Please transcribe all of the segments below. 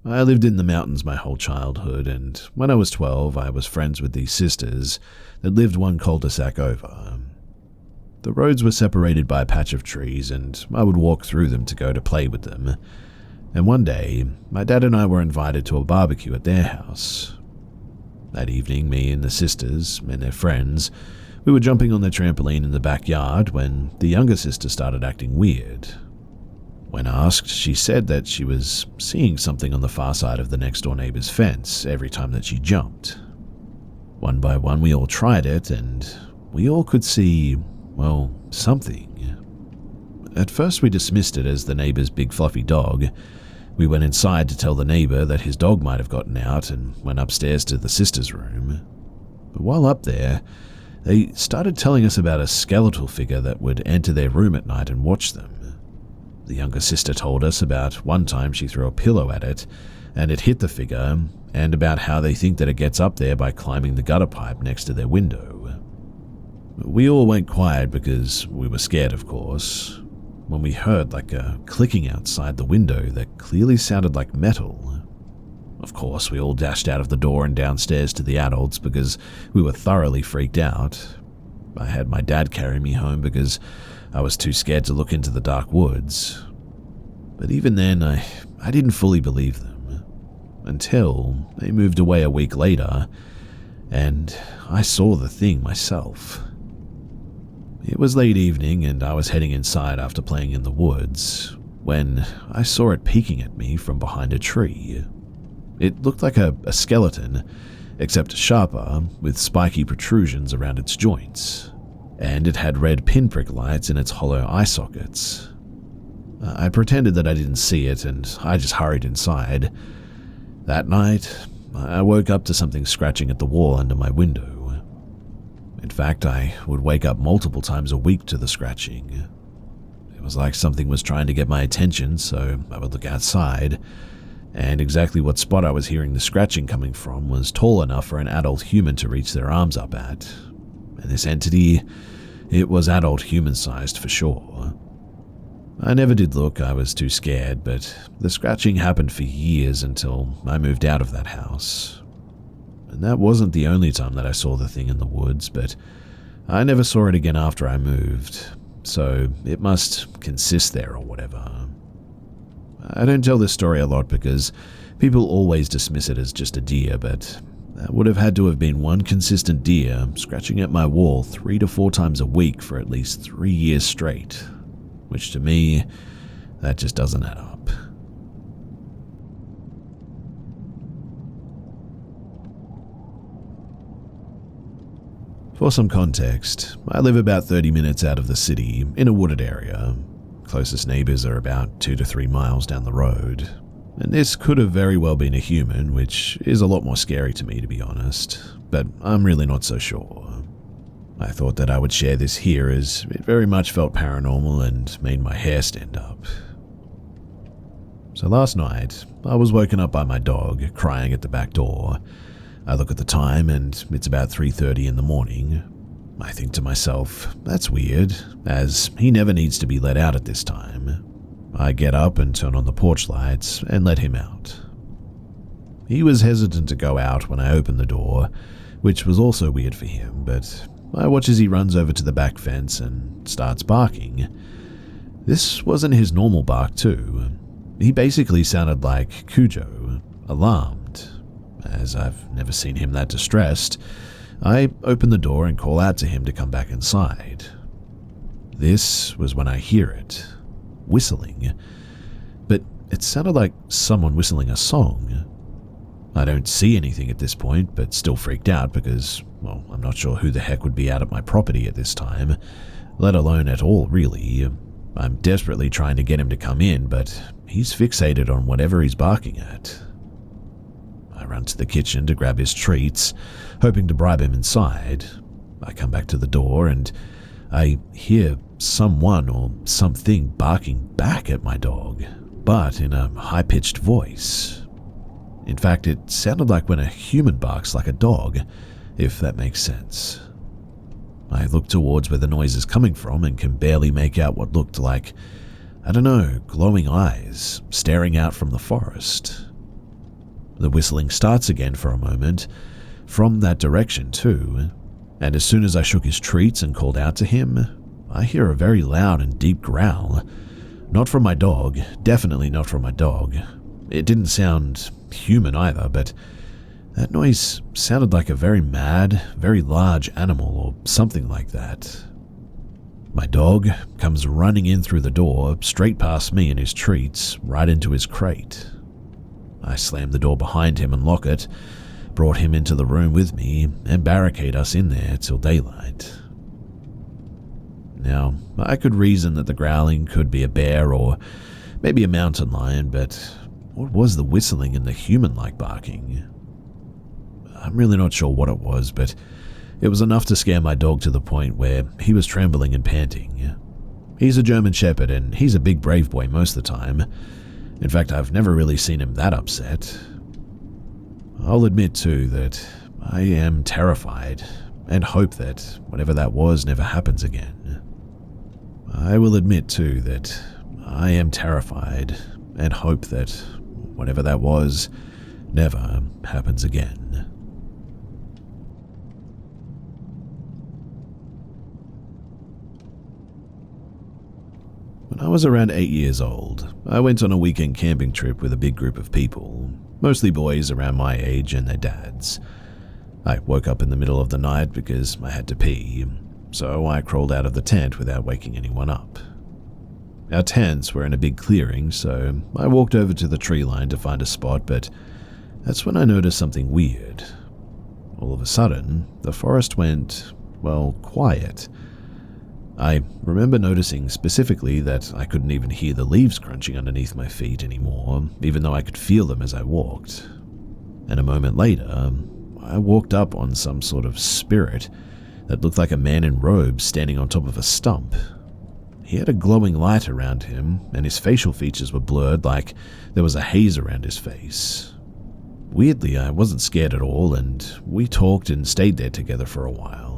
I lived in the mountains my whole childhood, and when I was 12, I was friends with these sisters that lived one cul-de-sac over. The roads were separated by a patch of trees, and I would walk through them to go to play with them. And one day, my dad and I were invited to a barbecue at their house. That evening, me and the sisters and their friends, we were jumping on the trampoline in the backyard when the younger sister started acting weird. When asked, she said that she was seeing something on the far side of the next-door neighbor's fence every time that she jumped. One by one, we all tried it, and we all could see, well, something. At first, we dismissed it as the neighbor's big fluffy dog. We went inside to tell the neighbor that his dog might have gotten out and went upstairs to the sister's room. But while up there, they started telling us about a skeletal figure that would enter their room at night and watch them. The younger sister told us about one time she threw a pillow at it and it hit the figure, and about how they think that it gets up there by climbing the gutter pipe next to their window. We all went quiet because we were scared, of course, when we heard like a clicking outside the window that clearly sounded like metal. Of course, we all dashed out of the door and downstairs to the adults because we were thoroughly freaked out. I had my dad carry me home because I was too scared to look into the dark woods. But even then, I didn't fully believe them, until they moved away a week later, and I saw the thing myself. It was late evening, and I was heading inside after playing in the woods, when I saw it peeking at me from behind a tree. It looked like a skeleton, except sharper, with spiky protrusions around its joints, and it had red pinprick lights in its hollow eye sockets. I pretended that I didn't see it, and I just hurried inside. That night, I woke up to something scratching at the wall under my window. In fact, I would wake up multiple times a week to the scratching. It was like something was trying to get my attention, so I would look outside, and exactly what spot I was hearing the scratching coming from was tall enough for an adult human to reach their arms up at. And this entity, it was adult human-sized for sure. I never did look, I was too scared, but the scratching happened for years until I moved out of that house. And that wasn't the only time that I saw the thing in the woods, but I never saw it again after I moved, so it must consist there or whatever. I don't tell this story a lot because people always dismiss it as just a deer, but that would have had to have been one consistent deer scratching at my wall 3 to 4 times a week for at least 3 years straight, which to me, that just doesn't add up. For some context, I live about 30 minutes out of the city in a wooded area. Closest neighbors are about 2 to 3 miles down the road. And this could have very well been a human, which is a lot more scary to me, to be honest, but I'm really not so sure. I thought that I would share this here as it very much felt paranormal and made my hair stand up. So last night, I was woken up by my dog crying at the back door. I look at the time and it's about 3:30 in the morning. I think to myself, that's weird, as he never needs to be let out at this time. I get up and turn on the porch lights and let him out. He was hesitant to go out when I opened the door, which was also weird for him, but I watch as he runs over to the back fence and starts barking. This wasn't his normal bark too. He basically sounded like Cujo, alarmed. As I've never seen him that distressed, I open the door and call out to him to come back inside. This was when I hear it. Whistling, but it sounded like someone whistling a song. I don't see anything at this point, but still freaked out because, well, I'm not sure who the heck would be out at my property at this time, let alone at all, really. I'm desperately trying to get him to come in, but he's fixated on whatever he's barking at. I run to the kitchen to grab his treats, hoping to bribe him inside. I come back to the door and I hear someone or something barking back at my dog, but in a high-pitched voice. In fact, it sounded like when a human barks like a dog, if that makes sense. I look towards where the noise is coming from and can barely make out what looked like, I don't know, glowing eyes staring out from the forest. The whistling starts again for a moment, from that direction too, and as soon as I shook his treats and called out to him, I hear a very loud and deep growl. Not from my dog, definitely not from my dog. It didn't sound human either, but that noise sounded like a very mad, very large animal or something like that. My dog comes running in through the door, straight past me and his treats, right into his crate. I slam the door behind him and lock it, brought him into the room with me, and barricade us in there till daylight. Now, I could reason that the growling could be a bear or maybe a mountain lion, but what was the whistling and the human-like barking? I'm really not sure what it was, but it was enough to scare my dog to the point where he was trembling and panting. He's a German Shepherd, and he's a big brave boy most of the time. In fact, I've never really seen him that upset. I'll admit, too, that I am terrified and hope that whatever that was never happens again. I will admit, too, that I am terrified and hope that whatever that was never happens again. When I was around 8 years old, I went on a weekend camping trip with a big group of people, mostly boys around my age and their dads. I woke up in the middle of the night because I had to pee, so I crawled out of the tent without waking anyone up. Our tents were in a big clearing, so I walked over to the tree line to find a spot, but that's when I noticed something weird. All of a sudden, the forest went, well, quiet. I remember noticing specifically that I couldn't even hear the leaves crunching underneath my feet anymore, even though I could feel them as I walked. And a moment later, I walked up on some sort of spirit that looked like a man in robes standing on top of a stump. He had a glowing light around him, and his facial features were blurred like there was a haze around his face. Weirdly, I wasn't scared at all, and we talked and stayed there together for a while.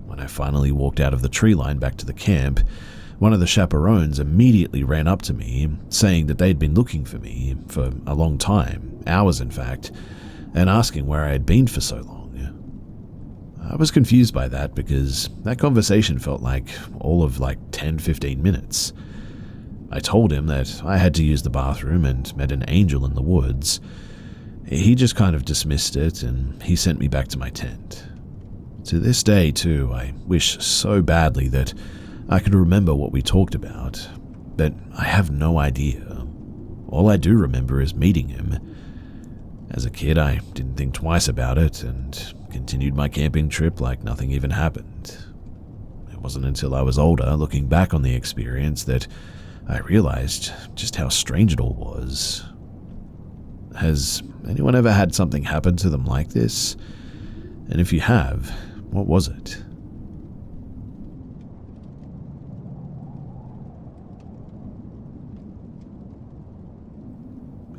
When I finally walked out of the tree line back to the camp, one of the chaperones immediately ran up to me, saying that they'd been looking for me for a long time, hours in fact, and asking where I had been for so long. I was confused by that because that conversation felt like all of 10-15 minutes. I told him that I had to use the bathroom and met an angel in the woods. He just kind of dismissed it and he sent me back to my tent. To this day, too, I wish so badly that I could remember what we talked about, but I have no idea. All I do remember is meeting him. As a kid, I didn't think twice about it and continued my camping trip like nothing even happened. It wasn't until I was older, looking back on the experience, that I realized just how strange it all was. Has anyone ever had something happen to them like this? And if you have, what was it?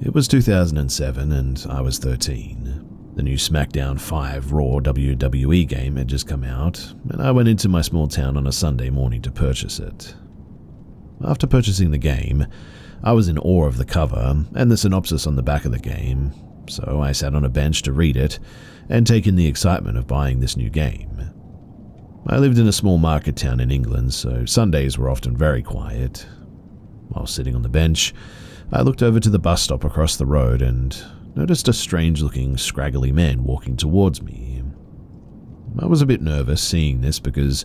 It was 2007 and I was 13. The new SmackDown 5 Raw WWE game had just come out, and I went into my small town on a Sunday morning to purchase it. After purchasing the game, I was in awe of the cover and the synopsis on the back of the game, so I sat on a bench to read it and take in the excitement of buying this new game. I lived in a small market town in England, so Sundays were often very quiet. While sitting on the bench, I looked over to the bus stop across the road and noticed a strange-looking, scraggly man walking towards me. I was a bit nervous seeing this because,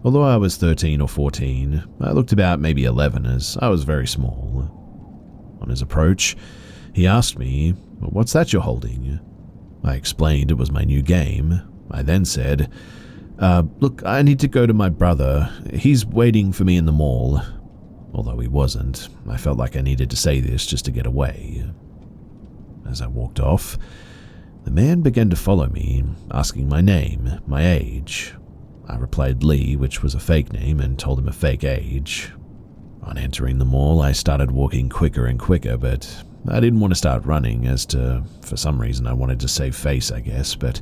although I was 13 or 14, I looked about maybe 11 as I was very small. On his approach, he asked me, "What's that you're holding?" I explained it was my new game. I then said, "Look, I need to go to my brother. He's waiting for me in the mall." Although he wasn't, I felt like I needed to say this just to get away. As I walked off, the man began to follow me, asking my name, my age. I replied Lee, which was a fake name, and told him a fake age. On entering the mall, I started walking quicker and quicker, but I didn't want to start running, for some reason I wanted to save face, I guess, but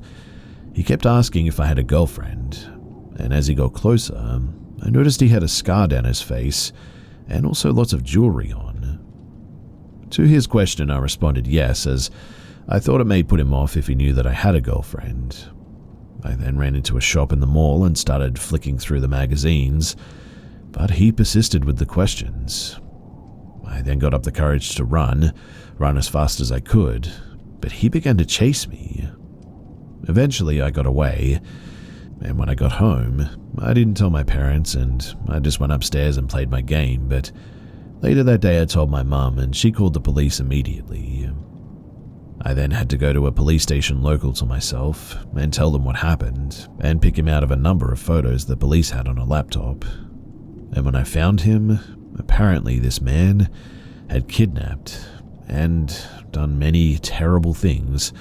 he kept asking if I had a girlfriend, and as he got closer, I noticed he had a scar down his face, and also lots of jewelry on. To his question, I responded yes, as I thought it may put him off if he knew that I had a girlfriend. I then ran into a shop in the mall and started flicking through the magazines, but he persisted with the questions. I then got up the courage to run as fast as I could, but he began to chase me. Eventually I got away, and when I got home, I didn't tell my parents and I just went upstairs and played my game, but later that day I told my mum and she called the police immediately. I then had to go to a police station local to myself and tell them what happened and pick him out of a number of photos the police had on a laptop. And when I found him, apparently this man had kidnapped and done many terrible things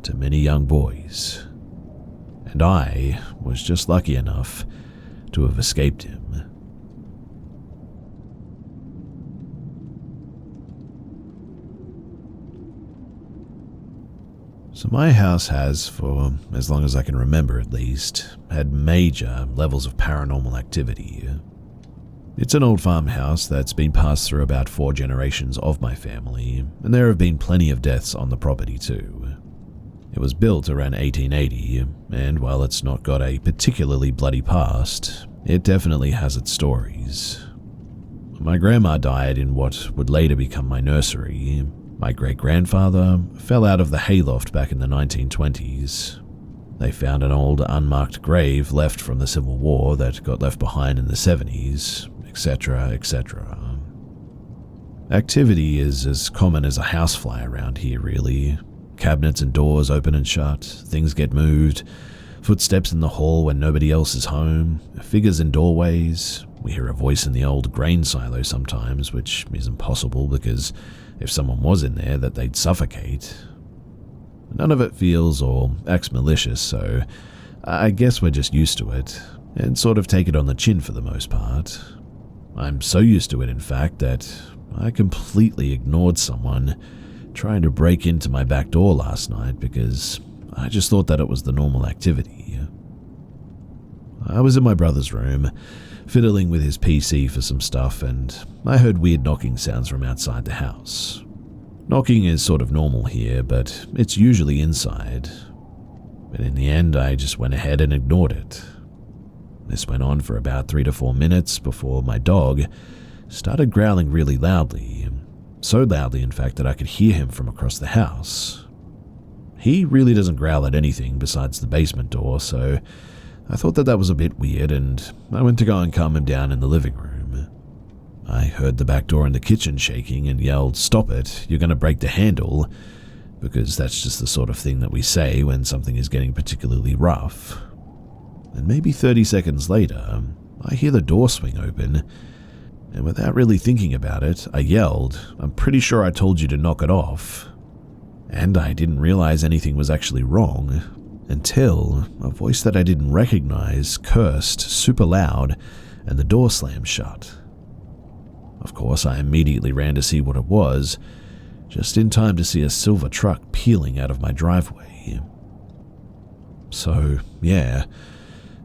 to many young boys. And I was just lucky enough to have escaped him. So my house has, for as long as I can remember at least, had major levels of paranormal activity. It's an old farmhouse that's been passed through about 4 generations of my family, and there have been plenty of deaths on the property too. It was built around 1880, and while it's not got a particularly bloody past, it definitely has its stories. My grandma died in what would later become my nursery. My great-grandfather fell out of the hayloft back in the 1920s. They found an old unmarked grave left from the Civil War that got left behind in the 70s, etc., etc. Activity is as common as a housefly around here, really. Cabinets and doors open and shut, things get moved, footsteps in the hall when nobody else is home, figures in doorways. We hear a voice in the old grain silo sometimes, which isn't possible because if someone was in there that they'd suffocate. None of it feels or acts malicious, so I guess we're just used to it, and sort of take it on the chin for the most part. I'm so used to it, in fact, that I completely ignored someone trying to break into my back door last night because I just thought that it was the normal activity. I was in my brother's room, fiddling with his PC for some stuff, and I heard weird knocking sounds from outside the house. Knocking is sort of normal here, but it's usually inside. But in the end, I just went ahead and ignored it. This went on for about 3 to 4 minutes before my dog started growling really loudly. So loudly, in fact, that I could hear him from across the house. He really doesn't growl at anything besides the basement door, so I thought that was a bit weird, and I went to go and calm him down in the living room. I heard the back door in the kitchen shaking and yelled, "Stop it, you're going to break the handle," because that's just the sort of thing that we say when something is getting particularly rough. And maybe 30 seconds later, I hear the door swing open, and without really thinking about it, I yelled, "I'm pretty sure I told you to knock it off." And I didn't realize anything was actually wrong until a voice that I didn't recognize cursed super loud and the door slammed shut. Of course, I immediately ran to see what it was, just in time to see a silver truck peeling out of my driveway. So, yeah,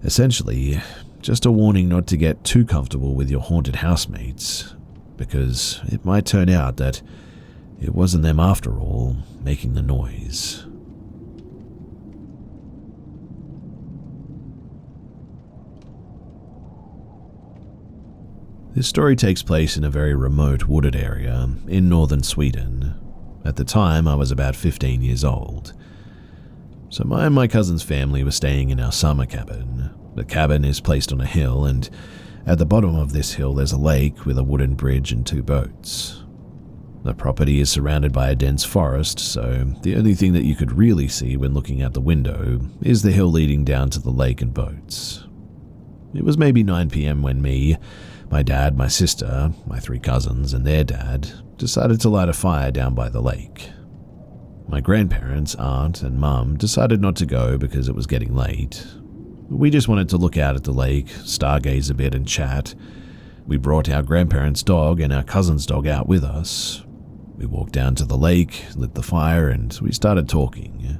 essentially, just a warning not to get too comfortable with your haunted housemates, because it might turn out that it wasn't them after all making the noise. This story takes place in a very remote wooded area in northern Sweden. At the time, I was about 15 years old. So I and my cousin's family were staying in our summer cabin. The cabin is placed on a hill, and at the bottom of this hill there's a lake with a wooden bridge and 2 boats. The property is surrounded by a dense forest, so the only thing that you could really see when looking out the window is the hill leading down to the lake and boats. It was maybe 9 p.m. when me, my dad, my sister, my 3 cousins, and their dad decided to light a fire down by the lake. My grandparents, aunt, and mum decided not to go because it was getting late. We just wanted to look out at the lake, stargaze a bit, and chat. We brought our grandparents' dog and our cousin's dog out with us. We walked down to the lake, lit the fire, and we started talking.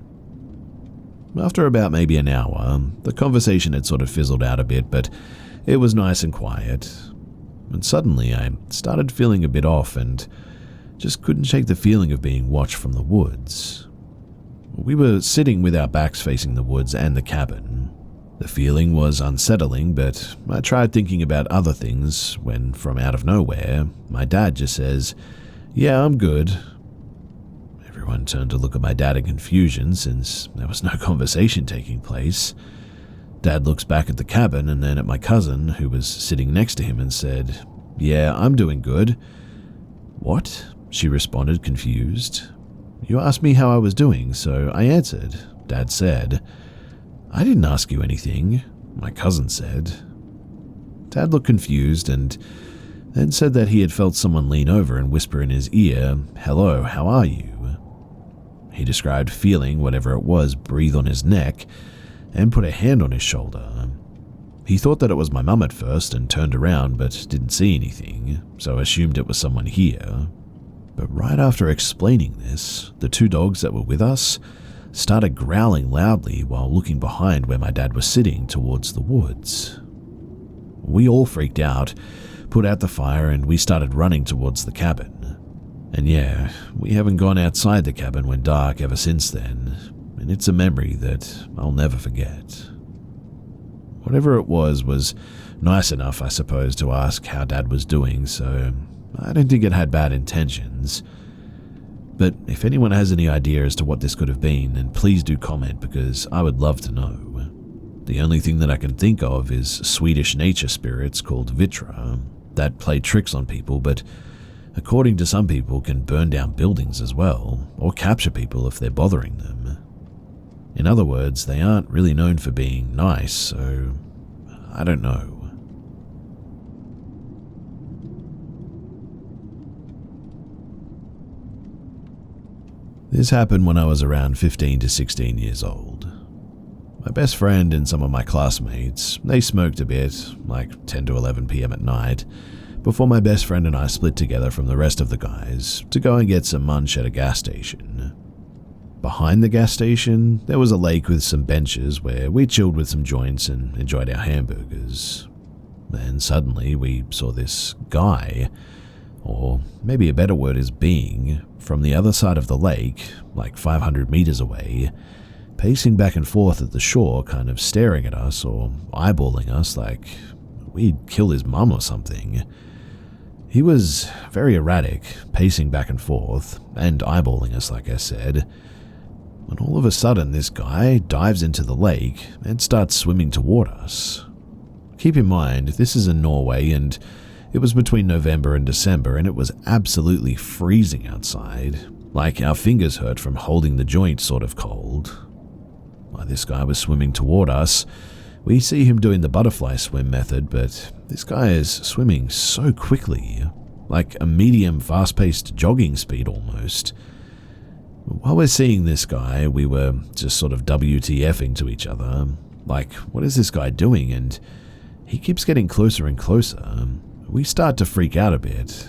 After about maybe an hour, the conversation had sort of fizzled out a bit, but it was nice and quiet. And suddenly I started feeling a bit off and just couldn't shake the feeling of being watched from the woods. We were sitting with our backs facing the woods and the cabin. The feeling was unsettling, but I tried thinking about other things when, from out of nowhere, my dad just says, "Yeah, I'm good." Everyone turned to look at my dad in confusion since there was no conversation taking place. Dad looks back at the cabin and then at my cousin, who was sitting next to him, and said, "Yeah, I'm doing good." "What?" she responded, confused. "You asked me how I was doing, so I answered," Dad said. "I didn't ask you anything," my cousin said. Dad looked confused and then said that he had felt someone lean over and whisper in his ear, "Hello, how are you?" He described feeling whatever it was breathe on his neck and put a hand on his shoulder. He thought that it was my mum at first and turned around but didn't see anything, so assumed it was someone here. But right after explaining this, the two dogs that were with us started growling loudly while looking behind where my dad was sitting towards the woods. We all freaked out, put out the fire, and we started running towards the cabin. And yeah, we haven't gone outside the cabin when dark ever since then, and it's a memory that I'll never forget. Whatever it was nice enough, I suppose, to ask how Dad was doing, so I don't think it had bad intentions. But if anyone has any idea as to what this could have been, then please do comment because I would love to know. The only thing that I can think of is Swedish nature spirits called Vitra that play tricks on people, but according to some people can burn down buildings as well, or capture people if they're bothering them. In other words, they aren't really known for being nice, so I don't know. This happened when I was around 15 to 16 years old. My best friend and some of my classmates, they smoked a bit, like 10 to 11 p.m. at night, before my best friend and I split together from the rest of the guys to go and get some munch at a gas station. Behind the gas station, there was a lake with some benches where we chilled with some joints and enjoyed our hamburgers. Then suddenly we saw this guy, or maybe a better word is being, from the other side of the lake, like 500 meters away, pacing back and forth at the shore, kind of staring at us or eyeballing us like we'd kill his mum or something. He was very erratic, pacing back and forth, and eyeballing us like I said, when all of a sudden this guy dives into the lake and starts swimming toward us. Keep in mind, this is in Norway and it was between November and December and it was absolutely freezing outside, like our fingers hurt from holding the joint sort of cold. While this guy was swimming toward us, we see him doing the butterfly swim method, but this guy is swimming so quickly, like a medium fast-paced jogging speed almost. While we're seeing this guy, we were just sort of WTFing to each other, like, what is this guy doing? And he keeps getting closer and closer. We start to freak out a bit,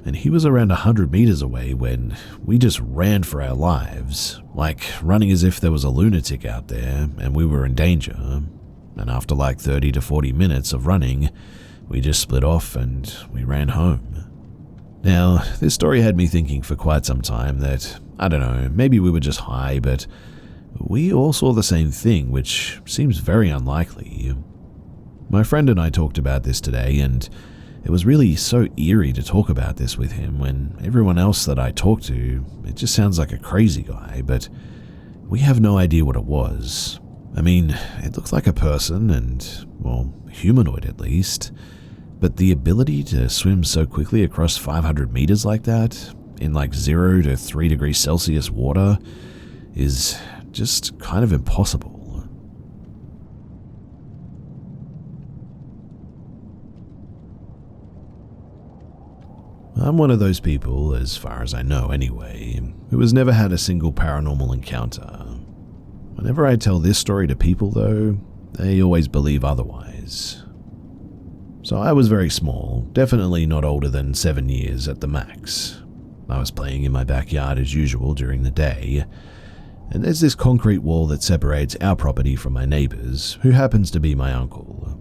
and he was around 100 meters away when we just ran for our lives, like running as if there was a lunatic out there and we were in danger. And after like 30 to 40 minutes of running, we just split off and we ran home. Now, this story had me thinking for quite some time that, I don't know, maybe we were just high, but we all saw the same thing, which seems very unlikely. My friend and I talked about this today, and it was really so eerie to talk about this with him when everyone else that I talked to, it just sounds like a crazy guy, but we have no idea what it was. I mean, it looks like a person and, well, humanoid at least, but the ability to swim so quickly across 500 meters like that, in like 0 to 3 degrees Celsius water, is just kind of impossible. I'm one of those people, as far as I know anyway, who has never had a single paranormal encounter. Whenever I tell this story to people, though, they always believe otherwise. So I was very small, definitely not older than 7 years at the max. I was playing in my backyard as usual during the day, and there's this concrete wall that separates our property from my neighbors, who happens to be my uncle.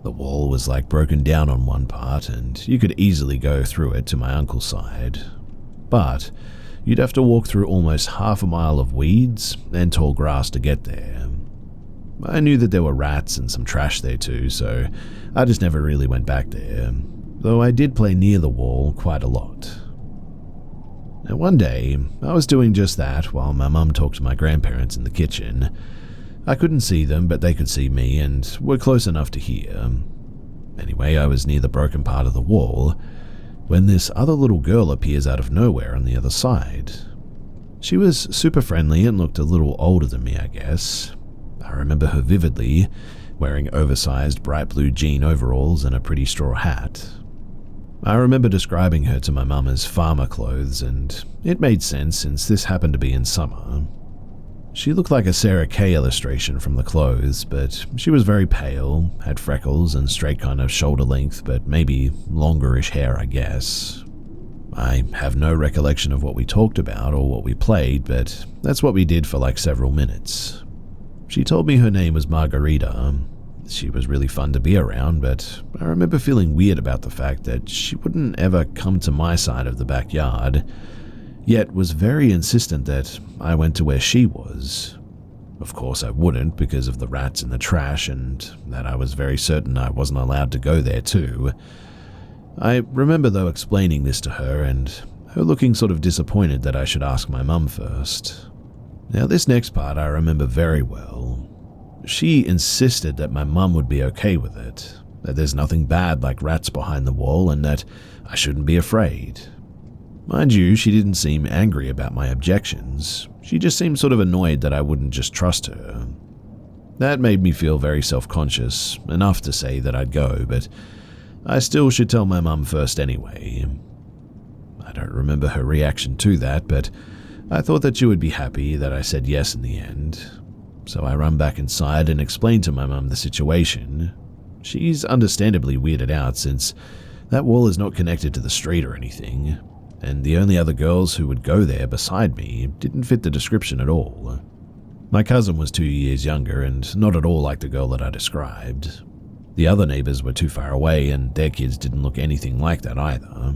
The wall was like broken down on one part, and you could easily go through it to my uncle's side. But you'd have to walk through almost half a mile of weeds and tall grass to get there. I knew that there were rats and some trash there too, so I just never really went back there, though I did play near the wall quite a lot. Now one day, I was doing just that while my mum talked to my grandparents in the kitchen. I couldn't see them, but they could see me and were close enough to hear. Anyway, I was near the broken part of the wall when this other little girl appears out of nowhere on the other side. She was super friendly and looked a little older than me, I guess. I remember her vividly, wearing oversized bright blue jean overalls and a pretty straw hat. I remember describing her to my mum as farmer clothes, and it made sense since this happened to be in summer. She looked like a Sarah Kay illustration from the clothes, but she was very pale, had freckles and straight kind of shoulder length, but maybe longerish hair, I guess. I have no recollection of what we talked about or what we played, but that's what we did for like several minutes. She told me her name was Margarita. She was really fun to be around, but I remember feeling weird about the fact that she wouldn't ever come to my side of the backyard, yet was very insistent that I went to where she was. Of course I wouldn't because of the rats and the trash, and that I was very certain I wasn't allowed to go there too. I remember though explaining this to her and her looking sort of disappointed that I should ask my mum first. Now this next part I remember very well. She insisted that my mum would be okay with it, that there's nothing bad like rats behind the wall and that I shouldn't be afraid. Mind you, she didn't seem angry about my objections. She just seemed sort of annoyed that I wouldn't just trust her. That made me feel very self-conscious, enough to say that I'd go, but I still should tell my mum first anyway. I don't remember her reaction to that, but I thought that she would be happy that I said yes in the end. So I run back inside and explain to my mum the situation. She's understandably weirded out since that wall is not connected to the street or anything, and the only other girls who would go there beside me didn't fit the description at all. My cousin was 2 years younger and not at all like the girl that I described. The other neighbors were too far away and their kids didn't look anything like that either.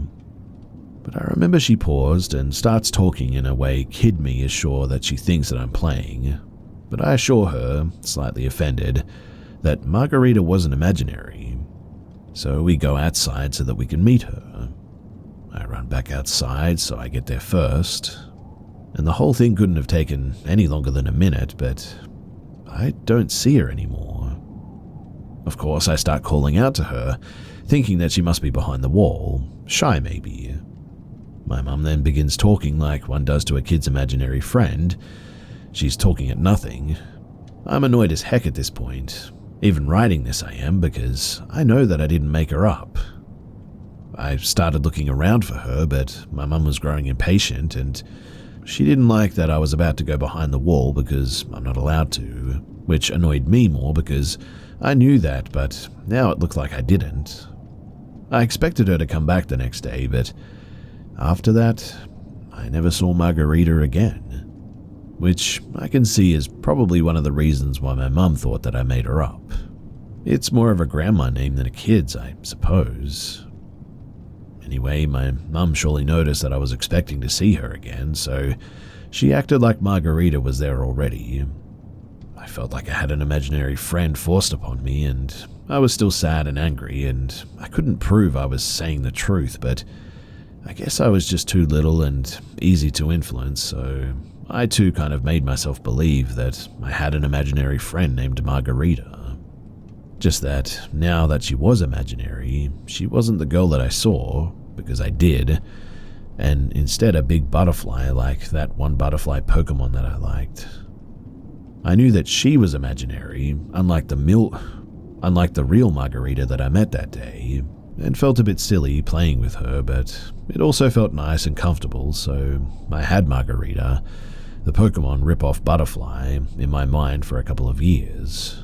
But I remember she paused and starts talking in a way kid me is sure that she thinks that I'm playing. But I assure her, slightly offended, that Margarita wasn't imaginary. So we go outside so that we can meet her. I run back outside so I get there first. And the whole thing couldn't have taken any longer than a minute, but I don't see her anymore. Of course, I start calling out to her, thinking that she must be behind the wall, shy maybe. My mum then begins talking like one does to a kid's imaginary friend. She's talking at nothing. I'm annoyed as heck at this point. Even writing this I am, because I know that I didn't make her up. I started looking around for her, but my mum was growing impatient, and she didn't like that I was about to go behind the wall because I'm not allowed to, which annoyed me more because I knew that, but now it looked like I didn't. I expected her to come back the next day, but after that, I never saw Margarita again. Which I can see is probably one of the reasons why my mum thought that I made her up. It's more of a grandma name than a kid's, I suppose. Anyway, my mum surely noticed that I was expecting to see her again, so she acted like Margarita was there already. I felt like I had an imaginary friend forced upon me, and I was still sad and angry, and I couldn't prove I was saying the truth, but I guess I was just too little and easy to influence, so I too kind of made myself believe that I had an imaginary friend named Margarita. Just that, now that she was imaginary, she wasn't the girl that I saw, because I did, and instead a big butterfly like that one butterfly Pokemon that I liked. I knew that she was imaginary, unlike the real Margarita that I met that day, and felt a bit silly playing with her, but it also felt nice and comfortable, so I had Margarita, the Pokemon rip-off butterfly, in my mind for a couple of years.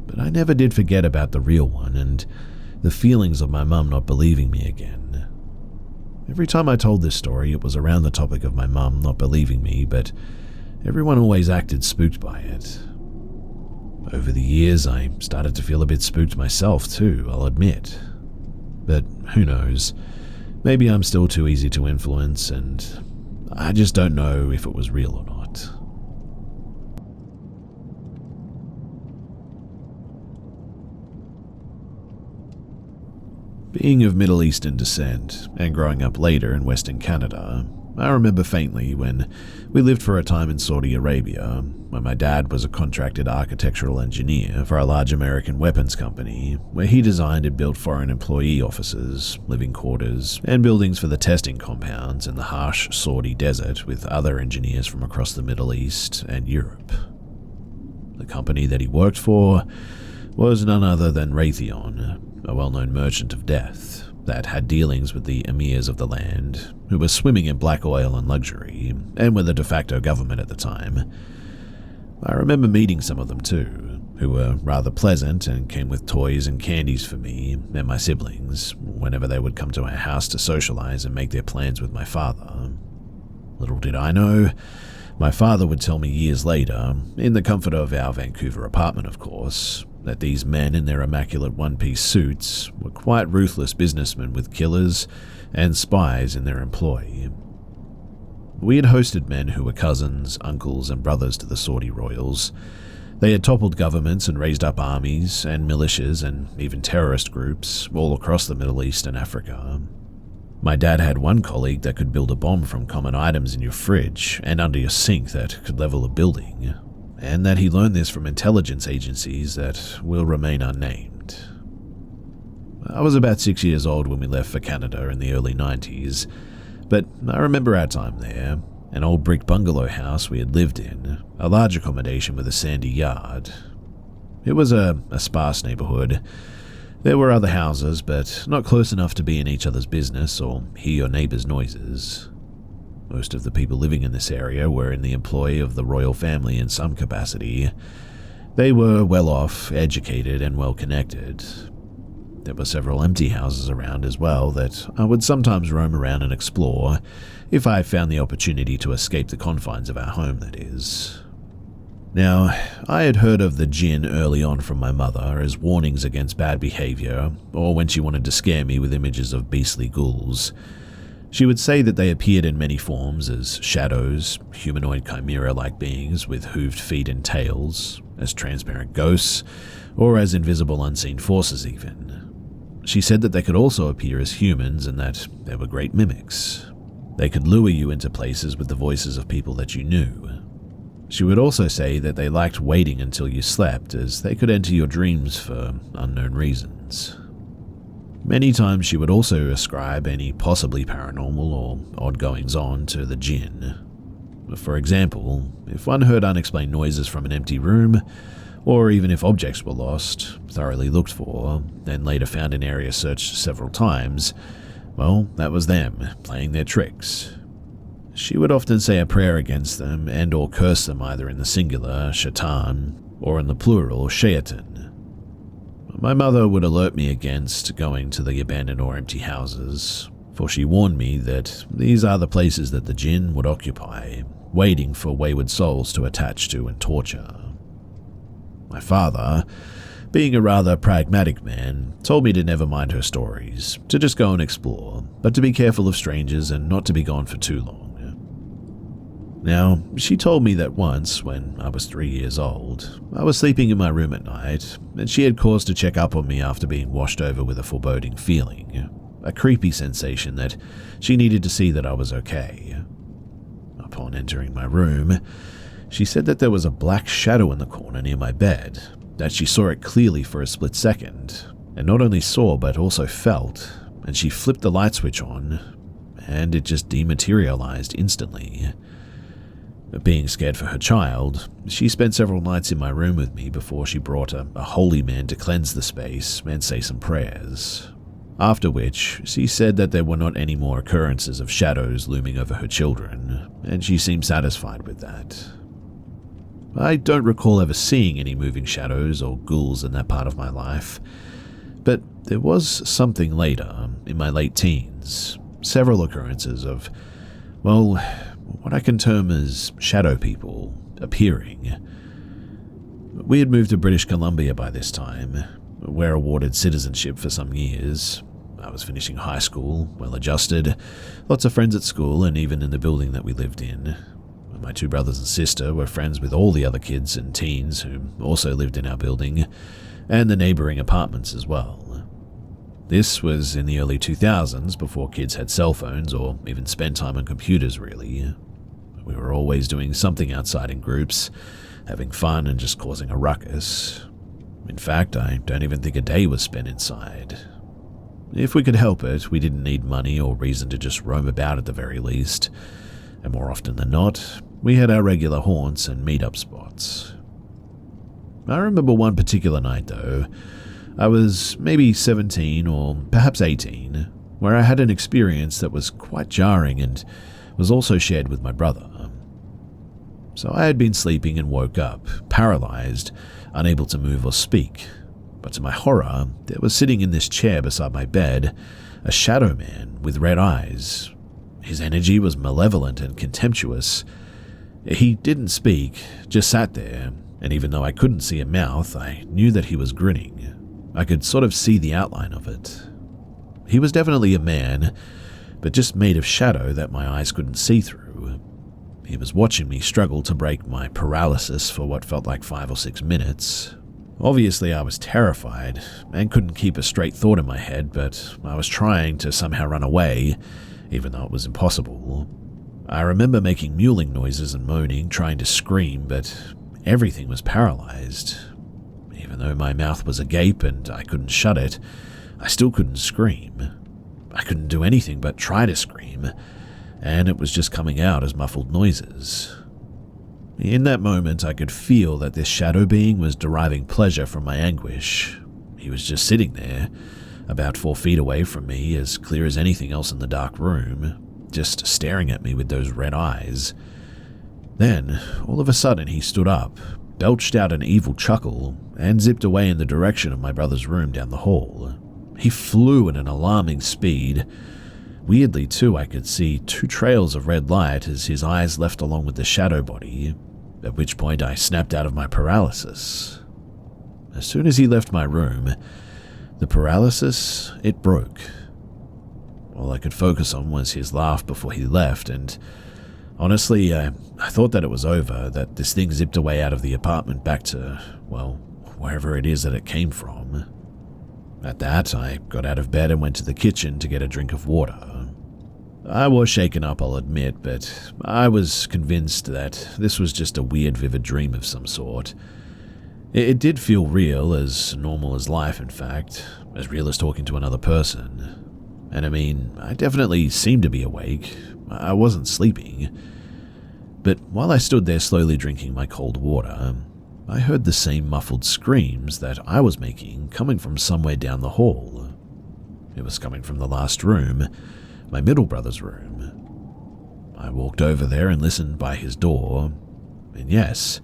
But I never did forget about the real one and the feelings of my mum not believing me again. Every time I told this story, it was around the topic of my mum not believing me, but everyone always acted spooked by it. Over the years, I started to feel a bit spooked myself too, I'll admit. But who knows, maybe I'm still too easy to influence, and I just don't know if it was real or not. Being of Middle Eastern descent and growing up later in Western Canada, I remember faintly when we lived for a time in Saudi Arabia, when my dad was a contracted architectural engineer for a large American weapons company, where he designed and built foreign employee offices, living quarters, and buildings for the testing compounds in the harsh Saudi desert with other engineers from across the Middle East and Europe. The company that he worked for was none other than Raytheon, a well-known merchant of death that had dealings with the emirs of the land, who were swimming in black oil and luxury, and were the de facto government at the time. I remember meeting some of them too, who were rather pleasant and came with toys and candies for me and my siblings whenever they would come to our house to socialize and make their plans with my father. Little did I know, my father would tell me years later, in the comfort of our Vancouver apartment of course, that these men in their immaculate one-piece suits were quite ruthless businessmen with killers and spies in their employ. We had hosted men who were cousins, uncles, and brothers to the Saudi royals. They had toppled governments and raised up armies and militias and even terrorist groups all across the Middle East and Africa. My dad had one colleague that could build a bomb from common items in your fridge and under your sink that could level a building, and that he learned this from intelligence agencies that will remain unnamed. I was about 6 years old when we left for Canada in the early 90s, but I remember our time there, an old brick bungalow house we had lived in, a large accommodation with a sandy yard. It was a sparse neighborhood. There were other houses, but not close enough to be in each other's business or hear your neighbors' noises. Most of the people living in this area were in the employ of the royal family in some capacity. They were well off, educated, and well connected. There were several empty houses around as well that I would sometimes roam around and explore, if I found the opportunity to escape the confines of our home, that is. Now, I had heard of the jinn early on from my mother as warnings against bad behavior, or when she wanted to scare me with images of beastly ghouls. She would say that they appeared in many forms as shadows, humanoid chimera-like beings with hooved feet and tails, as transparent ghosts, or as invisible unseen forces even. She said that they could also appear as humans and that they were great mimics. They could lure you into places with the voices of people that you knew. She would also say that they liked waiting until you slept, as they could enter your dreams for unknown reasons. Many times she would also ascribe any possibly paranormal or odd goings-on to the jinn. For example, if one heard unexplained noises from an empty room, or even if objects were lost, thoroughly looked for, and later found in area searched several times, well, that was them, playing their tricks. She would often say a prayer against them and or curse them either in the singular, shaitan, or in the plural, shaitan. My mother would alert me against going to the abandoned or empty houses, for she warned me that these are the places that the jinn would occupy, waiting for wayward souls to attach to and torture. My father, being a rather pragmatic man, told me to never mind her stories, to just go and explore, but to be careful of strangers and not to be gone for too long. Now, she told me that once, when I was 3 years old, I was sleeping in my room at night, and she had cause to check up on me after being washed over with a foreboding feeling, a creepy sensation that she needed to see that I was okay. Upon entering my room, she said that there was a black shadow in the corner near my bed, that she saw it clearly for a split second, and not only saw but also felt, and she flipped the light switch on, and it just dematerialized instantly. Being scared for her child, she spent several nights in my room with me before she brought a holy man to cleanse the space and say some prayers. After which, she said that there were not any more occurrences of shadows looming over her children, and she seemed satisfied with that. I don't recall ever seeing any moving shadows or ghouls in that part of my life, but there was something later, in my late teens, several occurrences of, well, what I can term as shadow people appearing. We had moved to British Columbia by this time. We're awarded citizenship for some years. I was finishing high school, well-adjusted, lots of friends at school and even in the building that we lived in. My two brothers and sister were friends with all the other kids and teens who also lived in our building, and the neighbouring apartments as well. This was in the early 2000s, before kids had cell phones or even spent time on computers, really. We were always doing something outside in groups, having fun and just causing a ruckus. In fact, I don't even think a day was spent inside. If we could help it, we didn't need money or reason to just roam about at the very least, and more often than not, we had our regular haunts and meet-up spots. I remember one particular night, though. I was maybe 17 or perhaps 18, where I had an experience that was quite jarring and was also shared with my brother. So I had been sleeping and woke up, paralyzed, unable to move or speak. But to my horror, there was sitting in this chair beside my bed a shadow man with red eyes. His energy was malevolent and contemptuous. He didn't speak, just sat there, and even though I couldn't see a mouth, I knew that he was grinning. I could sort of see the outline of it. He was definitely a man, but just made of shadow that my eyes couldn't see through. He was watching me struggle to break my paralysis for what felt like 5 or 6 minutes. Obviously, I was terrified and couldn't keep a straight thought in my head, but I was trying to somehow run away, even though it was impossible. I remember making mewling noises and moaning, trying to scream, but everything was paralyzed. Even though my mouth was agape and I couldn't shut it, I still couldn't scream. I couldn't do anything but try to scream, and it was just coming out as muffled noises. In that moment, I could feel that this shadow being was deriving pleasure from my anguish. He was just sitting there, about 4 feet away from me, as clear as anything else in the dark room, just staring at me with those red eyes. Then, all of a sudden, he stood up, belched out an evil chuckle, and zipped away in the direction of my brother's room down the hall. He flew at an alarming speed. Weirdly, too, I could see 2 trails of red light as his eyes left along with the shadow body, at which point I snapped out of my paralysis. As soon as he left my room, the paralysis, it broke. All I could focus on was his laugh before he left, and honestly, I thought that it was over, that this thing zipped away out of the apartment back to, well, wherever it is that it came from. At that, I got out of bed and went to the kitchen to get a drink of water. I was shaken up, I'll admit, but I was convinced that this was just a weird, vivid dream of some sort. It did feel real, as normal as life, in fact, as real as talking to another person. And I mean, I definitely seemed to be awake. I wasn't sleeping. But while I stood there slowly drinking my cold water, I heard the same muffled screams that I was making coming from somewhere down the hall. It was coming from the last room, my middle brother's room. I walked over there and listened by his door, and yes,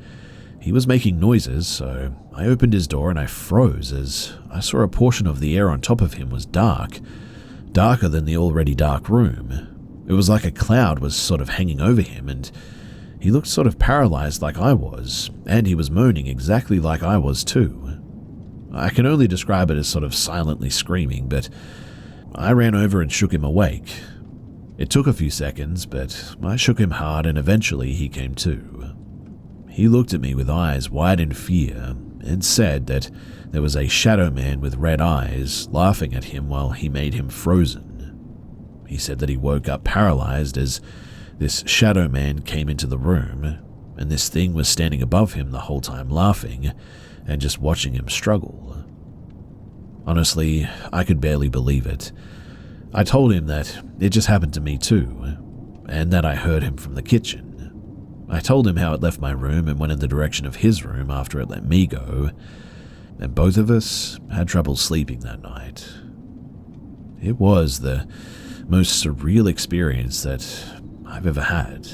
he was making noises, so I opened his door and I froze as I saw a portion of the air on top of him was dark, darker than the already dark room. It was like a cloud was sort of hanging over him, and he looked sort of paralyzed like I was, and he was moaning exactly like I was too. I can only describe it as sort of silently screaming, but I ran over and shook him awake. It took a few seconds, but I shook him hard and eventually he came to. He looked at me with eyes wide in fear and said that there was a shadow man with red eyes laughing at him while he made him frozen. He said that he woke up paralyzed as this shadow man came into the room, and this thing was standing above him the whole time laughing and just watching him struggle. Honestly, I could barely believe it. I told him that it just happened to me too, and that I heard him from the kitchen. I told him how it left my room and went in the direction of his room after it let me go, and both of us had trouble sleeping that night. It was the most surreal experience that I've ever had.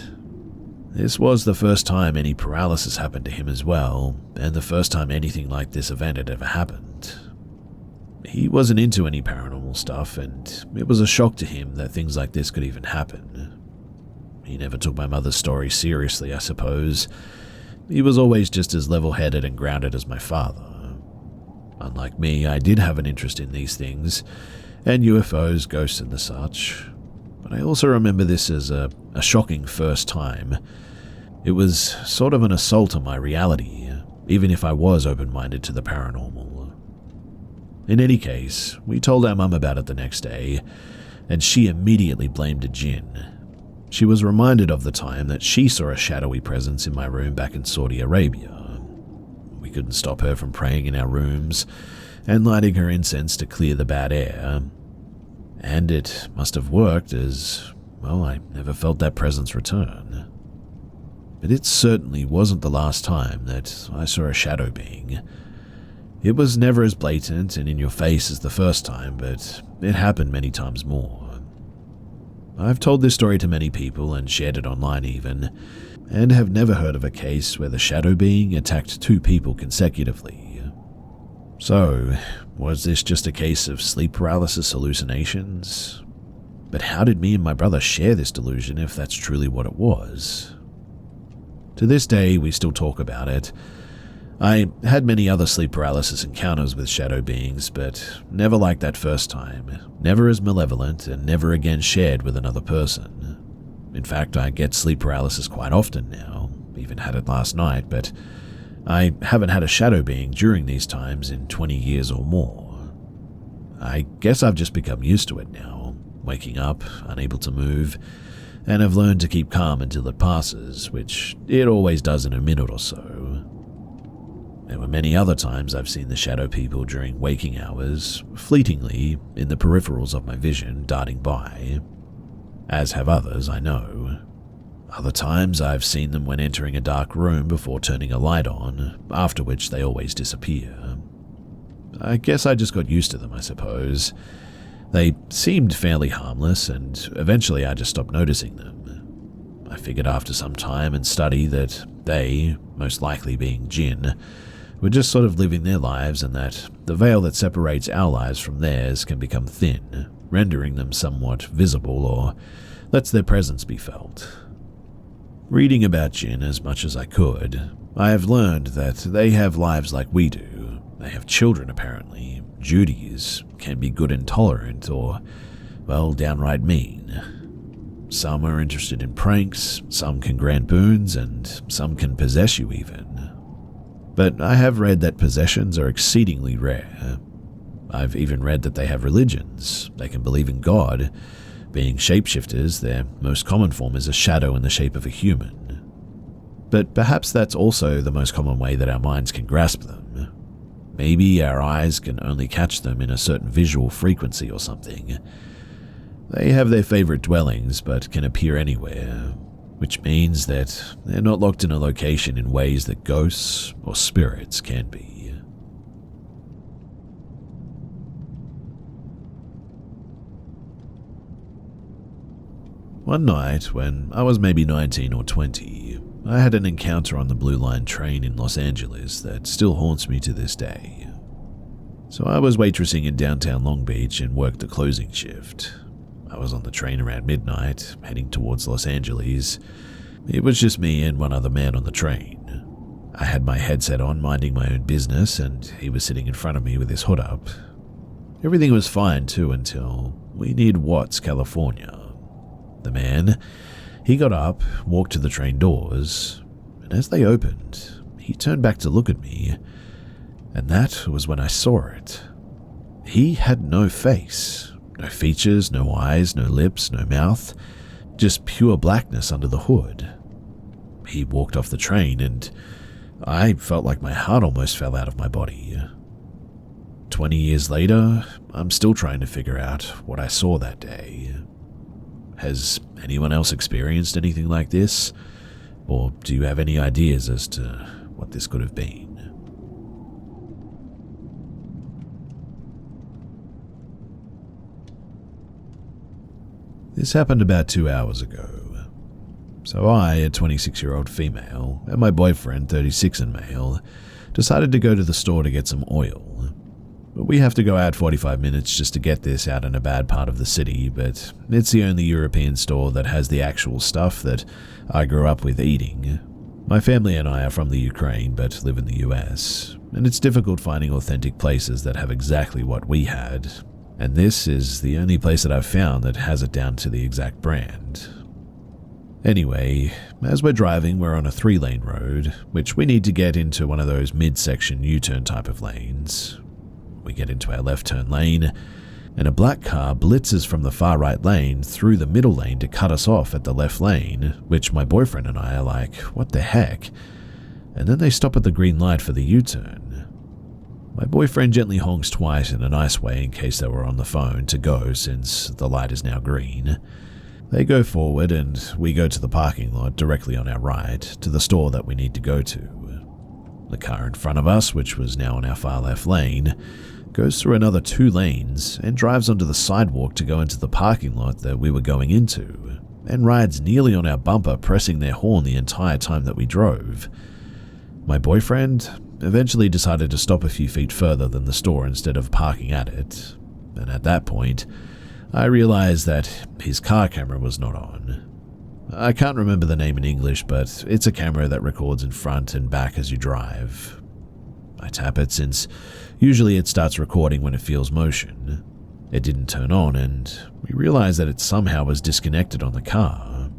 This was the first time any paralysis happened to him as well, and the first time anything like this event had ever happened. He wasn't into any paranormal stuff, and it was a shock to him that things like this could even happen. He never took my mother's story seriously, I suppose. He was always just as level-headed and grounded as my father. Unlike me, I did have an interest in these things, and UFOs, ghosts and the such. But I also remember this as a shocking first time. It was sort of an assault on my reality, even if I was open-minded to the paranormal. In any case, we told our mum about it the next day, and she immediately blamed a jinn. She was reminded of the time that she saw a shadowy presence in my room back in Saudi Arabia. We couldn't stop her from praying in our rooms and lighting her incense to clear the bad air. And it must have worked as, well, I never felt that presence return. But it certainly wasn't the last time that I saw a shadow being. It was never as blatant and in your face as the first time, but it happened many times more. I've told this story to many people and shared it online even, and have never heard of a case where the shadow being attacked 2 people consecutively. So, was this just a case of sleep paralysis hallucinations? But how did me and my brother share this delusion if that's truly what it was? To this day, we still talk about it. I had many other sleep paralysis encounters with shadow beings, but never like that first time, never as malevolent, and never again shared with another person. In fact, I get sleep paralysis quite often now, even had it last night, but I haven't had a shadow being during these times in 20 years or more. I guess I've just become used to it now, waking up, unable to move, and have learned to keep calm until it passes, which it always does in a minute or so. There were many other times I've seen the shadow people during waking hours, fleetingly, in the peripherals of my vision, darting by. As have others, I know. Other times I've seen them when entering a dark room before turning a light on, after which they always disappear. I guess I just got used to them, I suppose. They seemed fairly harmless, and eventually I just stopped noticing them. I figured after some time and study that they, most likely being jinn, were just sort of living their lives, and that the veil that separates our lives from theirs can become thin, rendering them somewhat visible or lets their presence be felt. Reading about jinn as much as I could, I have learned that they have lives like we do. They have children apparently, duties, can be good and tolerant, or, well, downright mean. Some are interested in pranks, some can grant boons, and some can possess you even. But I have read that possessions are exceedingly rare. I've even read that they have religions. They can believe in God. Being shapeshifters, their most common form is a shadow in the shape of a human. But perhaps that's also the most common way that our minds can grasp them. Maybe our eyes can only catch them in a certain visual frequency or something. They have their favorite dwellings, but can appear anywhere, which means that they're not locked in a location in ways that ghosts or spirits can be. One night, when I was maybe 19 or 20, I had an encounter on the Blue Line train in Los Angeles that still haunts me to this day. So I was waitressing in downtown Long Beach and worked the closing shift. I was on the train around midnight, heading towards Los Angeles. It was just me and one other man on the train. I had my headset on, minding my own business, and he was sitting in front of me with his hood up. Everything was fine too until we neared Watts, California. The man, he got up, walked to the train doors, and as they opened, he turned back to look at me, and that was when I saw it. He had no face, no features, no eyes, no lips, no mouth, just pure blackness under the hood. He walked off the train, and I felt like my heart almost fell out of my body. 20 years later, I'm still trying to figure out what I saw that day. Has anyone else experienced anything like this? Or do you have any ideas as to what this could have been? This happened about 2 hours ago. So I, a 26-year-old female, and my boyfriend, 36 and male, decided to go to the store to get some oil. But we have to go out 45 minutes just to get this out in a bad part of the city, but it's the only European store that has the actual stuff that I grew up with eating. My family and I are from the Ukraine but live in the US, and it's difficult finding authentic places that have exactly what we had. And this is the only place that I've found that has it down to the exact brand. Anyway, as we're driving, we're on a 3-lane road, which we need to get into one of those mid-section U-turn type of lanes. We get into our left turn lane, and a black car blitzes from the far right lane through the middle lane to cut us off at the left lane, which my boyfriend and I are like, what the heck? And then they stop at the green light for the U-turn. My boyfriend gently honks twice in a nice way in case they were on the phone to go since the light is now green. They go forward and we go to the parking lot directly on our right to the store that we need to go to. The car in front of us, which was now in our far left lane, goes through another 2 lanes and drives onto the sidewalk to go into the parking lot that we were going into, and rides nearly on our bumper, pressing their horn the entire time that we drove. My boyfriend eventually decided to stop a few feet further than the store instead of parking at it, and at that point, I realized that his car camera was not on. I can't remember the name in English, but it's a camera that records in front and back as you drive. I tap it since usually it starts recording when it feels motion. It didn't turn on, and we realized that it somehow was disconnected on the car.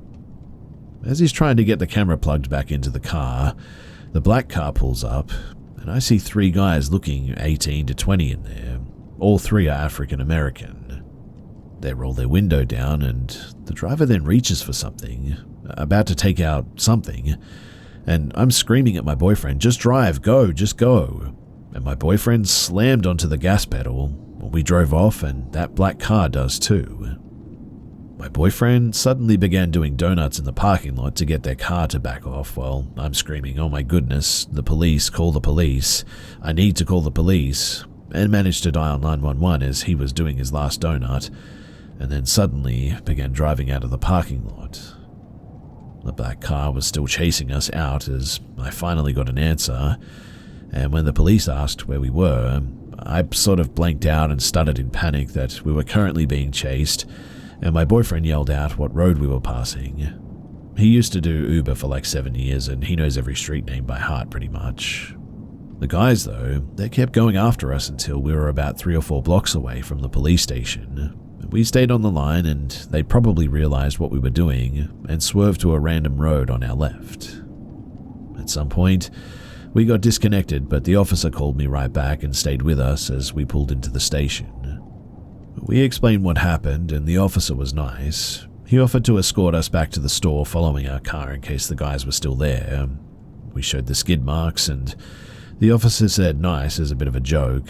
As he's trying to get the camera plugged back into the car, the black car pulls up, and I see 3 guys looking 18 to 20 in there. All 3 are African American. They roll their window down, and the driver then reaches for something, about to take out something, and I'm screaming at my boyfriend, just drive, go, just go. And my boyfriend slammed onto the gas pedal. We drove off, and that black car does too. My boyfriend suddenly began doing donuts in the parking lot to get their car to back off while I'm screaming, oh my goodness, the police, call the police, I need to call the police, and managed to dial 911 as he was doing his last donut, and then suddenly began driving out of the parking lot. The black car was still chasing us out as I finally got an answer, and when the police asked where we were, I sort of blanked out and stuttered in panic that we were currently being chased, and my boyfriend yelled out what road we were passing. He used to do Uber for like 7 years, and he knows every street name by heart pretty much. The guys, though, they kept going after us until we were about 3 or 4 blocks away from the police station. We stayed on the line, and they probably realized what we were doing and swerved to a random road on our left. At some point, we got disconnected, but the officer called me right back and stayed with us as we pulled into the station. We explained what happened, and the officer was nice. He offered to escort us back to the store following our car in case the guys were still there. We showed the skid marks, and the officer said nice as a bit of a joke.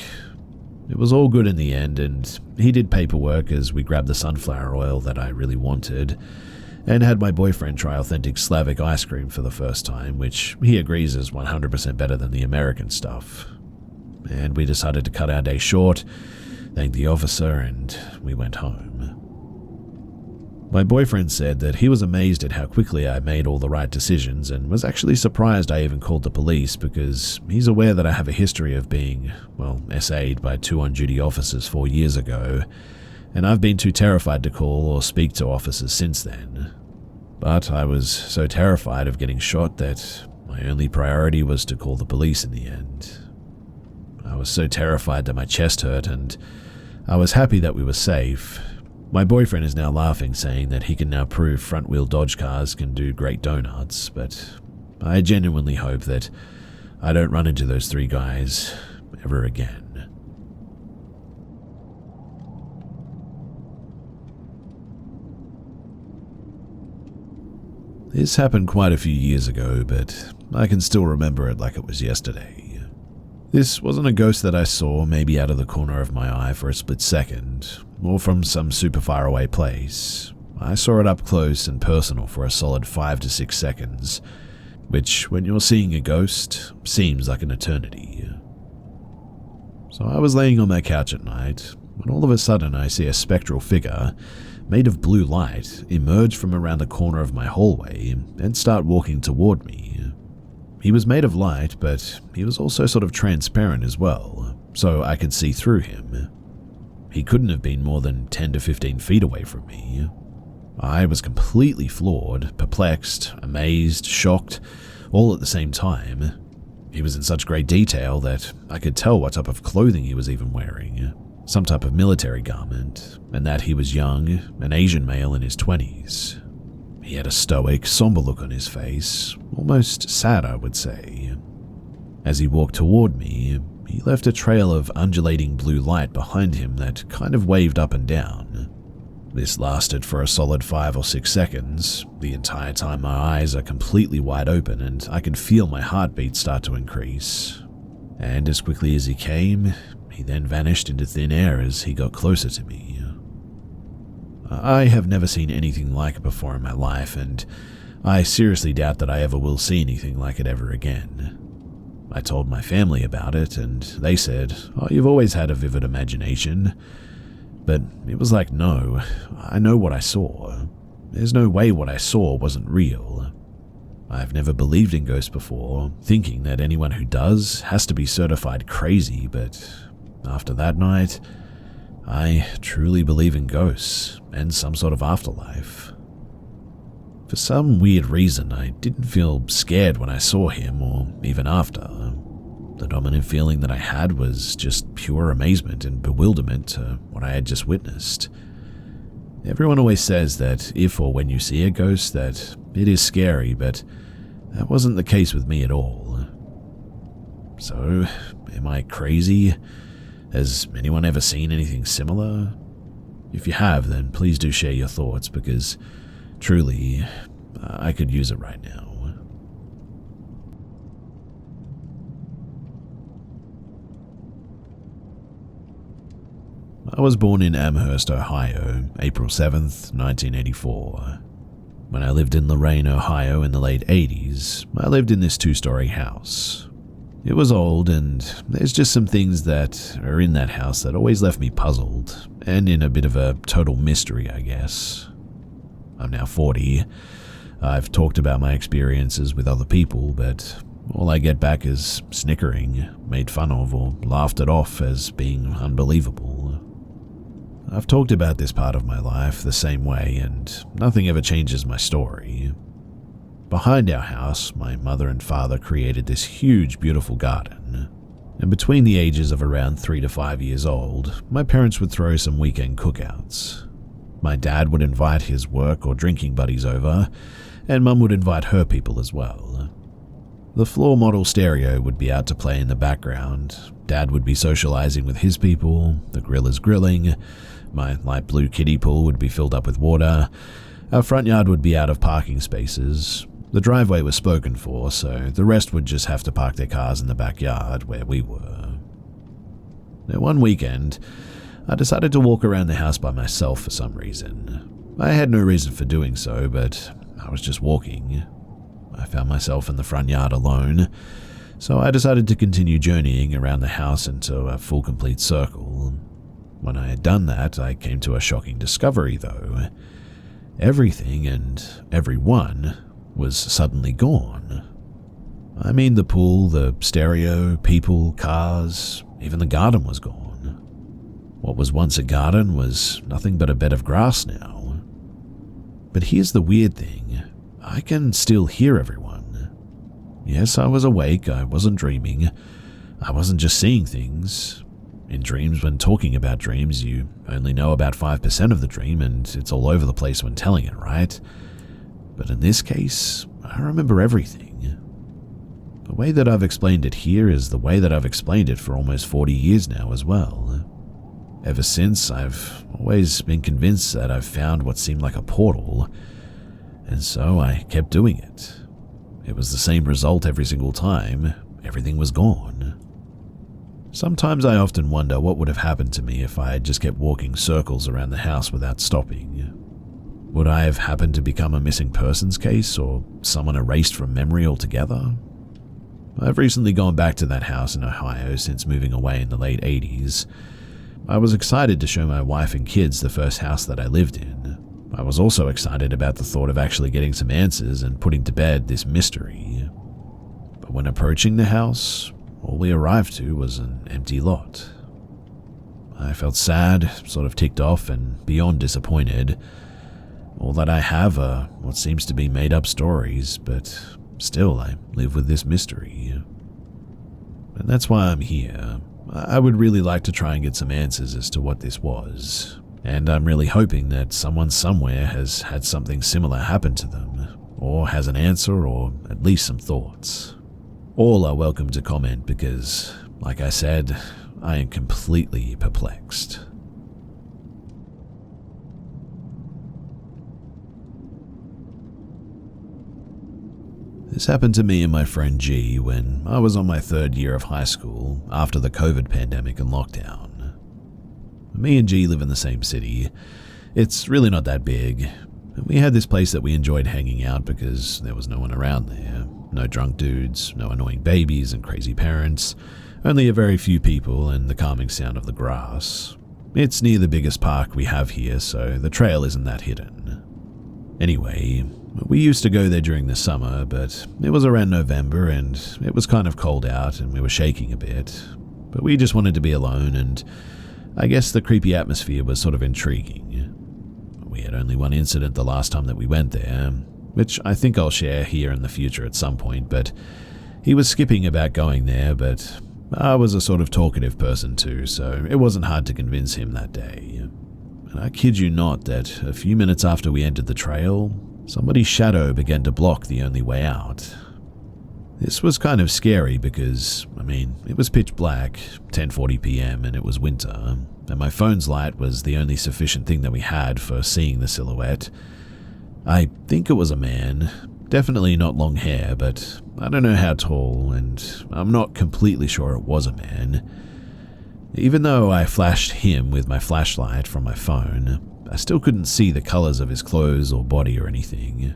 It was all good in the end, and he did paperwork as we grabbed the sunflower oil that I really wanted, and had my boyfriend try authentic Slavic ice cream for the first time, which he agrees is 100% better than the American stuff. And we decided to cut our day short, thanked the officer, and we went home. My boyfriend said that he was amazed at how quickly I made all the right decisions and was actually surprised I even called the police because he's aware that I have a history of being, SA'd by 2 on-duty officers 4 years ago, and I've been too terrified to call or speak to officers since then. But I was so terrified of getting shot that my only priority was to call the police in the end. I was so terrified that my chest hurt, and I was happy that we were safe. My boyfriend is now laughing, saying that he can now prove front-wheel Dodge cars can do great donuts, but I genuinely hope that I don't run into those 3 guys ever again. This happened quite a few years ago, but I can still remember it like it was yesterday. This wasn't a ghost that I saw maybe out of the corner of my eye for a split second, or from some super far away place. I saw it up close and personal for a solid 5 to 6 seconds, which, when you're seeing a ghost, seems like an eternity. So I was laying on my couch at night, when all of a sudden I see a spectral figure, made of blue light, emerge from around the corner of my hallway and start walking toward me. He was made of light, but he was also sort of transparent as well, so I could see through him. He couldn't have been more than 10 to 15 feet away from me. I was completely floored, perplexed, amazed, shocked, all at the same time. He was in such great detail that I could tell what type of clothing he was even wearing. some type of military garment, and that he was young, an Asian male in his 20s. He had a stoic, somber look on his face, almost sad, I would say. As he walked toward me, he left a trail of undulating blue light behind him that kind of waved up and down. This lasted for a solid 5 or 6 seconds, the entire time my eyes are completely wide open and I can feel my heartbeat start to increase. And as quickly as he came, he then vanished into thin air as he got closer to me. I have never seen anything like it before in my life, and I seriously doubt that I ever will see anything like it ever again. I told my family about it, and they said, "Oh, you've always had a vivid imagination." But it was like, no, I know what I saw. There's no way what I saw wasn't real. I've never believed in ghosts before, thinking that anyone who does has to be certified crazy, but after that night, I truly believe in ghosts and some sort of afterlife. For some weird reason, I didn't feel scared when I saw him or even after. The dominant feeling that I had was just pure amazement and bewilderment to what I had just witnessed. Everyone always says that if or when you see a ghost that it is scary, but that wasn't the case with me at all. So, am I crazy? Has anyone ever seen anything similar? If you have, then please do share your thoughts, because truly, I could use it right now. I was born in Amherst, Ohio, April 7th, 1984. When I lived in Lorain, Ohio in the late 80s, I lived in this 2-story house. It was old, and there's just some things that are in that house that always left me puzzled, and in a bit of a total mystery, I guess. I'm now 40. I've talked about my experiences with other people, but all I get back is snickering, made fun of, or laughed it off as being unbelievable. I've talked about this part of my life the same way, and nothing ever changes my story. Behind our house, my mother and father created this huge, beautiful garden. And between the ages of around 3 to 5 years old, my parents would throw some weekend cookouts. My dad would invite his work or drinking buddies over, and Mum would invite her people as well. The floor model stereo would be out to play in the background, Dad would be socializing with his people, the grillers grilling, my light blue kiddie pool would be filled up with water, our front yard would be out of parking spaces. The driveway was spoken for, so the rest would just have to park their cars in the backyard where we were. Now, one weekend, I decided to walk around the house by myself for some reason. I had no reason for doing so, but I was just walking. I found myself in the front yard alone, so I decided to continue journeying around the house into a full complete circle. When I had done that, I came to a shocking discovery, though. Everything and everyone was suddenly gone. I mean, the pool, the stereo, people, cars, even the garden was gone. What was once a garden was nothing but a bed of grass now. But here's the weird thing. I can still hear everyone. Yes, I was awake, I wasn't dreaming. I wasn't just seeing things. In dreams, when talking about dreams, you only know about 5% of the dream, and it's all over the place when telling it, right? But in this case, I remember everything. The way that I've explained it here is the way that I've explained it for almost 40 years now as well. Ever since, I've always been convinced that I've found what seemed like a portal, and so I kept doing it. It was the same result every single time. Everything was gone. Sometimes I often wonder what would have happened to me if I had just kept walking circles around the house without stopping. Would I have happened to become a missing persons case, or someone erased from memory altogether? I've recently gone back to that house in Ohio since moving away in the late 80s. I was excited to show my wife and kids the first house that I lived in. I was also excited about the thought of actually getting some answers and putting to bed this mystery. But when approaching the house, all we arrived to was an empty lot. I felt sad, sort of ticked off, and beyond disappointed. All that I have are what seems to be made-up stories, but still I live with this mystery. And that's why I'm here. I would really like to try and get some answers as to what this was, and I'm really hoping that someone somewhere has had something similar happen to them, or has an answer or at least some thoughts. All are welcome to comment because, like I said, I am completely perplexed. This happened to me and my friend G when I was on my 3rd year of high school after the COVID pandemic and lockdown. Me and G live in the same city. It's really not that big. We had this place that we enjoyed hanging out because there was no one around there. No drunk dudes, no annoying babies and crazy parents, only a very few people and the calming sound of the grass. It's near the biggest park we have here, so the trail isn't that hidden. Anyway, we used to go there during the summer, but it was around November and it was kind of cold out and we were shaking a bit. But we just wanted to be alone, and I guess the creepy atmosphere was sort of intriguing. We had only one incident the last time that we went there, which I think I'll share here in the future at some point, but he was skipping about going there, but I was a sort of talkative person too, so it wasn't hard to convince him that day. And I kid you not that a few minutes after we entered the trail, somebody's shadow began to block the only way out. This was kind of scary because, it was pitch black, 10:40 p.m, and it was winter, and my phone's light was the only sufficient thing that we had for seeing the silhouette. I think it was a man, definitely not long hair, but I don't know how tall, and I'm not completely sure it was a man. Even though I flashed him with my flashlight from my phone, I still couldn't see the colors of his clothes or body or anything.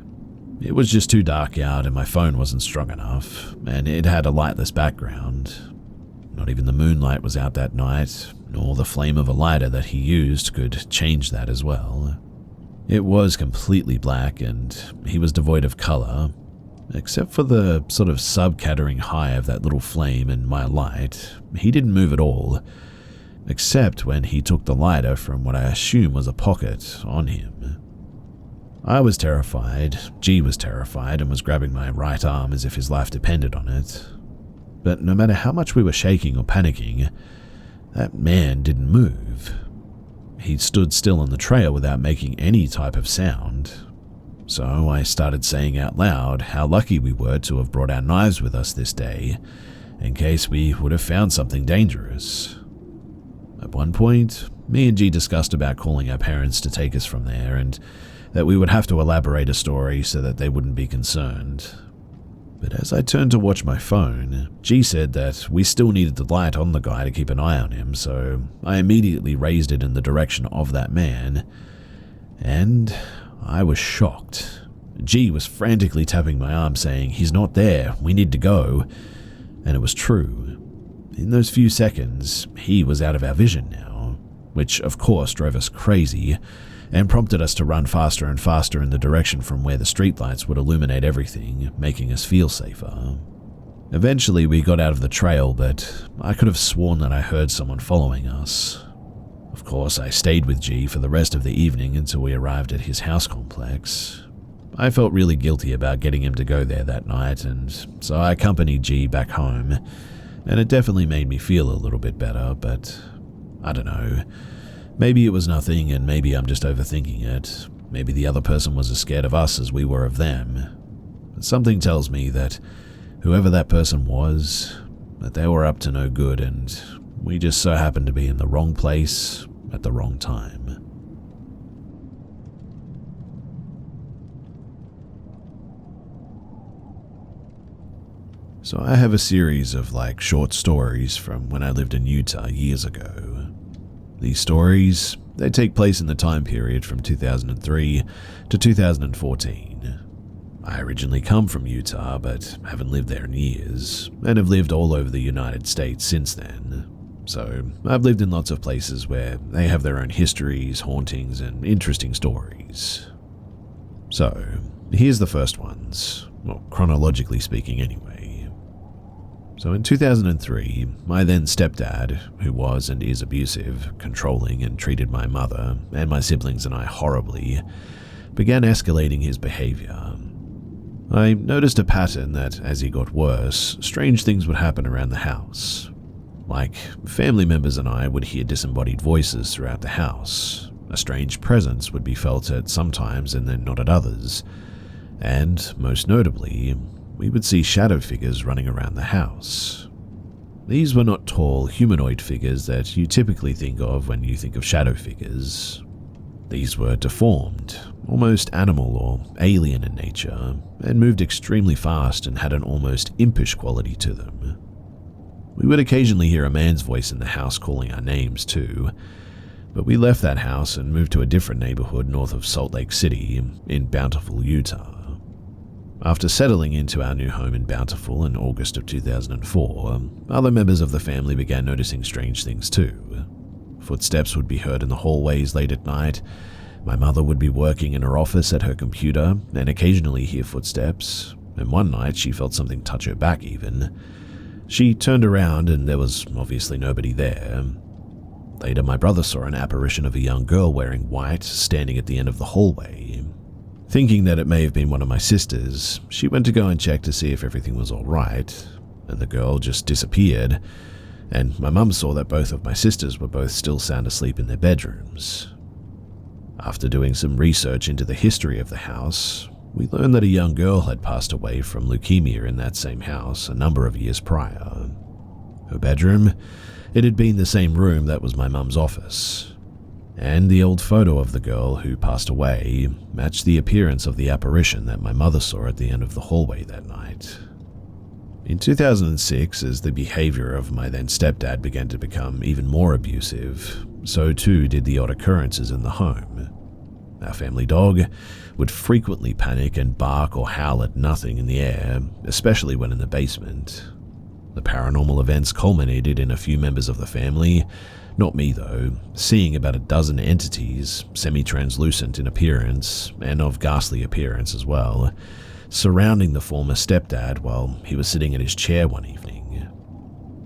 It was just too dark out and my phone wasn't strong enough, and it had a lightless background. Not even the moonlight was out that night, nor the flame of a lighter that he used could change that as well. It was completely black and he was devoid of color, except for the sort of sub-cattering high of that little flame and my light. He didn't move at all, except when he took the lighter from what I assume was a pocket on him. I was terrified, G was terrified and was grabbing my right arm as if his life depended on it. But no matter how much we were shaking or panicking, that man didn't move. He stood still on the trail without making any type of sound. So I started saying out loud how lucky we were to have brought our knives with us this day, in case we would have found something dangerous. At one point, me and G discussed about calling our parents to take us from there, and that we would have to elaborate a story so that they wouldn't be concerned. But as I turned to watch my phone, G said that we still needed the light on the guy to keep an eye on him, so I immediately raised it in the direction of that man, and I was shocked. G was frantically tapping my arm saying, "He's not there, we need to go," and it was true. In those few seconds, he was out of our vision now, which of course drove us crazy, and prompted us to run faster and faster in the direction from where the streetlights would illuminate everything, making us feel safer. Eventually we got out of the trail, but I could have sworn that I heard someone following us. Of course, I stayed with G for the rest of the evening until we arrived at his house complex. I felt really guilty about getting him to go there that night, and so I accompanied G back home, and it definitely made me feel a little bit better, but I don't know. Maybe it was nothing, and maybe I'm just overthinking it. Maybe the other person was as scared of us as we were of them. But something tells me that whoever that person was, that they were up to no good, and we just so happened to be in the wrong place at the wrong time. So I have a series of short stories from when I lived in Utah years ago. These stories, they take place in the time period from 2003 to 2014. I originally come from Utah, but haven't lived there in years, and have lived all over the United States since then. So I've lived in lots of places where they have their own histories, hauntings, and interesting stories. So here's the first ones, well, chronologically speaking anyway. So in 2003, my then stepdad, who was and is abusive, controlling, and treated my mother and my siblings and I horribly, began escalating his behavior. I noticed a pattern that, as he got worse, strange things would happen around the house. Like, family members and I would hear disembodied voices throughout the house. A strange presence would be felt at some times and then not at others. And, most notably, we would see shadow figures running around the house. These were not tall, humanoid figures that you typically think of when you think of shadow figures. These were deformed, almost animal or alien in nature, and moved extremely fast and had an almost impish quality to them. We would occasionally hear a man's voice in the house calling our names too, but we left that house and moved to a different neighborhood north of Salt Lake City in Bountiful, Utah. After settling into our new home in Bountiful in August of 2004, other members of the family began noticing strange things too. Footsteps would be heard in the hallways late at night. My mother would be working in her office at her computer and occasionally hear footsteps, and one night she felt something touch her back even. She turned around and there was obviously nobody there. Later, my brother saw an apparition of a young girl wearing white standing at the end of the hallway. Thinking that it may have been one of my sisters, she went to go and check to see if everything was all right, and the girl just disappeared, and my mum saw that both of my sisters were both still sound asleep in their bedrooms. After doing some research into the history of the house, we learned that a young girl had passed away from leukemia in that same house a number of years prior. Her bedroom, it had been the same room that was my mum's office. And the old photo of the girl who passed away matched the appearance of the apparition that my mother saw at the end of the hallway that night. In 2006, as the behavior of my then stepdad began to become even more abusive, so too did the odd occurrences in the home. Our family dog would frequently panic and bark or howl at nothing in the air, especially when in the basement. The paranormal events culminated in a few members of the family, not me though, seeing about a dozen entities, semi-translucent in appearance, and of ghastly appearance as well, surrounding the former stepdad while he was sitting in his chair one evening.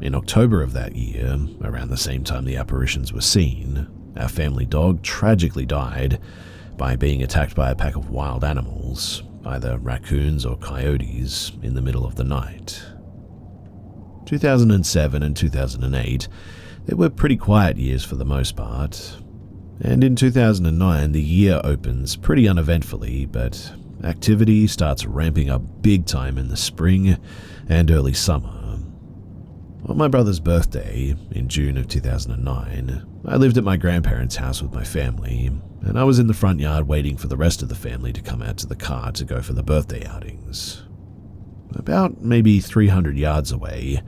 In October of that year, around the same time the apparitions were seen, our family dog tragically died by being attacked by a pack of wild animals, either raccoons or coyotes, in the middle of the night. 2007 and 2008, they were pretty quiet years for the most part, and in 2009 the year opens pretty uneventfully, but activity starts ramping up big time in the spring and early summer. On my brother's birthday, in June of 2009, I lived at my grandparents' house with my family, and I was in the front yard waiting for the rest of the family to come out to the car to go for the birthday outings. About maybe 300 yards away,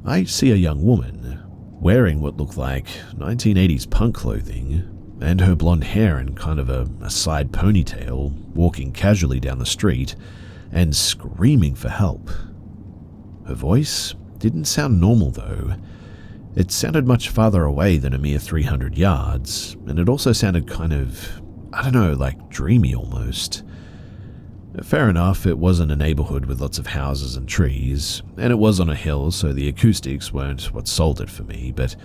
I see a young woman, wearing what looked like 1980s punk clothing, and her blonde hair in kind of a side ponytail, walking casually down the street and screaming for help. Her voice didn't sound normal though. It sounded much farther away than a mere 300 yards, and it also sounded kind of, like dreamy almost. Fair enough, it wasn't a neighborhood with lots of houses and trees, and it was on a hill, so the acoustics weren't what sold it for me, but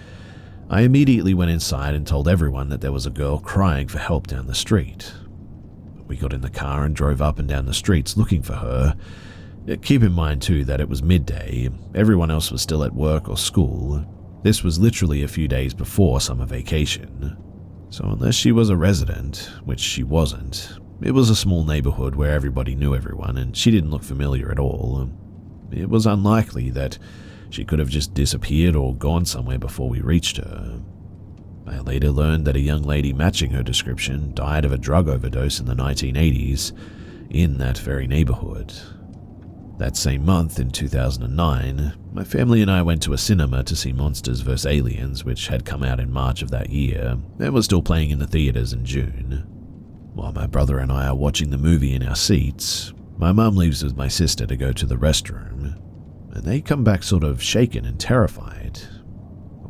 I immediately went inside and told everyone that there was a girl crying for help down the street. We got in the car and drove up and down the streets looking for her. Keep in mind too that it was midday, everyone else was still at work or school. This was literally a few days before summer vacation. So unless she was a resident, which she wasn't, it was a small neighborhood where everybody knew everyone and she didn't look familiar at all. It was unlikely that she could have just disappeared or gone somewhere before we reached her. I later learned that a young lady matching her description died of a drug overdose in the 1980s in that very neighborhood. That same month, in 2009, my family and I went to a cinema to see Monsters vs. Aliens, which had come out in March of that year and was still playing in the theaters in June. While my brother and I are watching the movie in our seats, my mum leaves with my sister to go to the restroom, and they come back sort of shaken and terrified.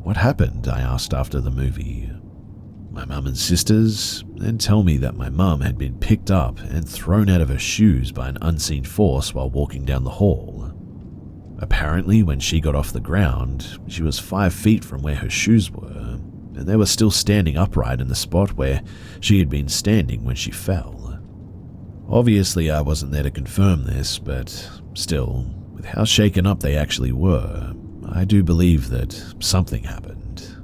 "What happened?" I asked after the movie. My mum and sisters then tell me that my mum had been picked up and thrown out of her shoes by an unseen force while walking down the hall. Apparently, when she got off the ground, she was 5 feet from where her shoes were, and they were still standing upright in the spot where she had been standing when she fell. Obviously, I wasn't there to confirm this, but still, with how shaken up they actually were, I do believe that something happened.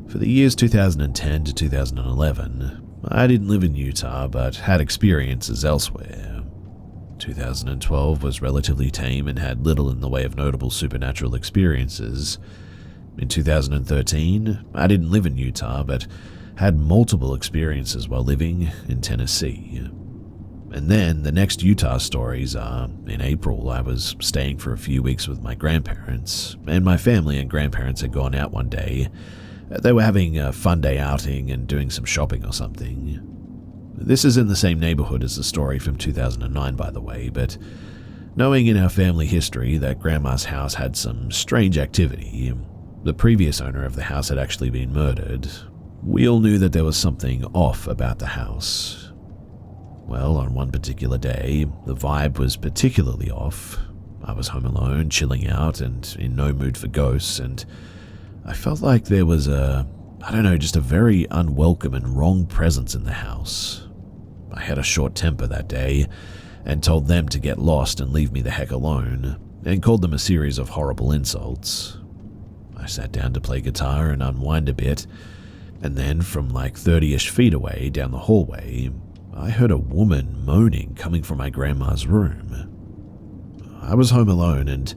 For the years 2010 to 2011, I didn't live in Utah but had experiences elsewhere. 2012 was relatively tame and had little in the way of notable supernatural experiences. In 2013, I didn't live in Utah but had multiple experiences while living in Tennessee. And then the next Utah stories are, in April, I was staying for a few weeks with my grandparents, and my family and grandparents had gone out one day. They were having a fun day outing and doing some shopping or something. This is in the same neighborhood as the story from 2009, by the way, but knowing in our family history that Grandma's house had some strange activity, the previous owner of the house had actually been murdered, we all knew that there was something off about the house. Well, on one particular day, the vibe was particularly off. I was home alone, chilling out, and in no mood for ghosts, and I felt like there was just a very unwelcome and wrong presence in the house. I had a short temper that day and told them to get lost and leave me the heck alone, and called them a series of horrible insults. I sat down to play guitar and unwind a bit, and then from like 30-ish feet away down the hallway, I heard a woman moaning coming from my grandma's room. I was home alone, and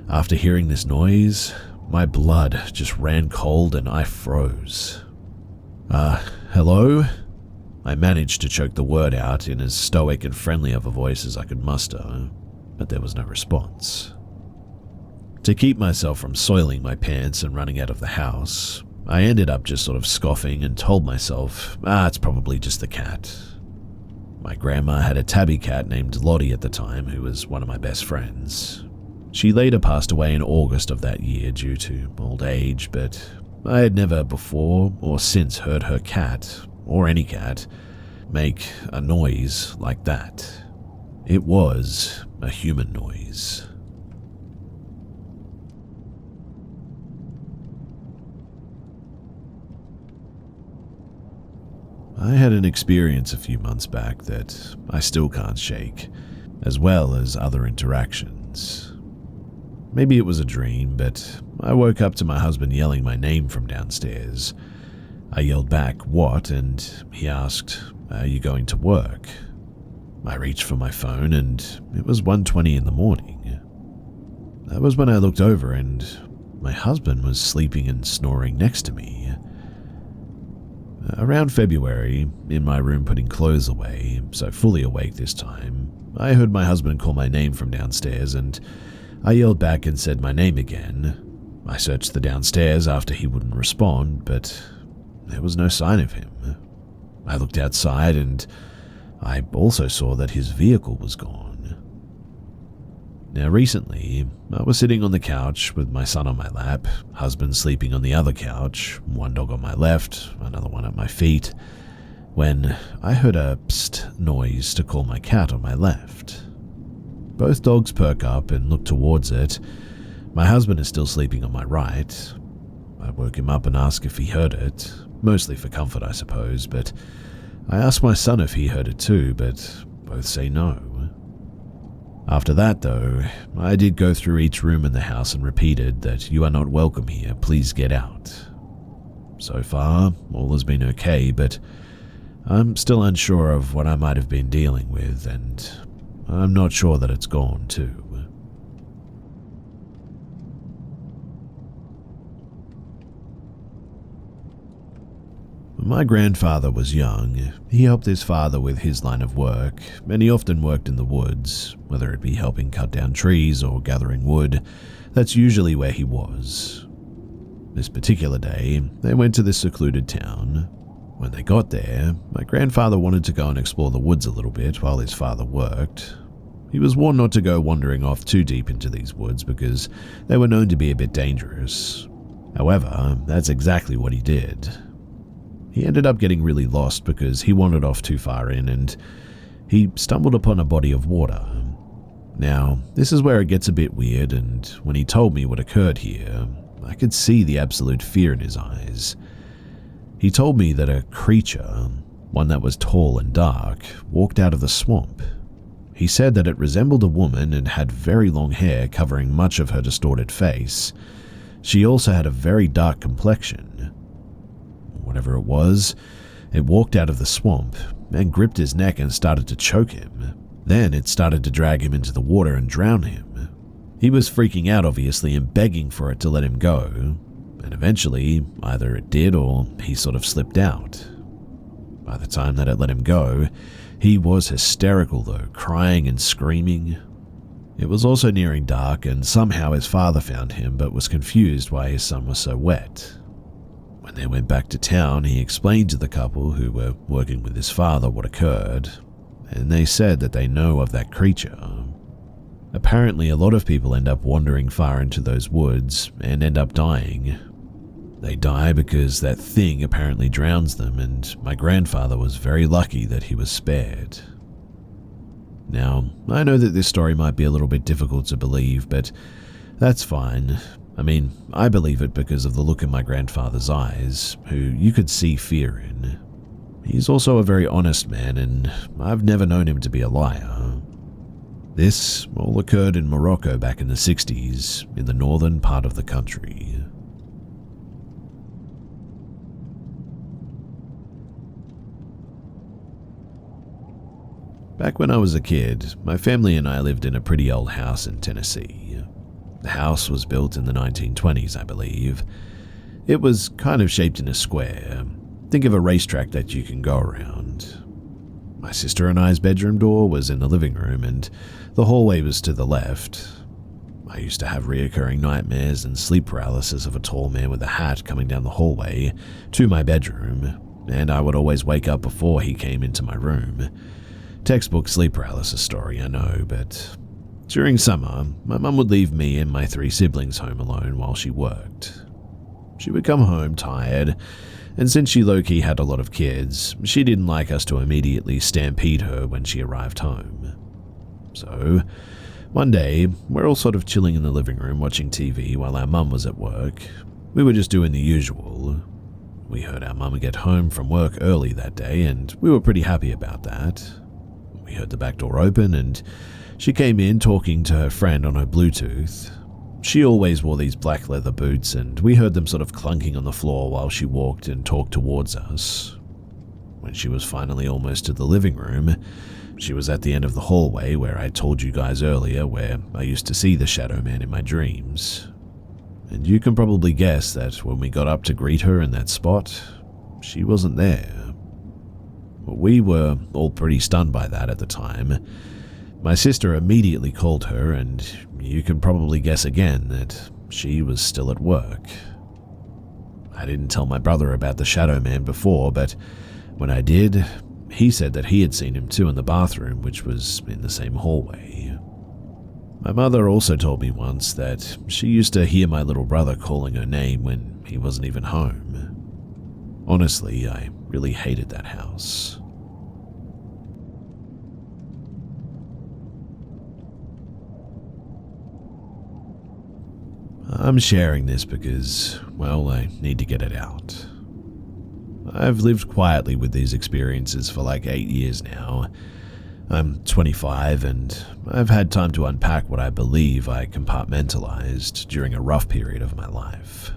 after hearing this noise, my blood just ran cold and I froze. Hello? I managed to choke the word out in as stoic and friendly of a voice as I could muster, but there was no response. To keep myself from soiling my pants and running out of the house, I ended up just sort of scoffing and told myself, it's probably just the cat. My grandma had a tabby cat named Lottie at the time, who was one of my best friends. She later passed away in August of that year due to old age, but I had never before or since heard her cat, or any cat, make a noise like that. It was a human noise. I had an experience a few months back that I still can't shake, as well as other interactions. Maybe it was a dream, but I woke up to my husband yelling my name from downstairs. I yelled back, "What?" and he asked, "Are you going to work?" I reached for my phone and it was 1:20 in the morning. That was when I looked over and my husband was sleeping and snoring next to me. Around February, in my room putting clothes away, so fully awake this time, I heard my husband call my name from downstairs and I yelled back and said my name again. I searched the downstairs after he wouldn't respond, but there was no sign of him. I looked outside and I also saw that his vehicle was gone. Now recently, I was sitting on the couch with my son on my lap, husband sleeping on the other couch, one dog on my left, another one at my feet, when I heard a psst noise to call my cat on my left. Both dogs perk up and look towards it. My husband is still sleeping on my right. I woke him up and asked if he heard it, mostly for comfort I suppose, but I asked my son if he heard it too, but both say no. After that though, I did go through each room in the house and repeated that you are not welcome here, please get out. So far, all has been okay, but I'm still unsure of what I might have been dealing with, and I'm not sure that it's gone too. When my grandfather was young, he helped his father with his line of work, and he often worked in the woods, whether it be helping cut down trees or gathering wood. That's usually where he was. This particular day, they went to this secluded town. When they got there, my grandfather wanted to go and explore the woods a little bit while his father worked. He was warned not to go wandering off too deep into these woods because they were known to be a bit dangerous. However, that's exactly what he did. He ended up getting really lost because he wandered off too far in and he stumbled upon a body of water. Now, this is where it gets a bit weird, and when he told me what occurred here, I could see the absolute fear in his eyes. He told me that a creature, one that was tall and dark, walked out of the swamp. He said that it resembled a woman and had very long hair covering much of her distorted face. She also had a very dark complexion. Whatever it was, it walked out of the swamp and gripped his neck and started to choke him. Then it started to drag him into the water and drown him. He was freaking out, obviously, and begging for it to let him go, and eventually either it did or he sort of slipped out. By the time that it let him go, he was hysterical though, crying and screaming. It was also nearing dark, and somehow his father found him but was confused why his son was so wet. When they went back to town, he explained to the couple who were working with his father what occurred, and they said that they know of that creature. Apparently, a lot of people end up wandering far into those woods and end up dying. They die because that thing apparently drowns them, and my grandfather was very lucky that he was spared. Now, I know that this story might be a little bit difficult to believe, but that's fine. I mean, I believe it because of the look in my grandfather's eyes, who you could see fear in. He's also a very honest man, and I've never known him to be a liar. This all occurred in Morocco back in the 60s, in the northern part of the country. Back when I was a kid, my family and I lived in a pretty old house in Tennessee. The house was built in the 1920s, I believe. It was kind of shaped in a square. Think of a racetrack that you can go around. My sister and I's bedroom door was in the living room, and the hallway was to the left. I used to have reoccurring nightmares and sleep paralysis of a tall man with a hat coming down the hallway to my bedroom, and I would always wake up before he came into my room. Textbook sleep paralysis story, I know, but during summer, my mum would leave me and my 3 siblings home alone while she worked. She would come home tired, and since she low-key had a lot of kids, she didn't like us to immediately stampede her when she arrived home. So, one day, we're all sort of chilling in the living room watching TV while our mum was at work. We were just doing the usual. We heard our mum get home from work early that day, and we were pretty happy about that. We heard the back door open, and she came in talking to her friend on her Bluetooth. She always wore these black leather boots, and we heard them sort of clunking on the floor while she walked and talked towards us. When she was finally almost to the living room, she was at the end of the hallway where I told you guys earlier where I used to see the shadow man in my dreams. And you can probably guess that when we got up to greet her in that spot, she wasn't there. We were all pretty stunned by that at the time. My sister immediately called her, and you can probably guess again that she was still at work. I didn't tell my brother about the shadow man before, but when I did, he said that he had seen him too in the bathroom, which was in the same hallway. My mother also told me once that she used to hear my little brother calling her name when he wasn't even home. Honestly, I really hated that house. I'm sharing this because, well, I need to get it out. I've lived quietly with these experiences for like 8 years now. I'm 25 and I've had time to unpack what I believe I compartmentalized during a rough period of my life.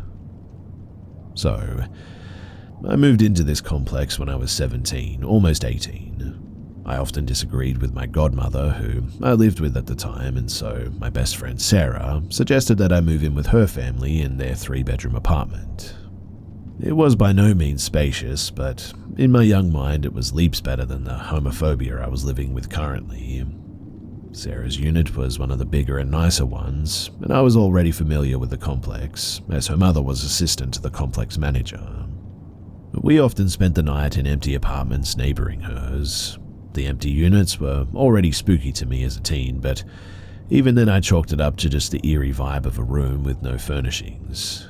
So, I moved into this complex when I was 17, almost 18. I often disagreed with my godmother, who I lived with at the time, and so my best friend Sarah suggested that I move in with her family in their 3-bedroom apartment. It was by no means spacious, but in my young mind it was leaps better than the homophobia I was living with currently. Sarah's unit was one of the bigger and nicer ones, and I was already familiar with the complex, as her mother was assistant to the complex manager. We often spent the night in empty apartments neighboring hers. The empty units were already spooky to me as a teen, but even then I chalked it up to just the eerie vibe of a room with no furnishings.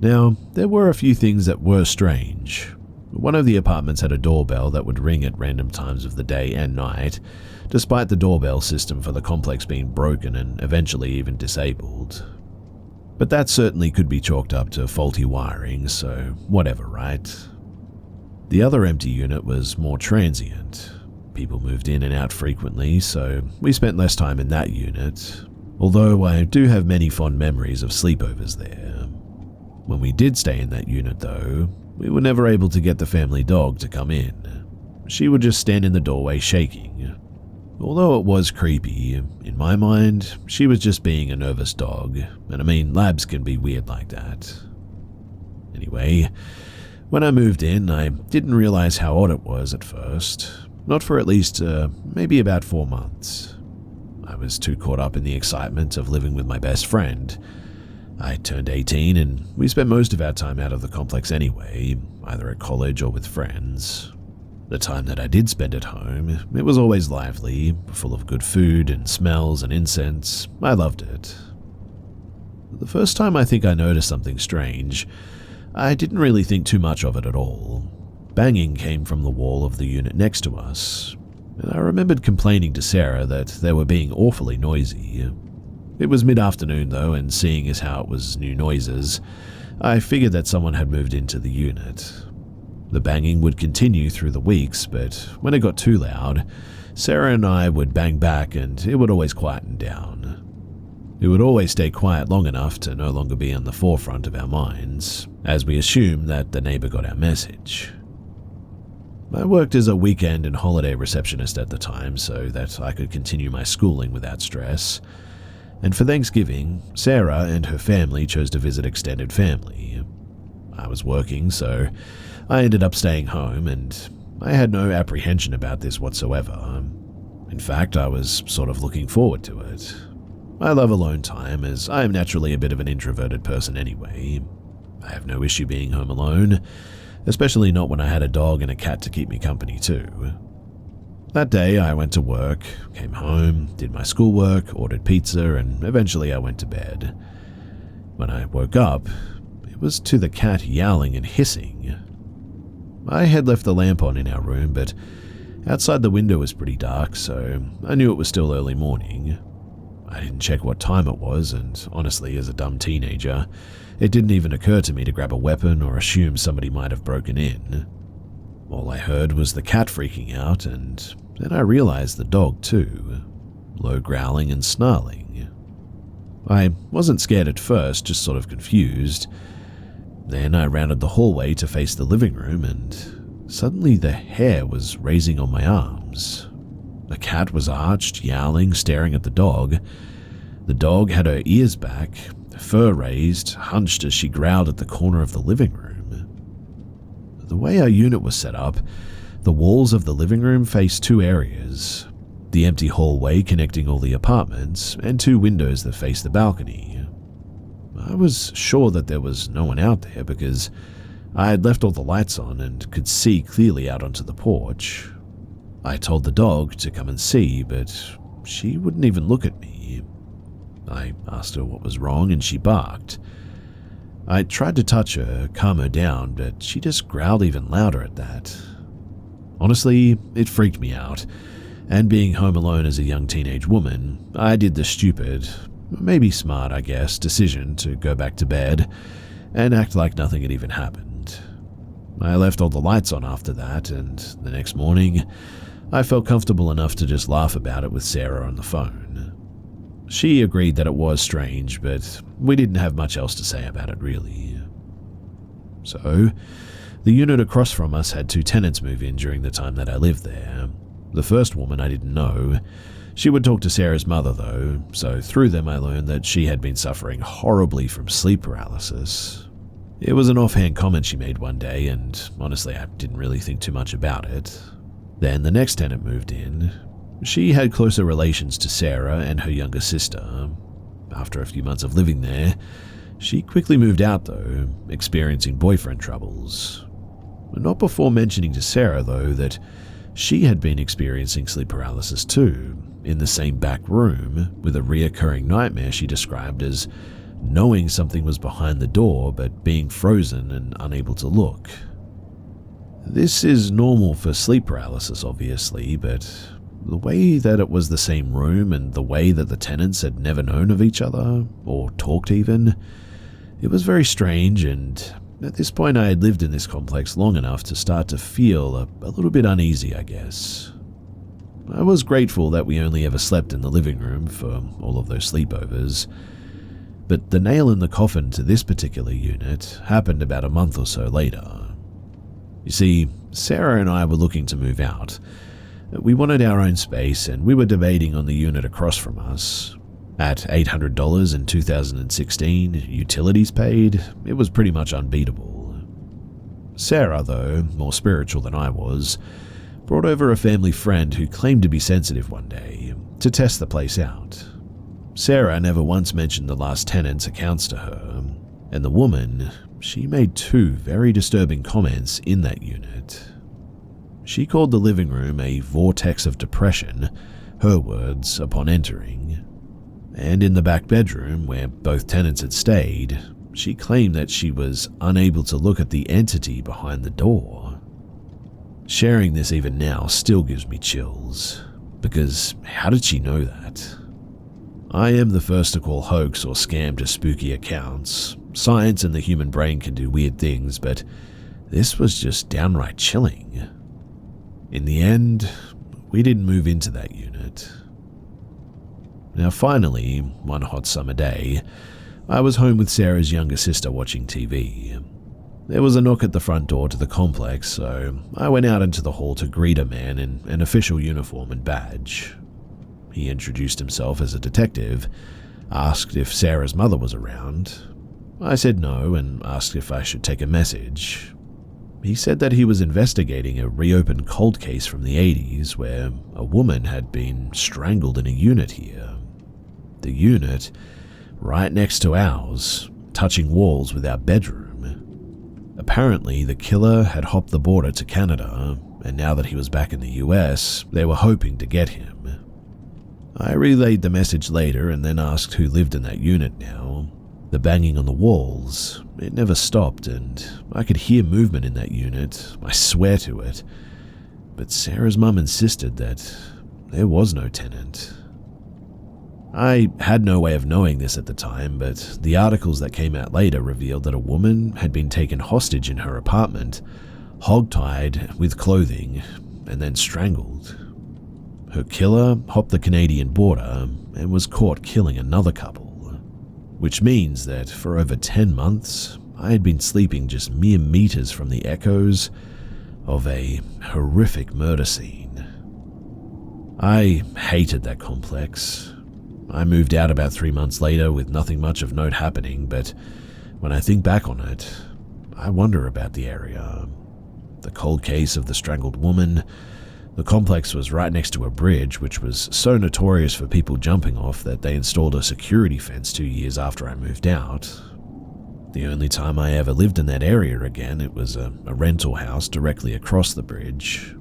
Now, there were a few things that were strange. One of the apartments had a doorbell that would ring at random times of the day and night, despite the doorbell system for the complex being broken and eventually even disabled. But that certainly could be chalked up to faulty wiring, so whatever, right? The other empty unit was more transient. people moved in and out frequently, so we spent less time in that unit, although I do have many fond memories of sleepovers there. When we did stay in that unit though, we were never able to get the family dog to come in. She would just stand in the doorway shaking. Although it was creepy, in my mind, she was just being a nervous dog, and I mean, labs can be weird like that. Anyway, when I moved in, I didn't realize how odd it was at first, not for at least maybe about 4 months. I was too caught up in the excitement of living with my best friend. I turned 18 and we spent most of our time out of the complex anyway, either at college or with friends. The time that I did spend at home, it was always lively, full of good food and smells and incense. I loved it. The first time I think I noticed something strange, I didn't really think too much of it at all. Banging came from the wall of the unit next to us, and I remembered complaining to Sarah that they were being awfully noisy. It was mid-afternoon though, and seeing as how it was new noises, I figured that someone had moved into the unit. The banging would continue through the weeks, but when it got too loud, Sarah and I would bang back and it would always quieten down. It would always stay quiet long enough to no longer be on the forefront of our minds, as we assumed that the neighbor got our message. I worked as a weekend and holiday receptionist at the time so that I could continue my schooling without stress. And for Thanksgiving, Sarah and her family chose to visit extended family. I was working, so I ended up staying home, and I had no apprehension about this whatsoever. In fact, I was sort of looking forward to it. I love alone time, as I am naturally a bit of an introverted person anyway. I have no issue being home alone, especially not when I had a dog and a cat to keep me company too. That day I went to work, came home, did my schoolwork, ordered pizza, and eventually I went to bed. When I woke up, it was to the cat yowling and hissing. I had left the lamp on in our room, but outside the window was pretty dark, so I knew it was still early morning. I didn't check what time it was, and honestly, as a dumb teenager, it didn't even occur to me to grab a weapon or assume somebody might have broken in. All I heard was the cat freaking out, and then I realized the dog too, low growling and snarling. I wasn't scared at first, just sort of confused. Then I rounded the hallway to face the living room, and suddenly the hair was raising on my arms. The cat was arched, yowling, staring at the dog. The dog had her ears back, fur raised, hunched as she growled at the corner of the living room. The way our unit was set up, the walls of the living room faced 2 areas, the empty hallway connecting all the apartments, and 2 windows that faced the balcony. I was sure that there was no one out there because I had left all the lights on and could see clearly out onto the porch. I told the dog to come and see, but she wouldn't even look at me. I asked her what was wrong and she barked. I tried to touch her, calm her down, but she just growled even louder at that. Honestly, it freaked me out, and being home alone as a young teenage woman, I did the stupid, maybe smart I guess, decision to go back to bed and act like nothing had even happened. I left all the lights on after that, and the next morning, I felt comfortable enough to just laugh about it with Sarah on the phone. She agreed that it was strange, but we didn't have much else to say about it really. So, the unit across from us had 2 tenants move in during the time that I lived there. The first woman I didn't know. She would talk to Sarah's mother though, so through them I learned that she had been suffering horribly from sleep paralysis. It was an offhand comment she made one day, and honestly I didn't really think too much about it. Then the next tenant moved in. She had closer relations to Sarah and her younger sister. After a few months of living there, she quickly moved out though, experiencing boyfriend troubles. Not before mentioning to Sarah though that she had been experiencing sleep paralysis too, in the same back room, with a reoccurring nightmare she described as knowing something was behind the door but being frozen and unable to look. This is normal for sleep paralysis obviously, but the way that it was the same room and the way that the tenants had never known of each other, or talked even, it was very strange, and at this point I had lived in this complex long enough to start to feel a little bit uneasy, I guess. I was grateful that we only ever slept in the living room for all of those sleepovers. But the nail in the coffin to this particular unit happened about a month or so later. You see, Sarah and I were looking to move out. We wanted our own space, and we were debating on the unit across from us. At $800 in 2016, utilities paid, it was pretty much unbeatable. Sarah, though, more spiritual than I was, brought over a family friend who claimed to be sensitive one day to test the place out. Sarah never once mentioned the last tenant's accounts to her, and the woman, she made two very disturbing comments in that unit. She called the living room a vortex of depression, her words, upon entering. And in the back bedroom, where both tenants had stayed, she claimed that she was unable to look at the entity behind the door. Sharing this even now still gives me chills, because how did she know that? I am the first to call hoax or scam to spooky accounts. Science and the human brain can do weird things, but this was just downright chilling. In the end, we didn't move into that unit. Now finally, one hot summer day, I was home with Sarah's younger sister watching TV. There was a knock at the front door to the complex, so I went out into the hall to greet a man in an official uniform and badge. He introduced himself as a detective, asked if Sarah's mother was around. I said no and asked if I should take a message. He said that he was investigating a reopened cold case from the 80s where a woman had been strangled in a unit here. The unit, right next to ours, touching walls with our bedroom. Apparently, the killer had hopped the border to Canada, and now that he was back in the US, they were hoping to get him. I relayed the message later and then asked who lived in that unit now. The banging on the walls, it never stopped, and I could hear movement in that unit, I swear to it. But Sarah's mum insisted that there was no tenant. I had no way of knowing this at the time, but the articles that came out later revealed that a woman had been taken hostage in her apartment, hogtied with clothing, and then strangled. Her killer hopped the Canadian border and was caught killing another couple. Which means that for over 10 months, I had been sleeping just mere meters from the echoes of a horrific murder scene. I hated that complex. I moved out about 3 months later with nothing much of note happening, but when I think back on it, I wonder about the area. The cold case of the strangled woman. The complex was right next to a bridge, which was so notorious for people jumping off that they installed a security fence 2 years after I moved out. The only time I ever lived in that area again, it was a rental house directly across the bridge.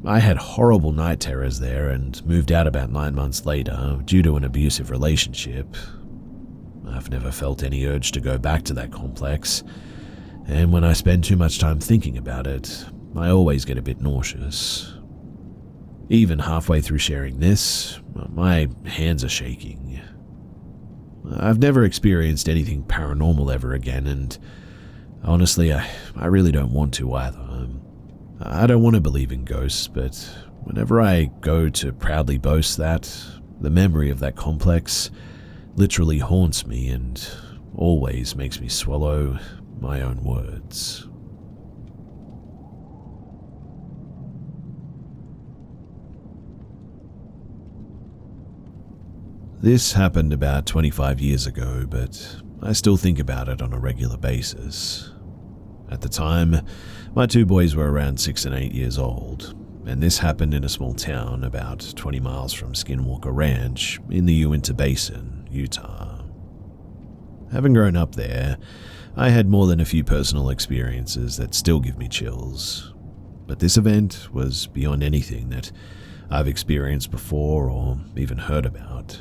I had horrible night terrors there and moved out about 9 months later due to an abusive relationship. I've never felt any urge to go back to that complex, and when I spend too much time thinking about it, I always get a bit nauseous. Even halfway through sharing this, my hands are shaking. I've never experienced anything paranormal ever again, and honestly, I really don't want to either. I don't want to believe in ghosts, but whenever I go to proudly boast that, the memory of that complex literally haunts me and always makes me swallow my own words. This happened about 25 years ago, but I still think about it on a regular basis. At the time, my two boys were around 6 and 8 years old, and this happened in a small town about 20 miles from Skinwalker Ranch in the Uinta Basin, Utah. Having grown up there, I had more than a few personal experiences that still give me chills, but this event was beyond anything that I've experienced before or even heard about.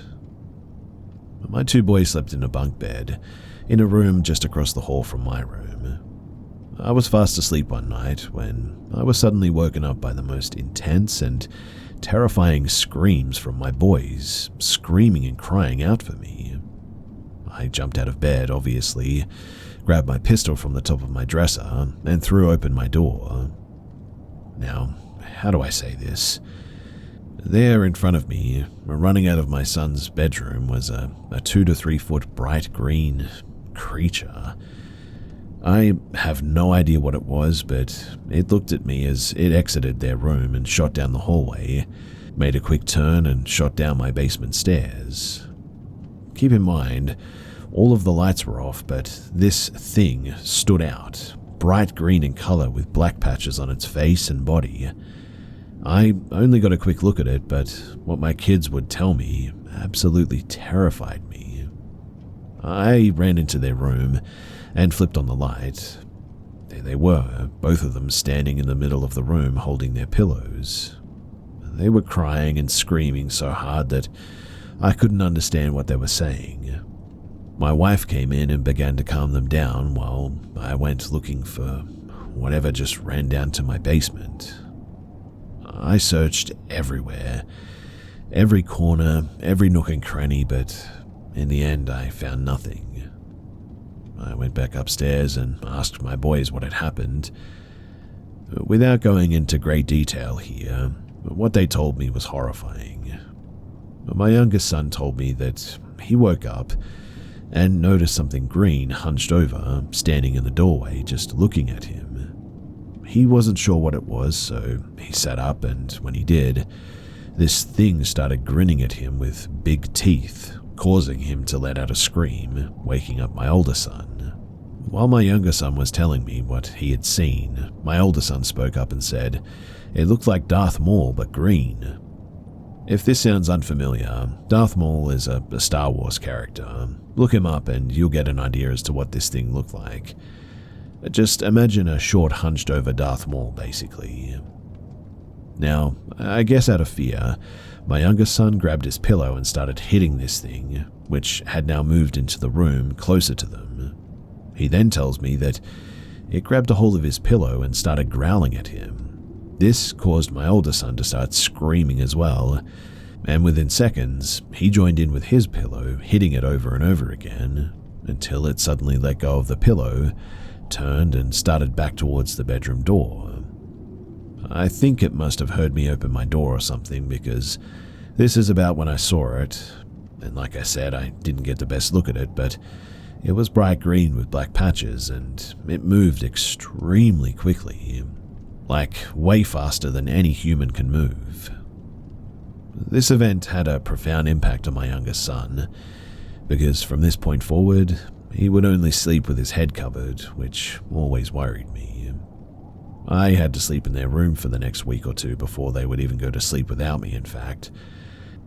My two boys slept in a bunk bed in a room just across the hall from my room. I was fast asleep one night when I was suddenly woken up by the most intense and terrifying screams from my boys, screaming and crying out for me. I jumped out of bed, obviously, grabbed my pistol from the top of my dresser, and threw open my door. Now, how do I say this? There in front of me, running out of my son's bedroom, was a 2 to 3 foot bright green creature. I have no idea what it was, but it looked at me as it exited their room and shot down the hallway, made a quick turn and shot down my basement stairs. Keep in mind, all of the lights were off, but this thing stood out, bright green in color with black patches on its face and body. I only got a quick look at it, but what my kids would tell me absolutely terrified me. I ran into their room and flipped on the light. There they were, both of them standing in the middle of the room holding their pillows. They were crying and screaming so hard that I couldn't understand what they were saying. My wife came in and began to calm them down while I went looking for whatever just ran down to my basement. I searched everywhere, every corner, every nook and cranny, but in the end I found nothing. I went back upstairs and asked my boys what had happened. Without going into great detail here, what they told me was horrifying. My youngest son told me that he woke up and noticed something green hunched over, standing in the doorway, just looking at him. He wasn't sure what it was, so he sat up, and when he did, this thing started grinning at him with big teeth, causing him to let out a scream, waking up my older son. While my younger son was telling me what he had seen, my older son spoke up and said, "It looked like Darth Maul, but green." If this sounds unfamiliar, Darth Maul is a Star Wars character. Look him up and you'll get an idea as to what this thing looked like. Just imagine a short hunched over Darth Maul, basically. Now, I guess out of fear, my youngest son grabbed his pillow and started hitting this thing, which had now moved into the room closer to them. He then tells me that it grabbed a hold of his pillow and started growling at him. This caused my older son to start screaming as well, and within seconds, he joined in with his pillow, hitting it over and over again, until it suddenly let go of the pillow, turned and started back towards the bedroom door. I think it must have heard me open my door or something, because this is about when I saw it, and like I said, I didn't get the best look at it, but it was bright green with black patches, and it moved extremely quickly, like way faster than any human can move. This event had a profound impact on my youngest son, because from this point forward, he would only sleep with his head covered, which always worried me. I had to sleep in their room for the next week or two before they would even go to sleep without me, in fact,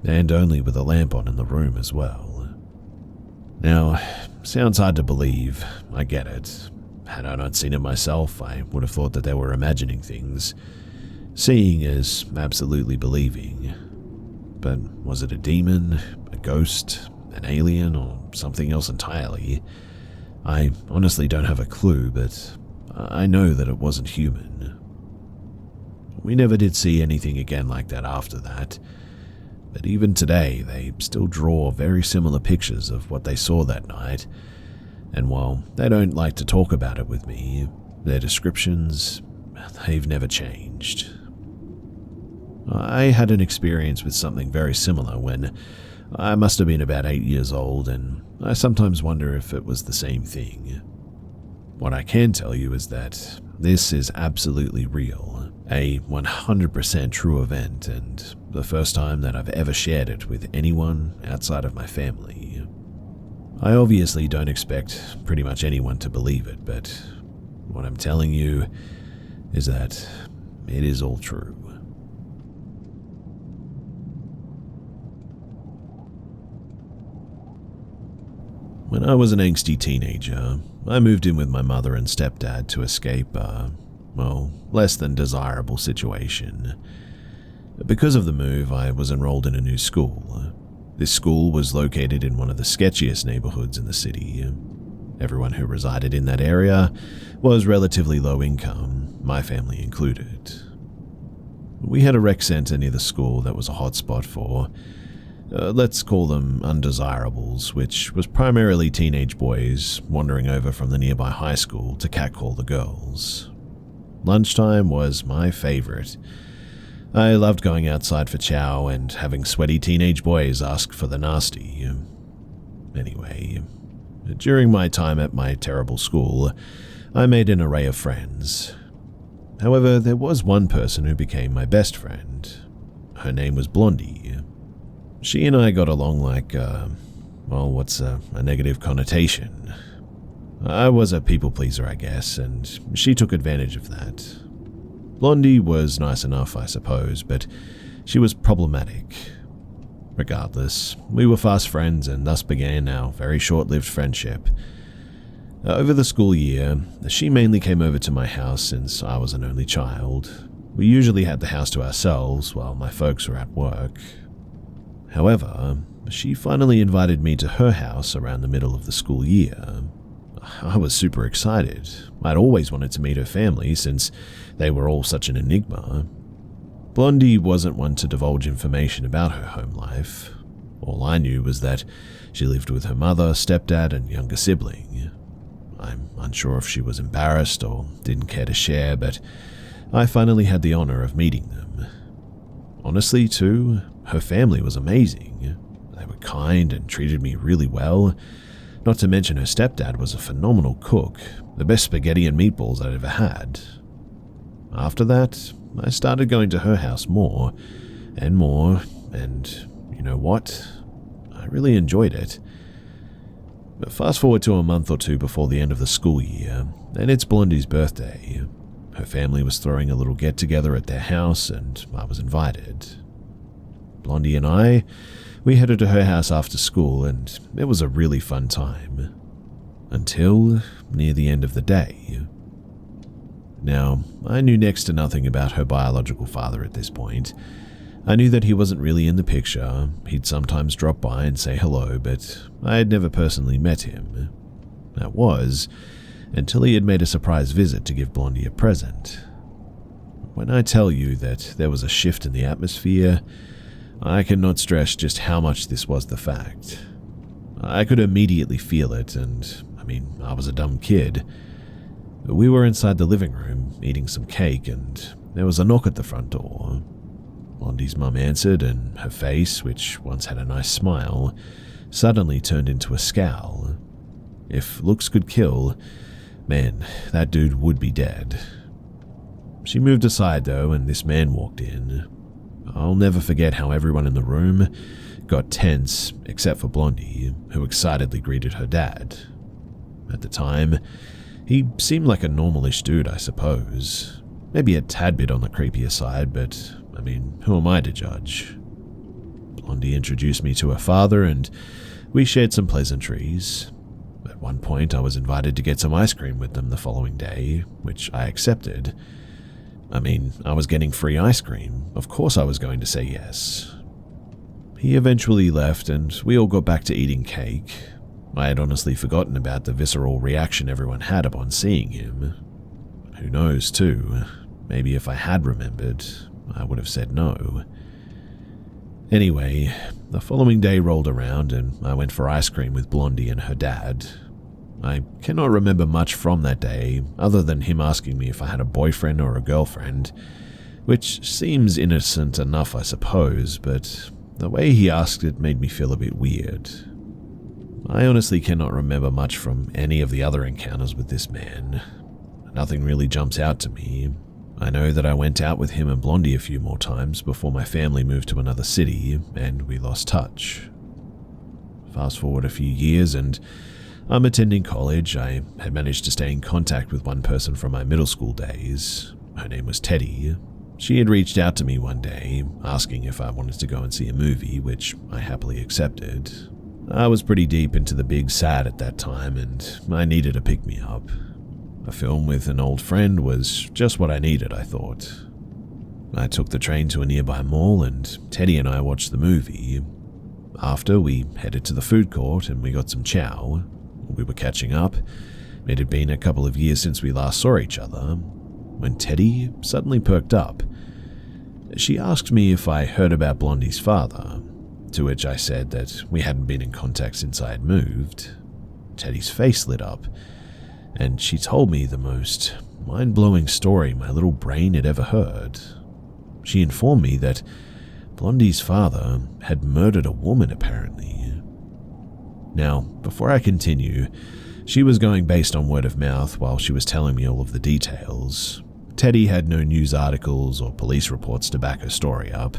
and only with a lamp on in the room as well. Now, sounds hard to believe, I get it. Had I not seen it myself, I would have thought that they were imagining things. Seeing is absolutely believing. But was it a demon, a ghost, an alien, or something else entirely? I honestly don't have a clue, but I know that it wasn't human. We never did see anything again like that after that, but even today they still draw very similar pictures of what they saw that night, and while they don't like to talk about it with me, their descriptions, they've never changed. I had an experience with something very similar when I must have been about 8 years old, and I sometimes wonder if it was the same thing. What I can tell you is that this is absolutely real, a 100% true event, and the first time that I've ever shared it with anyone outside of my family. I obviously don't expect pretty much anyone to believe it, but what I'm telling you is that it is all true. When I was an angsty teenager, I moved in with my mother and stepdad to escape a, less than desirable situation. Because of the move, I was enrolled in a new school. This school was located in one of the sketchiest neighborhoods in the city. Everyone who resided in that area was relatively low income, my family included. We had a rec center near the school that was a hotspot for, let's call them undesirables, which was primarily teenage boys wandering over from the nearby high school to catcall the girls. Lunchtime was my favorite. I loved going outside for chow and having sweaty teenage boys ask for the nasty. Anyway, during my time at my terrible school, I made an array of friends. However, there was one person who became my best friend. Her name was Blondie. She and I got along like, what's a negative connotation? I was a people pleaser, I guess, and she took advantage of that. Blondie was nice enough, I suppose, but she was problematic. Regardless, we were fast friends and thus began our very short-lived friendship. Over the school year, she mainly came over to my house since I was an only child. We usually had the house to ourselves while my folks were at work. However, she finally invited me to her house around the middle of the school year. I was super excited. I'd always wanted to meet her family since they were all such an enigma. Blondie wasn't one to divulge information about her home life. All I knew was that she lived with her mother, stepdad, and younger sibling. I'm unsure if she was embarrassed or didn't care to share, but I finally had the honor of meeting them. Honestly, too, her family was amazing. They were kind and treated me really well. Not to mention her stepdad was a phenomenal cook, the best spaghetti and meatballs I'd ever had. After that, I started going to her house more, and you know what? I really enjoyed it. But fast forward to a month or two before the end of the school year, and it's Blondie's birthday. Her family was throwing a little get-together at their house, and I was invited. Blondie and we headed to her house after school, and it was a really fun time. Until near the end of the day. Now, I knew next to nothing about her biological father at this point. I knew that he wasn't really in the picture. He'd sometimes drop by and say hello, but I had never personally met him. That was until he had made a surprise visit to give Blondie a present. When I tell you that there was a shift in the atmosphere, I cannot stress just how much this was the fact. I could immediately feel it, and I was a dumb kid. We were inside the living room, eating some cake, and there was a knock at the front door. Blondie's mum answered, and her face, which once had a nice smile, suddenly turned into a scowl. If looks could kill, man, that dude would be dead. She moved aside, though, and this man walked in. I'll never forget how everyone in the room got tense, except for Blondie, who excitedly greeted her dad. At the time, he seemed like a normalish dude, I suppose. Maybe a tad bit on the creepier side, but, who am I to judge? Blondie introduced me to her father, and we shared some pleasantries. At one point, I was invited to get some ice cream with them the following day, which I accepted. I was getting free ice cream. Of course I was going to say yes. He eventually left, and we all got back to eating cake. I had honestly forgotten about the visceral reaction everyone had upon seeing him. Who knows, too? Maybe if I had remembered, I would have said no. Anyway, the following day rolled around, and I went for ice cream with Blondie and her dad. I cannot remember much from that day, other than him asking me if I had a boyfriend or a girlfriend, which seems innocent enough, I suppose, but the way he asked it made me feel a bit weird. I honestly cannot remember much from any of the other encounters with this man. Nothing really jumps out to me. I know that I went out with him and Blondie a few more times before my family moved to another city, and we lost touch. Fast forward a few years, and I'm attending college. I had managed to stay in contact with one person from my middle school days. Her name was Teddy. She had reached out to me one day, asking if I wanted to go and see a movie, which I happily accepted. I was pretty deep into the big sad at that time, and I needed a pick-me-up. A film with an old friend was just what I needed, I thought. I took the train to a nearby mall, and Teddy and I watched the movie. After, we headed to the food court, and we got some chow. We were catching up. It had been a couple of years since we last saw each other, when Teddy suddenly perked up. She asked me if I heard about Blondie's father, to which I said that we hadn't been in contact since I had moved. Teddy's face lit up, and she told me the most mind-blowing story my little brain had ever heard. she informed me that Blondie's father had murdered a woman, apparently. Now, before I continue, she was going based on word of mouth while she was telling me all of the details. Teddy had no news articles or police reports to back her story up.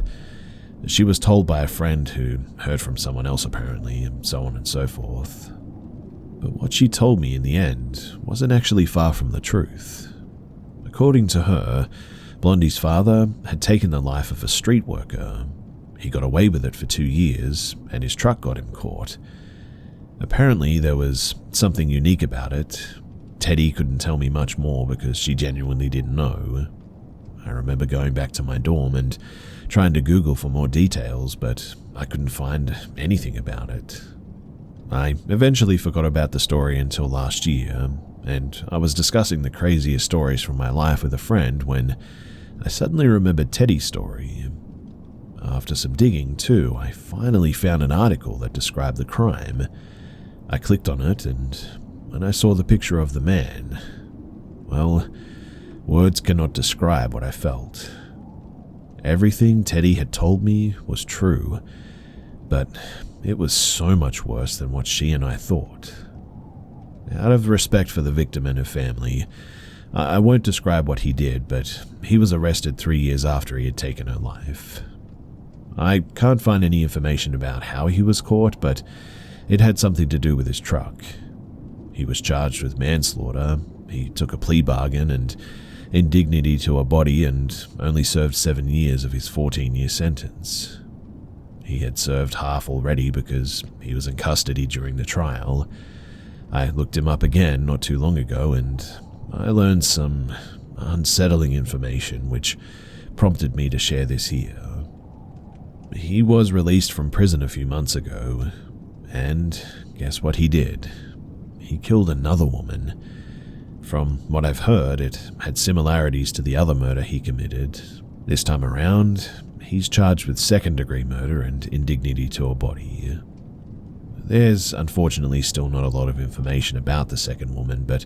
She was told by a friend who heard from someone else apparently, and so on and so forth. But what she told me in the end wasn't actually far from the truth. According to her, Blondie's father had taken the life of a street worker. He got away with it for 2 years, and his truck got him caught. Apparently, there was something unique about it. Teddy couldn't tell me much more because she genuinely didn't know. I remember going back to my dorm and trying to Google for more details, but I couldn't find anything about it. I eventually forgot about the story until last year, and I was discussing the craziest stories from my life with a friend when I suddenly remembered Teddy's story. After some digging, too, I finally found an article that described the crime. I clicked on it, and when I saw the picture of the man, well, words cannot describe what I felt. Everything Teddy had told me was true, but it was so much worse than what she and I thought. Out of respect for the victim and her family, I won't describe what he did, but he was arrested 3 years after he had taken her life. I can't find any information about how he was caught, but it had something to do with his truck. He was charged with manslaughter, he took a plea bargain and indignity to a body and only served 7 years of his 14-year sentence. He had served half already because he was in custody during the trial. I looked him up again not too long ago and I learned some unsettling information which prompted me to share this here. He was released from prison a few months ago, and guess what he did? He killed another woman. From what I've heard, it had similarities to the other murder he committed. This time around, he's charged with second-degree murder and indignity to a body. There's unfortunately still not a lot of information about the second woman, but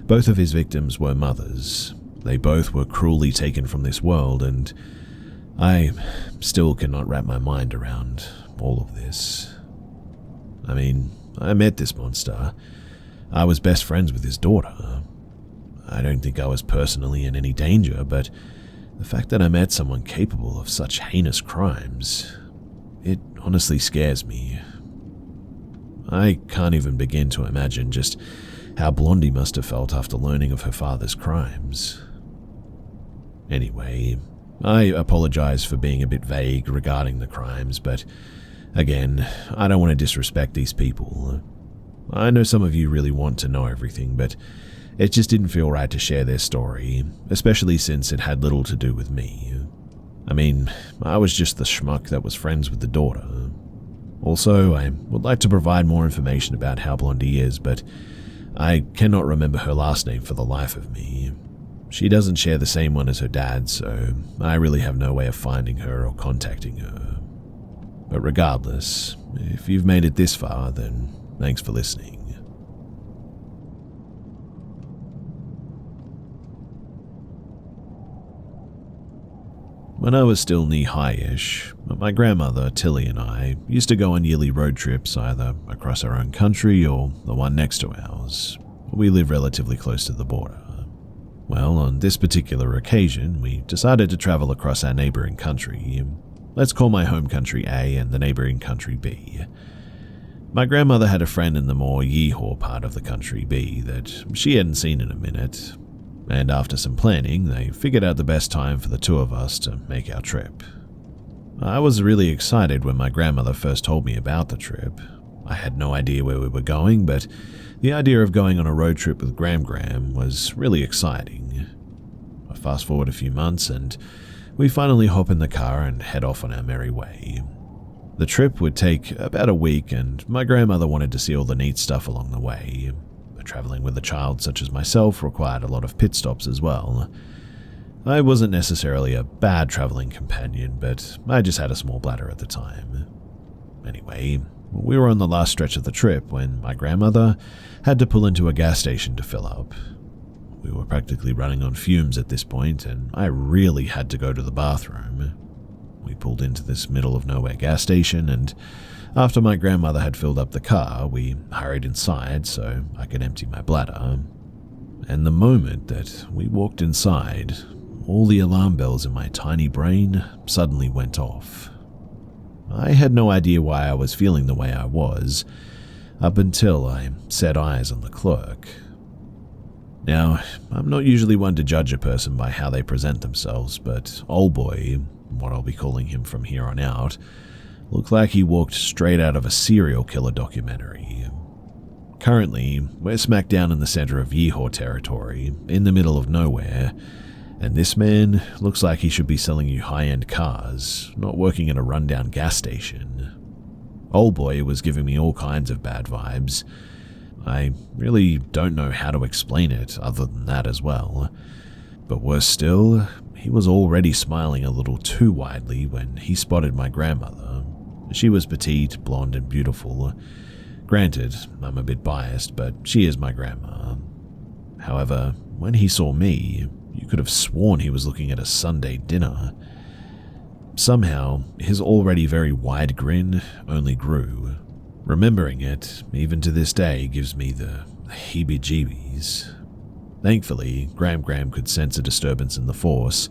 both of his victims were mothers. They both were cruelly taken from this world, and I still cannot wrap my mind around all of this. I mean, I met this monster. I was best friends with his daughter. I don't think I was personally in any danger, but the fact that I met someone capable of such heinous crimes, it honestly scares me. I can't even begin to imagine just how Blondie must have felt after learning of her father's crimes. Anyway, I apologize for being a bit vague regarding the crimes, but again, I don't want to disrespect these people. I know some of you really want to know everything, but it just didn't feel right to share their story, especially since it had little to do with me. I mean, I was just the schmuck that was friends with the daughter. Also, I would like to provide more information about how Blondie is, but I cannot remember her last name for the life of me. She doesn't share the same one as her dad, so I really have no way of finding her or contacting her. But regardless, if you've made it this far, then thanks for listening. When I was still knee-high-ish, my grandmother, Tilly, and I used to go on yearly road trips either across our own country or the one next to ours. We live relatively close to the border. Well, on this particular occasion, we decided to travel across our neighboring country. Let's call my home country A and the neighboring country B. My grandmother had a friend in the more yeehaw part of the country B that she hadn't seen in a minute, and after some planning, they figured out the best time for the two of us to make our trip. I was really excited when my grandmother first told me about the trip. I had no idea where we were going, but the idea of going on a road trip with Gram was really exciting. I fast forward a few months and we finally hop in the car and head off on our merry way. The trip would take about a week and my grandmother wanted to see all the neat stuff along the way. Traveling with a child such as myself required a lot of pit stops as well. I wasn't necessarily a bad traveling companion, but I just had a small bladder at the time. Anyway, we were on the last stretch of the trip when my grandmother had to pull into a gas station to fill up. We were practically running on fumes at this point, and I really had to go to the bathroom. We pulled into this middle-of-nowhere gas station, and after my grandmother had filled up the car, we hurried inside so I could empty my bladder. And the moment that we walked inside, all the alarm bells in my tiny brain suddenly went off. I had no idea why I was feeling the way I was, up until I set eyes on the clerk. Now, I'm not usually one to judge a person by how they present themselves, but old boy, what I'll be calling him from here on out, looked like he walked straight out of a serial killer documentary. Currently, we're smack down in the center of Yeehaw territory, in the middle of nowhere, and this man looks like he should be selling you high-end cars, not working at a rundown gas station. Old boy was giving me all kinds of bad vibes. I really don't know how to explain it other than that as well. But worse still, he was already smiling a little too widely when he spotted my grandmother. She was petite, blonde, and beautiful. Granted, I'm a bit biased, but she is my grandma. However, when he saw me, you could have sworn he was looking at a Sunday dinner. Somehow, his already very wide grin only grew. Remembering it, even to this day, gives me the heebie-jeebies. Thankfully, Gram could sense a disturbance in the force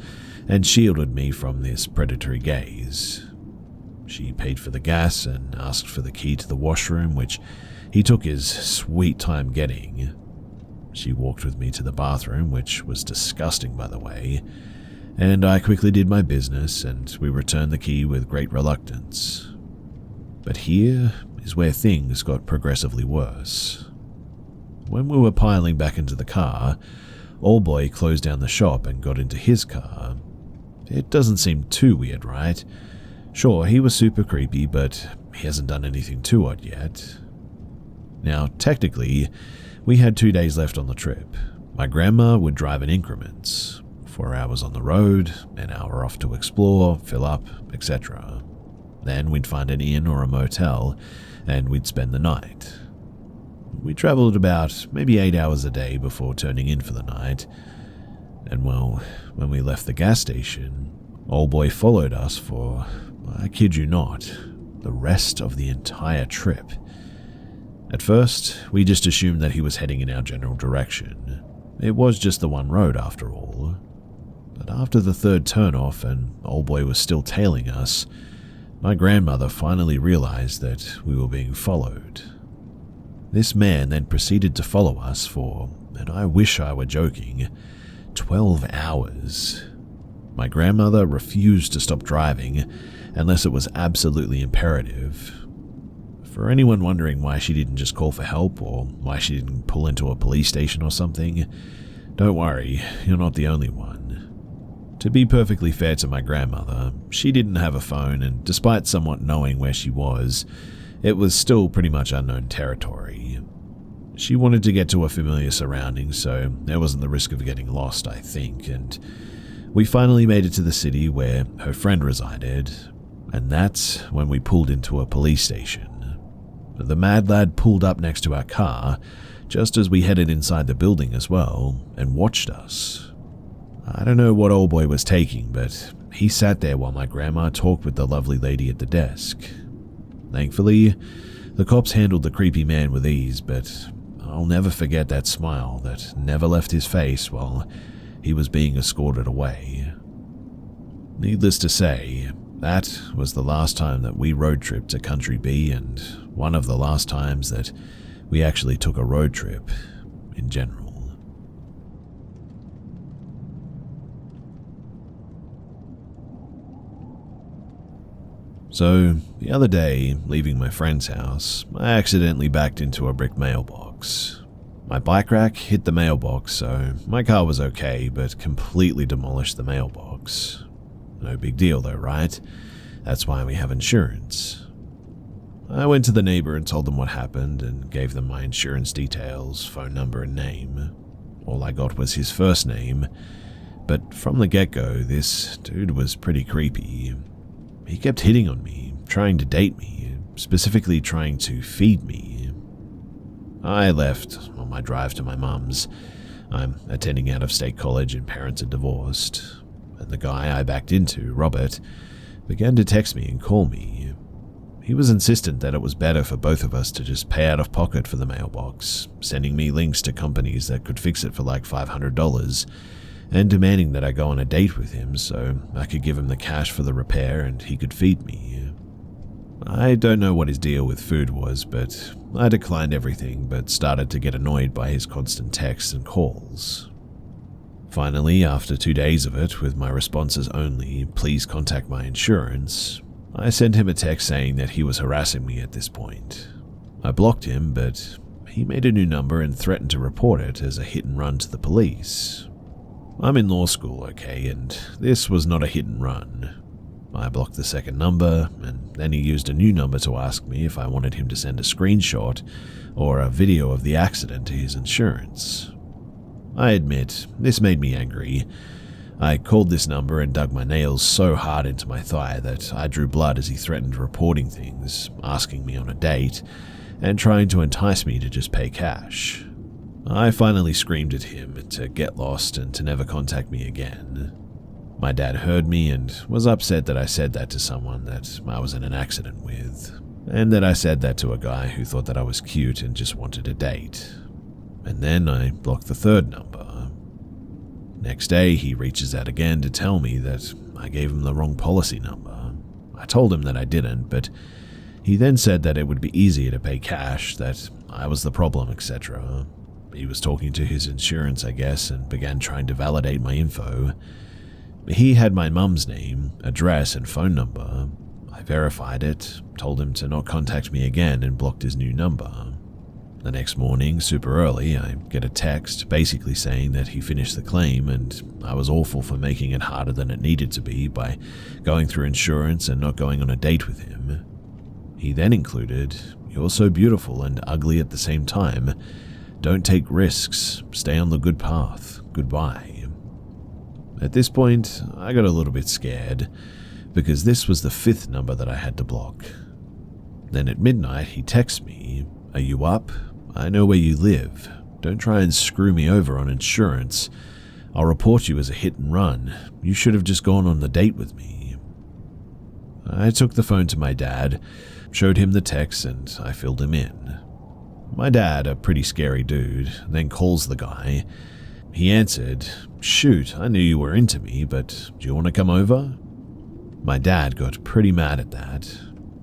and shielded me from this predatory gaze. She paid for the gas and asked for the key to the washroom, which he took his sweet time getting. She walked with me to the bathroom, which was disgusting by the way, and I quickly did my business and we returned the key with great reluctance. But here is where things got progressively worse. When we were piling back into the car, old boy closed down the shop and got into his car. It doesn't seem too weird, right? Sure, he was super creepy, but he hasn't done anything too odd yet. Now, technically, we had 2 days left on the trip. My grandma would drive in increments. 4 hours on the road, an hour off to explore, fill up, etc. Then we'd find an inn or a motel, and we'd spend the night. We traveled about maybe 8 hours a day before turning in for the night. And well, when we left the gas station, old boy followed us for, I kid you not, the rest of the entire trip. At first, we just assumed that he was heading in our general direction. It was just the one road after all. But after the third turnoff and old boy was still tailing us, my grandmother finally realized that we were being followed. This man then proceeded to follow us for, and I wish I were joking, 12 hours. My grandmother refused to stop driving unless it was absolutely imperative. For anyone wondering why she didn't just call for help or why she didn't pull into a police station or something, don't worry, you're not the only one. To be perfectly fair to my grandmother, she didn't have a phone, and despite somewhat knowing where she was, it was still pretty much unknown territory. She wanted to get to a familiar surrounding, so there wasn't the risk of getting lost, I think, and we finally made it to the city where her friend resided, and that's when we pulled into a police station. The mad lad pulled up next to our car, just as we headed inside the building as well, and watched us. I don't know what old boy was taking, but he sat there while my grandma talked with the lovely lady at the desk. Thankfully, the cops handled the creepy man with ease, but I'll never forget that smile that never left his face while he was being escorted away. Needless to say, that was the last time that we road tripped to Country B, and one of the last times that we actually took a road trip in general. So, the other day, leaving my friend's house, I accidentally backed into a brick mailbox. My bike rack hit the mailbox, so my car was okay, but completely demolished the mailbox. No big deal though, right? That's why we have insurance. I went to the neighbor and told them what happened and gave them my insurance details, phone number and name. All I got was his first name, but from the get-go, this dude was pretty creepy. He kept hitting on me, trying to date me, specifically trying to feed me. I left on my drive to my mum's. I'm attending out-of-state college and parents are divorced, and the guy I backed into, Robert, began to text me and call me. He was insistent that it was better for both of us to just pay out of pocket for the mailbox, sending me links to companies that could fix it for like $500, and demanding that I go on a date with him so I could give him the cash for the repair and he could feed me. I don't know what his deal with food was, but I declined everything but started to get annoyed by his constant texts and calls. Finally, after 2 days of it, with my responses only, "Please contact my insurance," I sent him a text saying that he was harassing me at this point. I blocked him, but he made a new number and threatened to report it as a hit and run to the police. I'm in law school, okay, and this was not a hit and run. I blocked the second number, and then he used a new number to ask me if I wanted him to send a screenshot or a video of the accident to his insurance. I admit, this made me angry. I called this number and dug my nails so hard into my thigh that I drew blood as he threatened reporting things, asking me on a date, and trying to entice me to just pay cash. I finally screamed at him to get lost and to never contact me again. My dad heard me and was upset that I said that to someone that I was in an accident with, and that I said that to a guy who thought that I was cute and just wanted a date. And then I blocked the third number. Next day, he reaches out again to tell me that I gave him the wrong policy number. I told him that I didn't, but he then said that it would be easier to pay cash, that I was the problem, etc. He was talking to his insurance, I guess, and began trying to validate my info. He had my mum's name, address, and phone number. I verified it, told him to not contact me again, and blocked his new number. The next morning, super early, I get a text basically saying that he finished the claim and I was awful for making it harder than it needed to be by going through insurance and not going on a date with him. He then included, "You're so beautiful and ugly at the same time. Don't take risks. Stay on the good path. Goodbye." At this point, I got a little bit scared, because this was the fifth number that I had to block. Then at midnight, he texts me, "Are you up? I know where you live. Don't try and screw me over on insurance. I'll report you as a hit and run. You should have just gone on the date with me." I took the phone to my dad, showed him the text, and I filled him in. My dad, a pretty scary dude, then calls the guy. He answered, "Shoot, I knew you were into me, but do you want to come over?" My dad got pretty mad at that.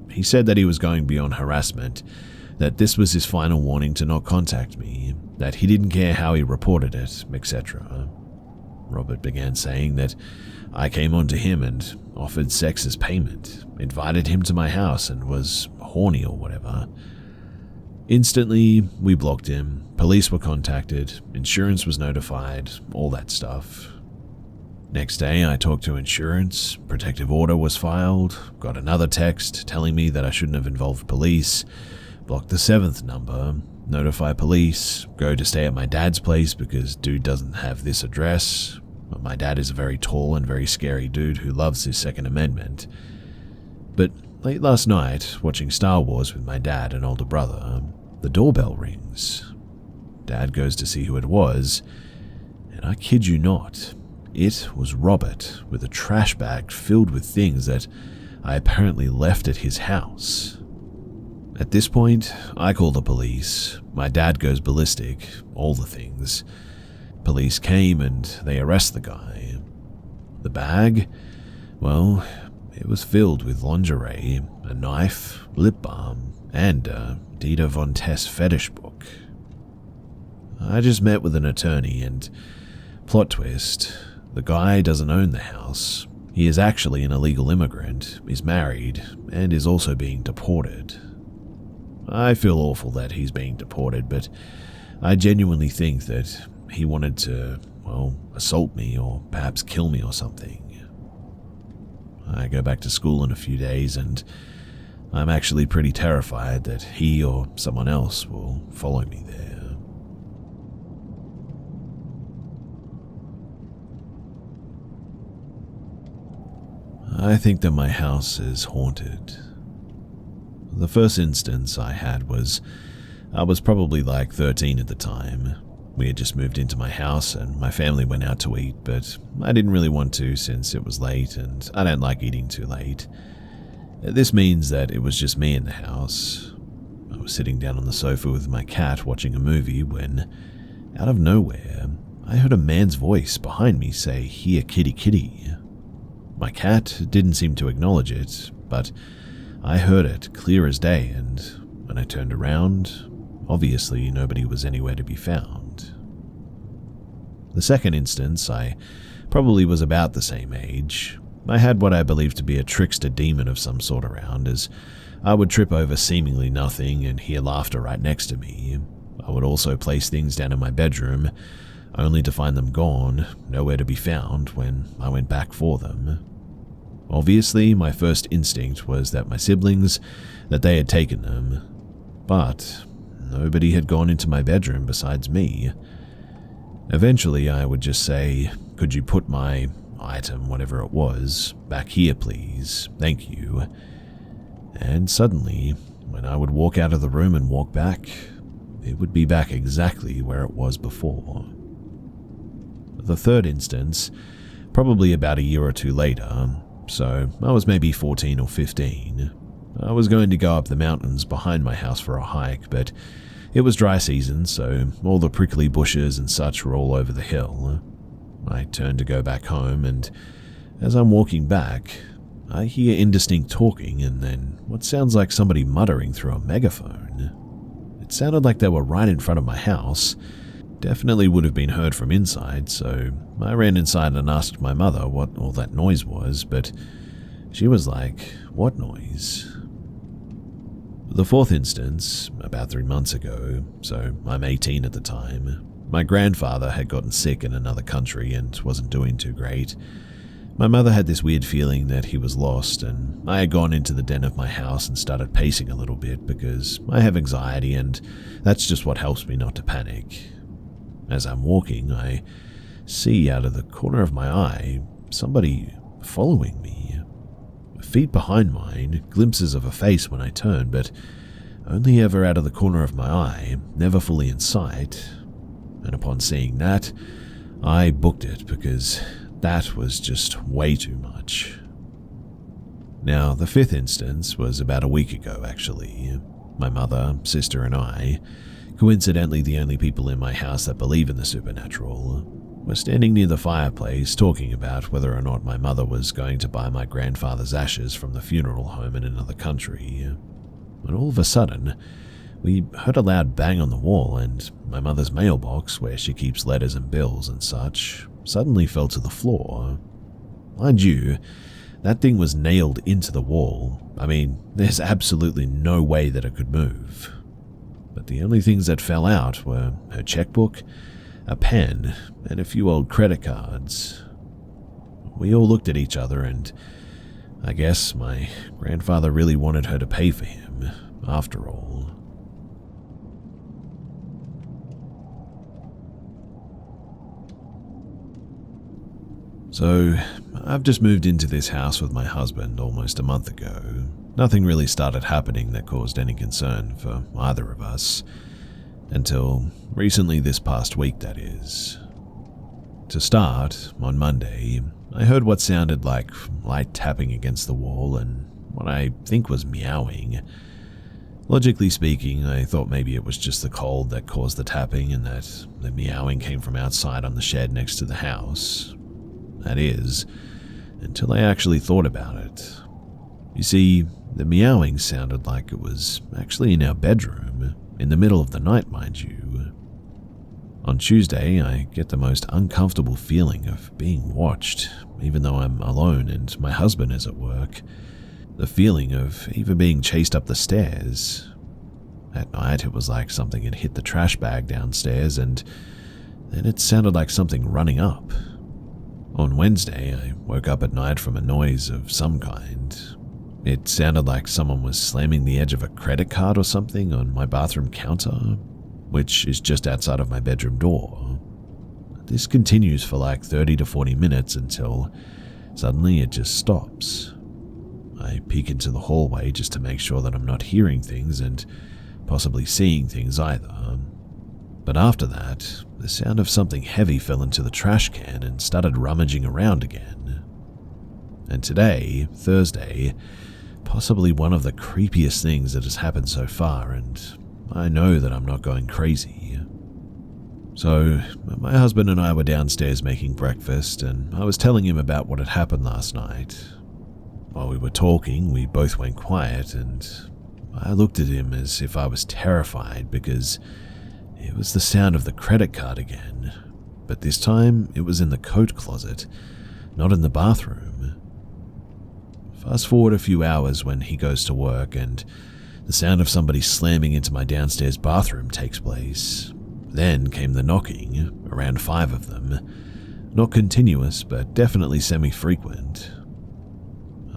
He said that he was going beyond harassment, that this was his final warning to not contact me, that he didn't care how he reported it, etc. Robert began saying that I came on to him and offered sex as payment, invited him to my house and was horny or whatever. Instantly, we blocked him, police were contacted, insurance was notified, all that stuff. Next day, I talked to insurance, protective order was filed, got another text telling me that I shouldn't have involved police, blocked the seventh number, notify police, go to stay at my dad's place because dude doesn't have this address. My dad is a very tall and very scary dude who loves his Second Amendment. But late last night, watching Star Wars with my dad and older brother, the doorbell rings. Dad goes to see who it was, and I kid you not, it was Robert with a trash bag filled with things that I apparently left at his house. At this point, I call the police. My dad goes ballistic, all the things. Police came and they arrest the guy. The bag? Well, it was filled with lingerie, a knife, lip balm, and a Dita Von Tess fetish book. I just met with an attorney and, plot twist, the guy doesn't own the house. He is actually an illegal immigrant, is married, and is also being deported. I feel awful that he's being deported, but I genuinely think that he wanted to, assault me or perhaps kill me or something. I go back to school in a few days and I'm actually pretty terrified that he or someone else will follow me there. I think that my house is haunted. The first instance I had was, I was probably like 13 at the time. We had just moved into my house and my family went out to eat, but I didn't really want to since it was late and I don't like eating too late. This means that it was just me in the house. I was sitting down on the sofa with my cat watching a movie when, out of nowhere, I heard a man's voice behind me say, "Here, kitty, kitty." My cat didn't seem to acknowledge it, but I heard it clear as day, and when I turned around, obviously nobody was anywhere to be found. The second instance, I probably was about the same age. I had what I believed to be a trickster demon of some sort around, as I would trip over seemingly nothing and hear laughter right next to me. I would also place things down in my bedroom, only to find them gone, nowhere to be found when I went back for them. Obviously, my first instinct was that my siblings, that they had taken them, but nobody had gone into my bedroom besides me. Eventually, I would just say, "Could you put my item, whatever it was, back here, please? Thank you." And suddenly, when I would walk out of the room and walk back, it would be back exactly where it was before. The third instance, probably about a year or two later, so I was maybe 14 or 15. I was going to go up the mountains behind my house for a hike, but it was dry season, so all the prickly bushes and such were all over the hill. I turned to go back home, and as I'm walking back, I hear indistinct talking and then what sounds like somebody muttering through a megaphone. It sounded like they were right in front of my house. Definitely would have been heard from inside, so I ran inside and asked my mother what all that noise was, but she was like, "What noise?" The fourth instance, about 3 months ago, so I'm 18 at the time. My grandfather had gotten sick in another country and wasn't doing too great. My mother had this weird feeling that he was lost, and I had gone into the den of my house and started pacing a little bit because I have anxiety and that's just what helps me not to panic. As I'm walking, I see out of the corner of my eye somebody following me. Feet behind mine, glimpses of a face when I turn, but only ever out of the corner of my eye, never fully in sight. And upon seeing that, I booked it because that was just way too much. Now, the fifth instance was about a week ago, actually. My mother, sister, and I, coincidentally the only people in my house that believe in the supernatural, were standing near the fireplace talking about whether or not my mother was going to buy my grandfather's ashes from the funeral home in another country. When all of a sudden, we heard a loud bang on the wall and my mother's mailbox, where she keeps letters and bills and such, suddenly fell to the floor. Mind you, that thing was nailed into the wall. I mean, there's absolutely no way that it could move. But the only things that fell out were her checkbook, a pen, and a few old credit cards. We all looked at each other, and I guess my grandfather really wanted her to pay for him, after all. So, I've just moved into this house with my husband almost a month ago. Nothing really started happening that caused any concern for either of us. Until recently, this past week, that is. To start, on Monday, I heard what sounded like light tapping against the wall and what I think was meowing. Logically speaking, I thought maybe it was just the cold that caused the tapping and that the meowing came from outside on the shed next to the house. That is, until I actually thought about it. You see, the meowing sounded like it was actually in our bedroom, in the middle of the night, mind you. On Tuesday, I get the most uncomfortable feeling of being watched, even though I'm alone and my husband is at work. The feeling of even being chased up the stairs. At night, it was like something had hit the trash bag downstairs, and then it sounded like something running up. On Wednesday, I woke up at night from a noise of some kind. It sounded like someone was slamming the edge of a credit card or something on my bathroom counter, which is just outside of my bedroom door. This continues for like 30 to 40 minutes until suddenly it just stops. I peek into the hallway just to make sure that I'm not hearing things and possibly seeing things either. But after that, the sound of something heavy fell into the trash can and started rummaging around again. And today, Thursday, possibly one of the creepiest things that has happened so far, and I know that I'm not going crazy. So, my husband and I were downstairs making breakfast, and I was telling him about what had happened last night. While we were talking, we both went quiet, and I looked at him as if I was terrified because it was the sound of the credit card again, but this time it was in the coat closet, not in the bathroom. Fast forward a few hours when he goes to work, and the sound of somebody slamming into my downstairs bathroom takes place. Then came the knocking, around 5 of them. Not continuous, but definitely semi-frequent.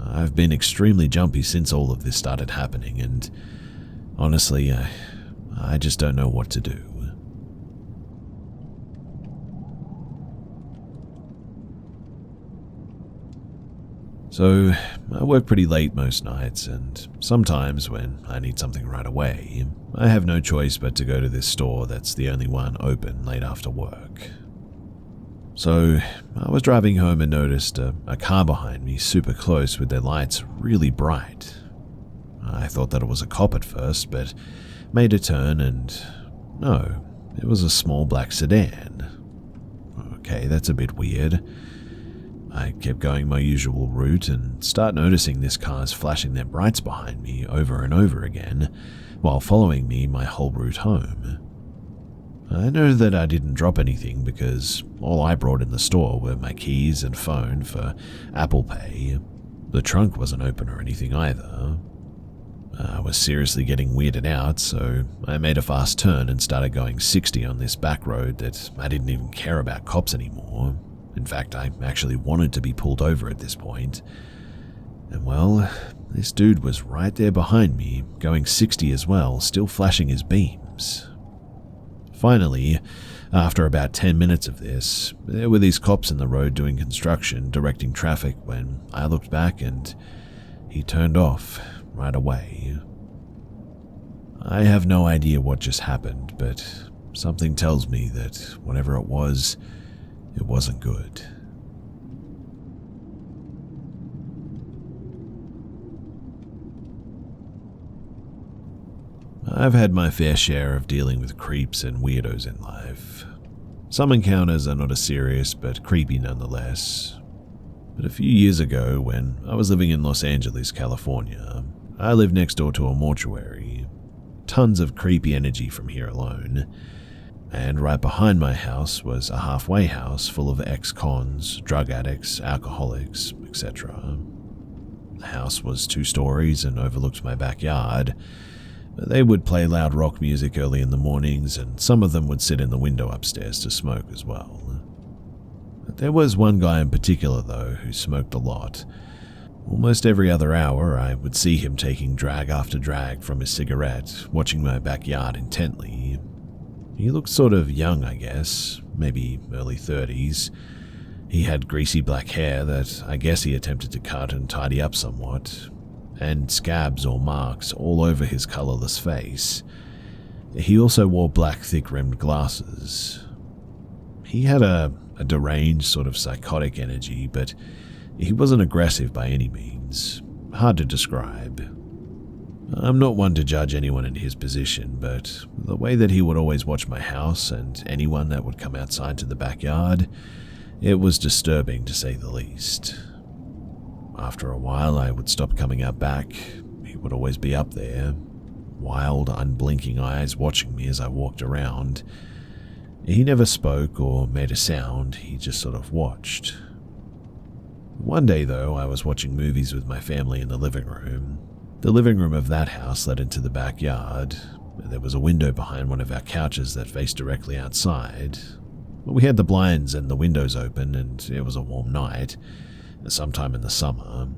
I've been extremely jumpy since all of this started happening, and honestly, I just don't know what to do. So, I work pretty late most nights, and sometimes when I need something right away, I have no choice but to go to this store that's the only one open late after work. So, I was driving home and noticed a car behind me super close with their lights really bright. I thought that it was a cop at first, but made a turn and no, it was a small black sedan. Okay, that's a bit weird. I kept going my usual route and start noticing this car's flashing their brights behind me over and over again while following me my whole route home. I know that I didn't drop anything because all I brought in the store were my keys and phone for Apple Pay. The trunk wasn't open or anything either. I was seriously getting weirded out, so I made a fast turn and started going 60 on this back road that I didn't even care about cops anymore. In fact, I actually wanted to be pulled over at this point. And well, this dude was right there behind me, going 60 as well, still flashing his beams. Finally, after about 10 minutes of this, there were these cops in the road doing construction, directing traffic when I looked back and he turned off right away. I have no idea what just happened, but something tells me that whatever it wasn't good. I've had my fair share of dealing with creeps and weirdos in life. Some encounters are not as serious, but creepy nonetheless. But a few years ago, when I was living in Los Angeles, California, I lived next door to a mortuary. Tons of creepy energy from here alone. And right behind my house was a halfway house full of ex-cons, drug addicts, alcoholics, etc. The house was 2 stories and overlooked my backyard. They would play loud rock music early in the mornings, and some of them would sit in the window upstairs to smoke as well. There was one guy in particular, though, who smoked a lot. Almost every other hour, I would see him taking drag after drag from his cigarette, watching my backyard intently. He looked sort of young, I guess, maybe early 30s. He had greasy black hair that I guess he attempted to cut and tidy up somewhat, and scabs or marks all over his colorless face. He also wore black thick-rimmed glasses. He had a deranged sort of psychotic energy, but he wasn't aggressive by any means. Hard to describe. I'm not one to judge anyone in his position, but the way that he would always watch my house and anyone that would come outside to the backyard, it was disturbing to say the least. After a while, I would stop coming out back. He would always be up there, wild, unblinking eyes watching me as I walked around. He never spoke or made a sound, he just sort of watched. One day, though, I was watching movies with my family in the living room. The living room of that house led into the backyard. There was a window behind one of our couches that faced directly outside. We had the blinds and the windows open, and it was a warm night, sometime in the summer.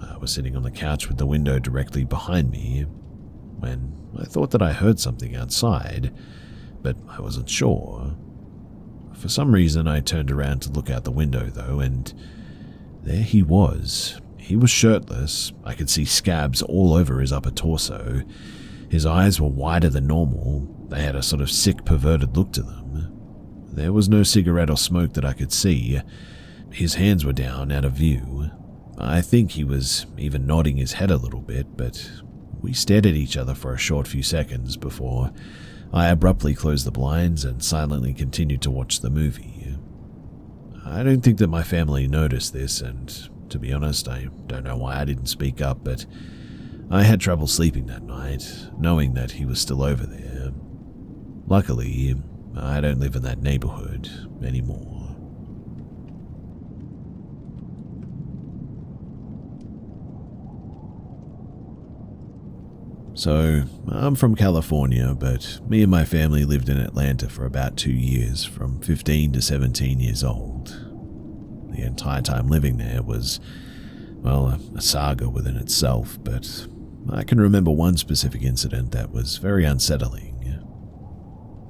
I was sitting on the couch with the window directly behind me when I thought that I heard something outside, but I wasn't sure. For some reason, I turned around to look out the window, though, and there he was. He was shirtless. I could see scabs all over his upper torso. His eyes were wider than normal, They had a sort of sick, perverted look to them. There was no cigarette or smoke that I could see. His hands were down, out of view. I think he was even nodding his head a little bit, but we stared at each other for a short few seconds before I abruptly closed the blinds and silently continued to watch the movie. I don't think that my family noticed this, and to be honest, I don't know why I didn't speak up, but I had trouble sleeping that night, knowing that he was still over there. Luckily, I don't live in that neighborhood anymore. So, I'm from California, but me and my family lived in Atlanta for about 2 years, from 15 to 17 years old. The entire time living there was, well, a saga within itself, but I can remember one specific incident that was very unsettling.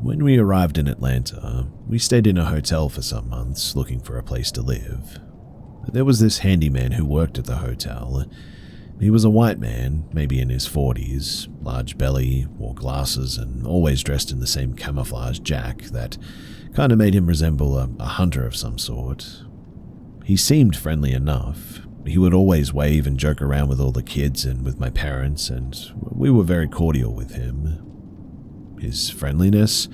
When we arrived in Atlanta, we stayed in a hotel for some months looking for a place to live. There was this handyman who worked at the hotel. He was a white man, maybe in his 40s, large belly, wore glasses, and always dressed in the same camouflage jack that kind of made him resemble a hunter of some sort. He seemed friendly enough. He would always wave and joke around with all the kids and with my parents, and we were very cordial with him. His friendliness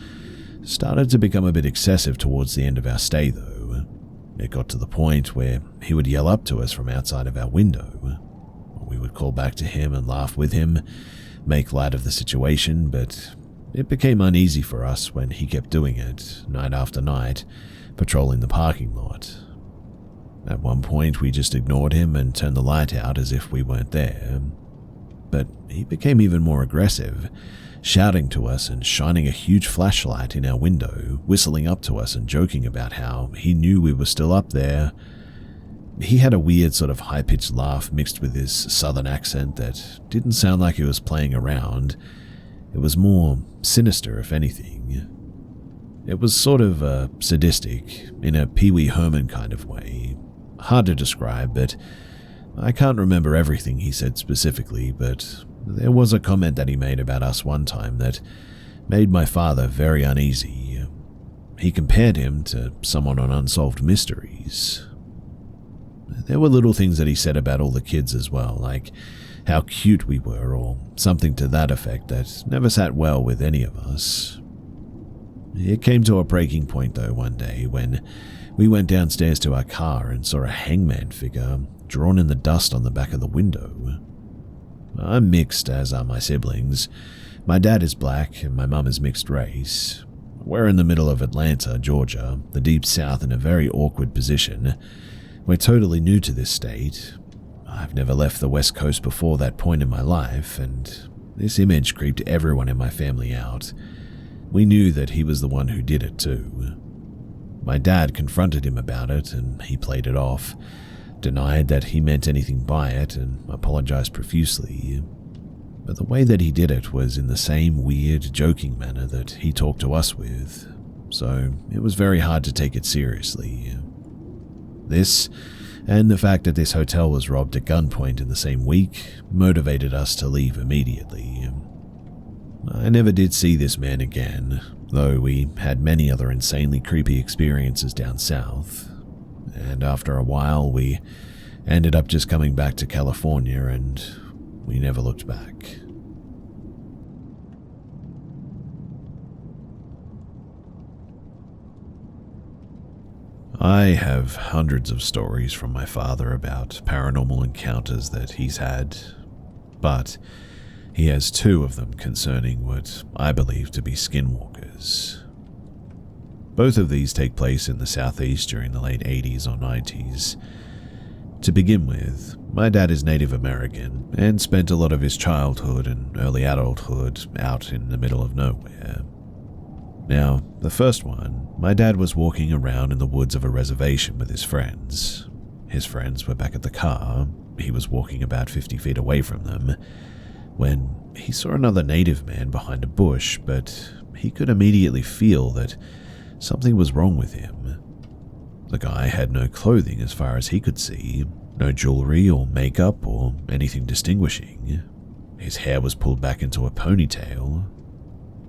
started to become a bit excessive towards the end of our stay, though. It got to the point where he would yell up to us from outside of our window. We would call back to him and laugh with him, make light of the situation, but it became uneasy for us when he kept doing it, night after night, patrolling the parking lot. At one point, we just ignored him and turned the light out as if we weren't there. But he became even more aggressive, shouting to us and shining a huge flashlight in our window, whistling up to us and joking about how he knew we were still up there. He had a weird sort of high-pitched laugh mixed with his southern accent that didn't sound like he was playing around. It was more sinister, if anything. It was sort of sadistic, in a Pee Wee Herman kind of way. Hard to describe, but I can't remember everything he said specifically, but there was a comment that he made about us one time that made my father very uneasy. He compared him to someone on Unsolved Mysteries. There were little things that he said about all the kids as well, like how cute we were or something to that effect that never sat well with any of us. It came to a breaking point though one day when we went downstairs to our car and saw a hangman figure drawn in the dust on the back of the window. I'm mixed, as are my siblings. My dad is black and my mum is mixed race. We're in the middle of Atlanta, Georgia, the deep south, in a very awkward position. We're totally new to this state. I've never left the West Coast before that point in my life, and this image creeped everyone in my family out. We knew that he was the one who did it too. My dad confronted him about it, and he played it off, denied that he meant anything by it, and apologized profusely. But the way that he did it was in the same weird, joking manner that he talked to us with, so it was very hard to take it seriously. This, and the fact that this hotel was robbed at gunpoint in the same week, motivated us to leave immediately. I never did see this man again, though we had many other insanely creepy experiences down south, and after a while we ended up just coming back to California and we never looked back. I have hundreds of stories from my father about paranormal encounters that he's had, but he has 2 of them concerning what I believe to be skinwalkers. Both of these take place in the southeast during the late 80s or 90s. To begin with, my dad is Native American and spent a lot of his childhood and early adulthood out in the middle of nowhere. Now, the first one, my dad was walking around in the woods of a reservation with his friends. His friends were back at the car. He was walking about 50 feet away from them when he saw another native man behind a bush, but he could immediately feel that something was wrong with him. The guy had no clothing as far as he could see, no jewelry or makeup or anything distinguishing. His hair was pulled back into a ponytail.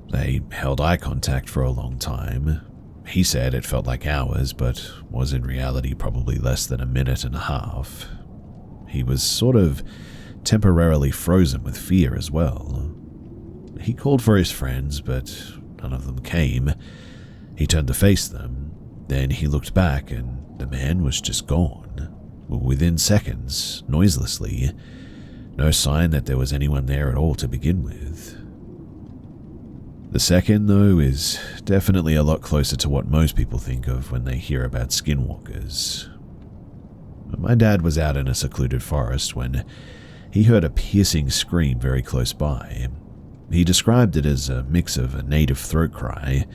They held eye contact for a long time. He said it felt like hours, but was in reality probably less than a minute and a half. He was sort of temporarily frozen with fear as well. He called for his friends, but none of them came. He turned to face them, then he looked back and the man was just gone. Within seconds, noiselessly. No sign that there was anyone there at all to begin with. The second, though, is definitely a lot closer to what most people think of when they hear about skinwalkers. My dad was out in a secluded forest when he heard a piercing scream very close by. He described it as a mix of a native throat cry,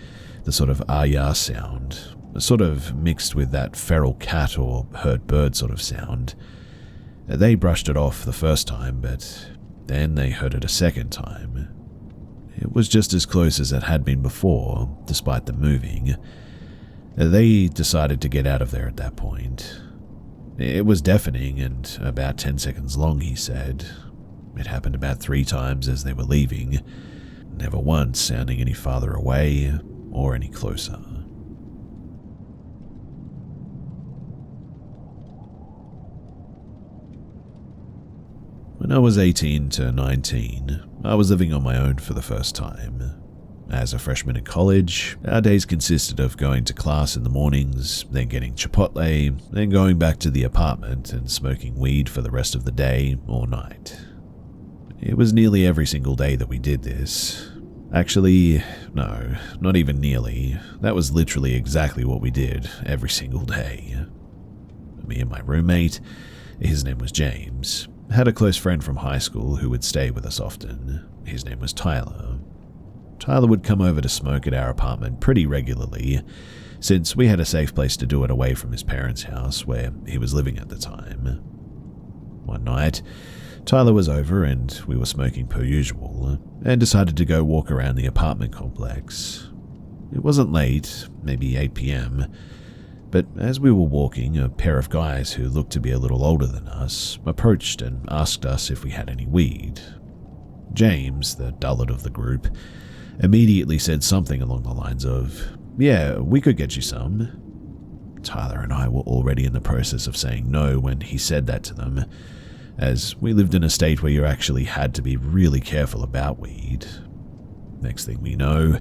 the sort of ah-yah sound, sort of mixed with that feral cat or hurt bird sort of sound. They brushed it off the first time, but then they heard it a second time. It was just as close as it had been before, despite them moving. They decided to get out of there at that point. It was deafening and about 10 seconds long, he said. It happened about 3 times as they were leaving, never once sounding any farther away or any closer. When I was 18 to 19, I was living on my own for the first time. As a freshman in college, our days consisted of going to class in the mornings, then getting Chipotle, then going back to the apartment and smoking weed for the rest of the day or night. It was nearly every single day that we did this. Actually, no, not even nearly. That was literally exactly what we did every single day. Me and my roommate, his name was James, had a close friend from high school who would stay with us often. His name was Tyler. Tyler would come over to smoke at our apartment pretty regularly, since we had a safe place to do it away from his parents' house where he was living at the time. One night, Tyler was over and we were smoking per usual, and decided to go walk around the apartment complex. It wasn't late, maybe 8 p.m., but as we were walking, a pair of guys who looked to be a little older than us approached and asked us if we had any weed. James, the dullard of the group, immediately said something along the lines of, "Yeah, we could get you some." Tyler and I were already in the process of saying no when he said that to them, as we lived in a state where you actually had to be really careful about weed. Next thing we know,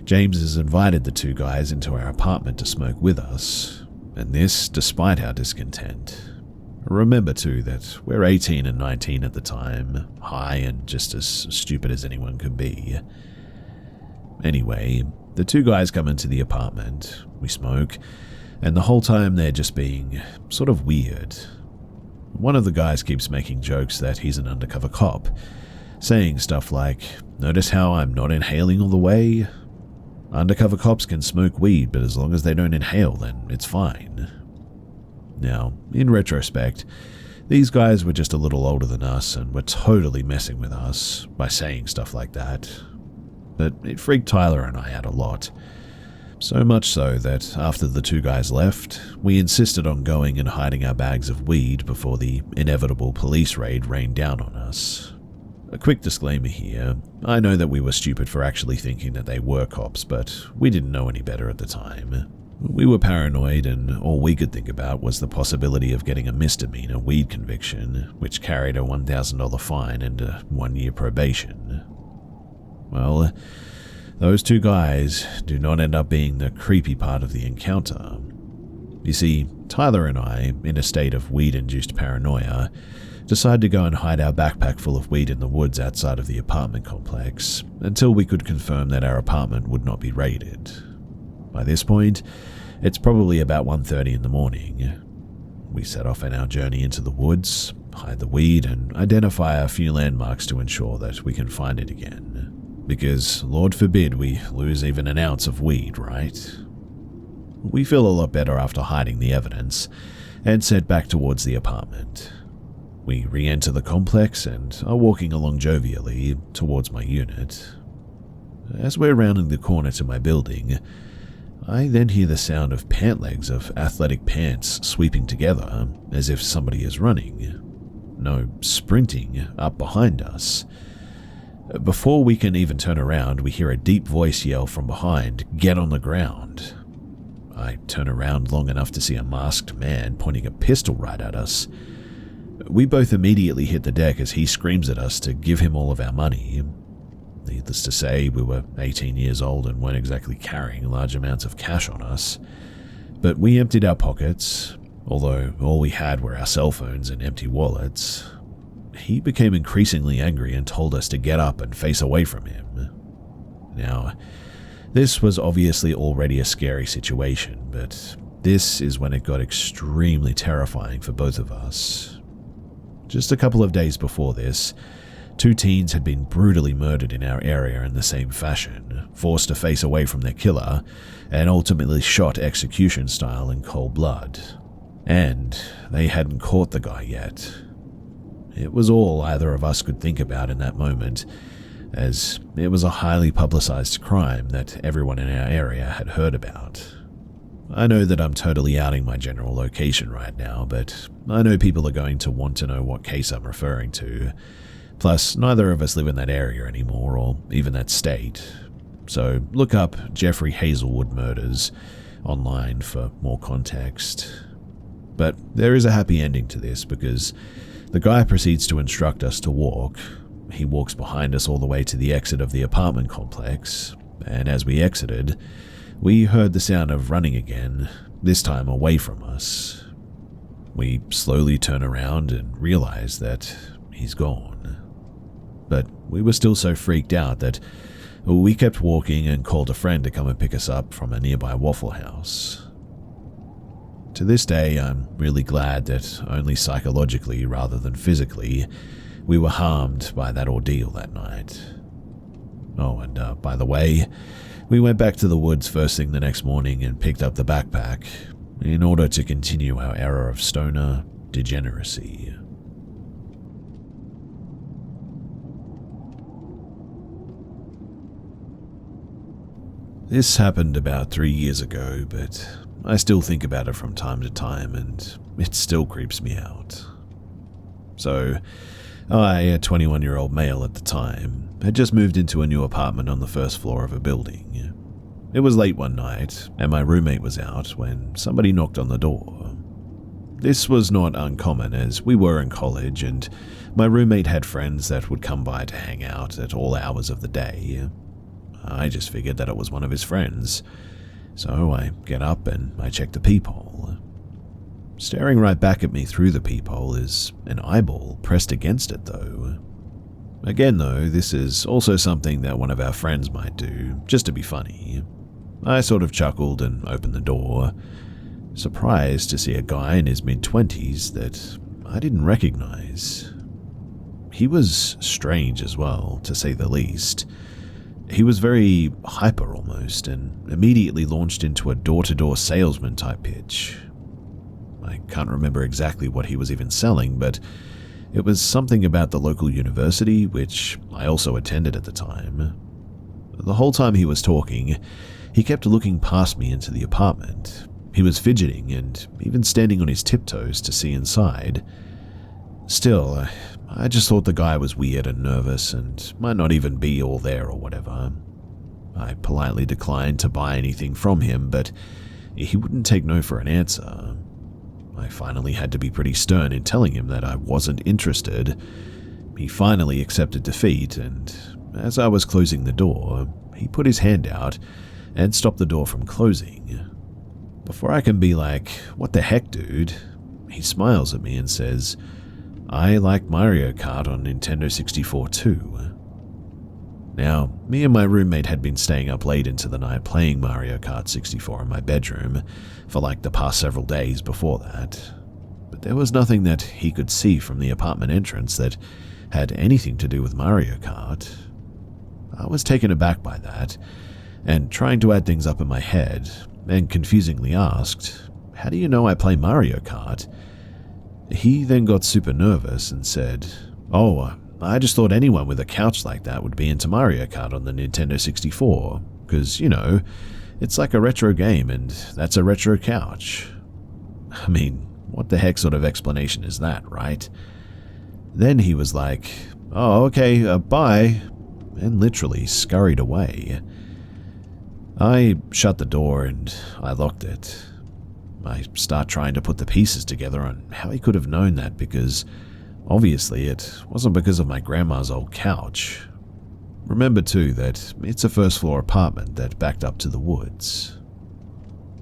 James has invited the 2 guys into our apartment to smoke with us, and this despite our discontent. Remember too that we're 18 and 19 at the time, high and just as stupid as anyone could be. Anyway, the 2 guys come into the apartment, we smoke, and the whole time they're just being sort of weird. One of the guys keeps making jokes that he's an undercover cop, saying stuff like, "Notice how I'm not inhaling all the way? Undercover cops can smoke weed, but as long as they don't inhale, then it's fine." Now, in retrospect, these guys were just a little older than us and were totally messing with us by saying stuff like that. But it freaked Tyler and I out a lot. So much so that after the 2 guys left, we insisted on going and hiding our bags of weed before the inevitable police raid rained down on us. A quick disclaimer here, I know that we were stupid for actually thinking that they were cops, but we didn't know any better at the time. We were paranoid and all we could think about was the possibility of getting a misdemeanor weed conviction, which carried a $1,000 fine and a 1-year probation. Well, those 2 guys do not end up being the creepy part of the encounter. You see, Tyler and I, in a state of weed-induced paranoia, decided to go and hide our backpack full of weed in the woods outside of the apartment complex until we could confirm that our apartment would not be raided. By this point, it's probably about 1:30 in the morning. We set off on our journey into the woods, hide the weed, and identify a few landmarks to ensure that we can find it again. Because, Lord forbid, we lose even an ounce of weed, right? We feel a lot better after hiding the evidence, and set back towards the apartment. We re-enter the complex and are walking along jovially towards my unit. As we're rounding the corner to my building, I then hear the sound of pant legs of athletic pants sweeping together as if somebody is running. No, sprinting up behind us. Before we can even turn around, we hear a deep voice yell from behind, "Get on the ground." I turn around long enough to see a masked man pointing a pistol right at us. We both immediately hit the deck as he screams at us to give him all of our money. Needless to say, we were 18 years old and weren't exactly carrying large amounts of cash on us. But we emptied our pockets, although all we had were our cell phones and empty wallets. He became increasingly angry and told us to get up and face away from him. Now, this was obviously already a scary situation, but this is when it got extremely terrifying for both of us. Just a couple of days before this, 2 teens had been brutally murdered in our area in the same fashion, forced to face away from their killer, and ultimately shot execution style in cold blood. And they hadn't caught the guy yet. It was all either of us could think about in that moment, as it was a highly publicized crime that everyone in our area had heard about. I know that I'm totally outing my general location right now, but I know people are going to want to know what case I'm referring to. Plus, neither of us live in that area anymore, or even that state. So look up Jeffrey Hazelwood murders online for more context. But there is a happy ending to this, because the guy proceeds to instruct us to walk. He walks behind us all the way to the exit of the apartment complex, and as we exited, we heard the sound of running again, this time away from us. We slowly turn around and realize that he's gone. But we were still so freaked out that we kept walking and called a friend to come and pick us up from a nearby Waffle House. To this day, I'm really glad that only psychologically rather than physically we were harmed by that ordeal that night. Oh, and by the way, we went back to the woods first thing the next morning and picked up the backpack in order to continue our era of stoner degeneracy. This happened about 3 years ago, but I still think about it from time to time and it still creeps me out. So, I, a 21-year-old male at the time, had just moved into a new apartment on the first floor of a building. It was late one night, and my roommate was out when somebody knocked on the door. This was not uncommon, as we were in college, and my roommate had friends that would come by to hang out at all hours of the day. I just figured that it was one of his friends, so I get up and I check the peephole. Staring right back at me through the peephole is an eyeball pressed against it, though. Again, though, this is also something that one of our friends might do, just to be funny. I sort of chuckled and opened the door, surprised to see a guy in his mid-20s that I didn't recognize. He was strange as well, to say the least. He was very hyper almost, and immediately launched into a door-to-door salesman type pitch. I can't remember exactly what he was even selling, but it was something about the local university, which I also attended at the time. The whole time he was talking, he kept looking past me into the apartment. He was fidgeting and even standing on his tiptoes to see inside. Still, I just thought the guy was weird and nervous and might not even be all there or whatever. I politely declined to buy anything from him, but he wouldn't take no for an answer. I finally had to be pretty stern in telling him that I wasn't interested. He finally accepted defeat, and as I was closing the door, he put his hand out and stopped the door from closing. Before I can be like, "What the heck, dude?" he smiles at me and says, "I like Mario Kart on Nintendo 64 too." Now, me and my roommate had been staying up late into the night playing Mario Kart 64 in my bedroom for like the past several days before that. But there was nothing that he could see from the apartment entrance that had anything to do with Mario Kart. I was taken aback by that, and trying to add things up in my head, and confusingly asked, "How do you know I play Mario Kart?" He then got super nervous and said, "Oh, I just thought anyone with a couch like that would be into Mario Kart on the Nintendo 64, because, you know, it's like a retro game and that's a retro couch." I mean, what the heck sort of explanation is that, right? Then he was like, "Oh, okay, bye," and literally scurried away. I shut the door and I locked it. I start trying to put the pieces together on how he could have known that, because obviously it wasn't because of my grandma's old couch. Remember too that it's a first-floor apartment that backed up to the woods.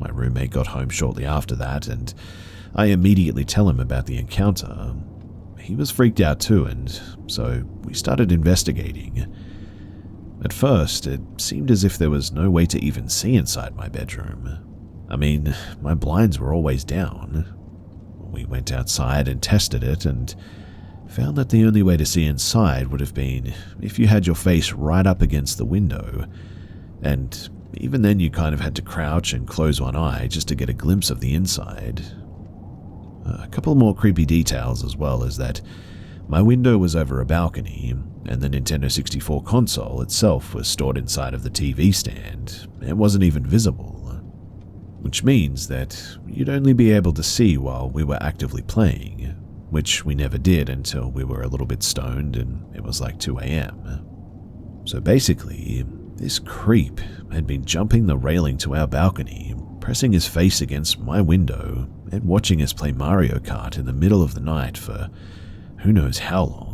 My roommate got home shortly after that, and I immediately tell him about the encounter. He was freaked out too, and so we started investigating. At first, it seemed as if there was no way to even see inside my bedroom. I mean, my blinds were always down. We went outside and tested it, and found that the only way to see inside would have been if you had your face right up against the window, and even then you kind of had to crouch and close one eye just to get a glimpse of the inside. A couple more creepy details as well is that my window was over a balcony, and the Nintendo 64 console itself was stored inside of the TV stand and wasn't even visible, which means that you'd only be able to see while we were actively playing, which we never did until we were a little bit stoned and it was like 2 a.m. So basically, this creep had been jumping the railing to our balcony, pressing his face against my window and watching us play Mario Kart in the middle of the night for who knows how long.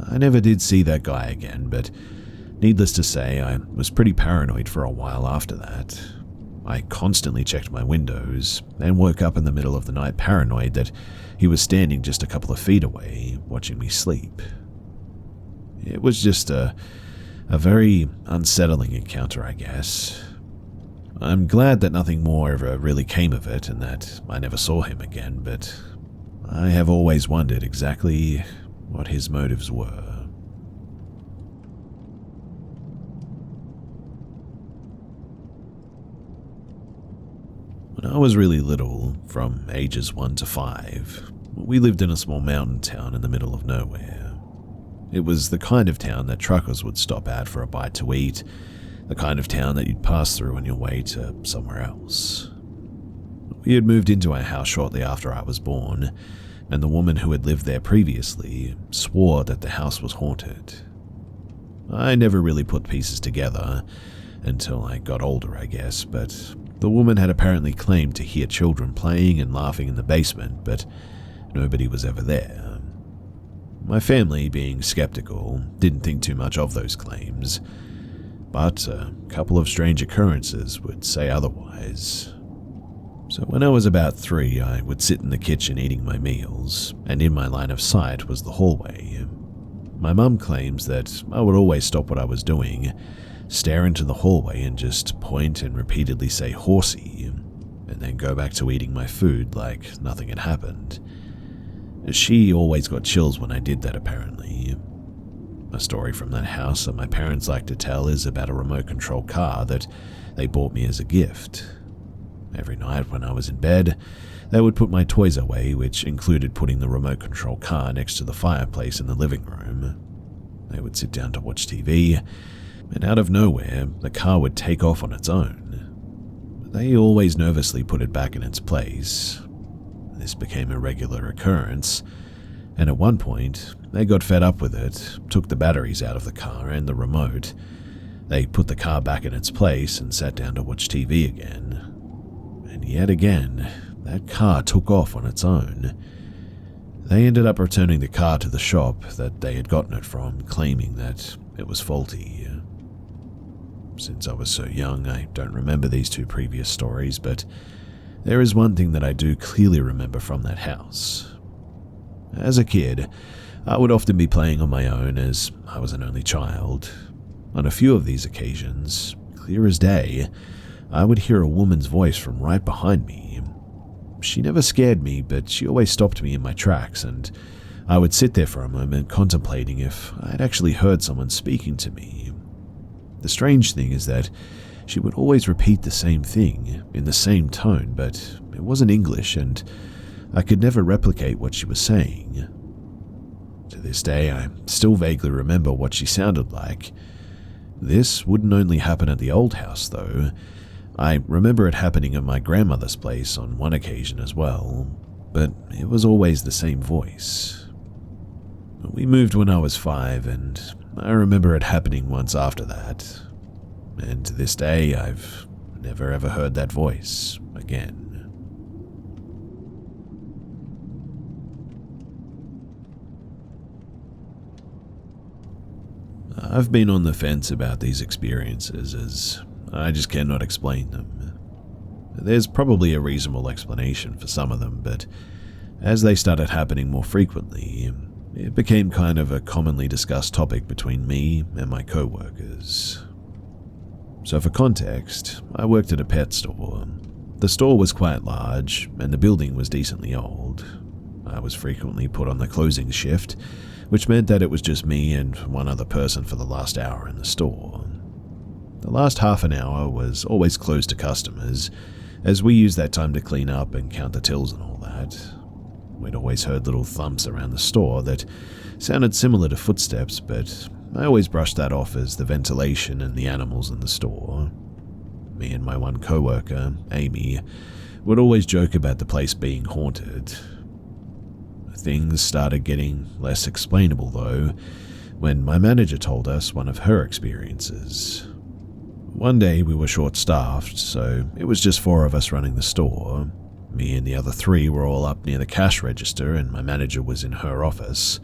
I never did see that guy again, but needless to say, I was pretty paranoid for a while after that. I constantly checked my windows and woke up in the middle of the night paranoid that he was standing just a couple of feet away, watching me sleep. It was just a very unsettling encounter, I guess. I'm glad that nothing more ever really came of it and that I never saw him again, but I have always wondered exactly what his motives were. When I was really little, from ages 1 to 5, we lived in a small mountain town in the middle of nowhere. It was the kind of town that truckers would stop at for a bite to eat, the kind of town that you'd pass through on your way to somewhere else. We had moved into our house shortly after I was born, and the woman who had lived there previously swore that the house was haunted. I never really put pieces together until I got older, I guess, but the woman had apparently claimed to hear children playing and laughing in the basement, but nobody was ever there. My family, being skeptical, didn't think too much of those claims, but a couple of strange occurrences would say otherwise. So when I was about 3, I would sit in the kitchen eating my meals, and in my line of sight was the hallway. My mum claims that I would always stop what I was doing, stare into the hallway and just point and repeatedly say "horsey," and then go back to eating my food like nothing had happened. She always got chills when I did that, apparently. A story from that house that my parents like to tell is about a remote control car that they bought me as a gift. Every night when I was in bed, they would put my toys away, which included putting the remote control car next to the fireplace in the living room. They would sit down to watch TV, and out of nowhere, the car would take off on its own. They always nervously put it back in its place. This became a regular occurrence, and at one point, they got fed up with it, took the batteries out of the car and the remote. They put the car back in its place and sat down to watch TV again. And yet again, that car took off on its own. They ended up returning the car to the shop that they had gotten it from, claiming that it was faulty. Since I was so young, I don't remember these 2 previous stories, but there is one thing that I do clearly remember from that house. As a kid, I would often be playing on my own as I was an only child. On a few of these occasions, clear as day, I would hear a woman's voice from right behind me. She never scared me, but she always stopped me in my tracks, and I would sit there for a moment contemplating if I'd actually heard someone speaking to me. The strange thing is that she would always repeat the same thing, in the same tone, but it wasn't English, and I could never replicate what she was saying. To this day, I still vaguely remember what she sounded like. This wouldn't only happen at the old house, though. I remember it happening at my grandmother's place on one occasion as well, but it was always the same voice. We moved when I was 5, and I remember it happening once after that. And to this day, I've never ever heard that voice again. I've been on the fence about these experiences as I just cannot explain them. There's probably a reasonable explanation for some of them, but as they started happening more frequently, it became kind of a commonly discussed topic between me and my co-workers. So for context, I worked at a pet store. The store was quite large, and the building was decently old. I was frequently put on the closing shift, which meant that it was just me and one other person for the last hour in the store. The last half an hour was always closed to customers, as we used that time to clean up and count the tills and all that. We'd always heard little thumps around the store that sounded similar to footsteps, but I always brushed that off as the ventilation and the animals in the store. Me and my one co-worker, Amy, would always joke about the place being haunted. Things started getting less explainable, though, when my manager told us one of her experiences. One day we were short-staffed, so it was just 4 of us running the store. Me and the other 3 were all up near the cash register, and my manager was in her office.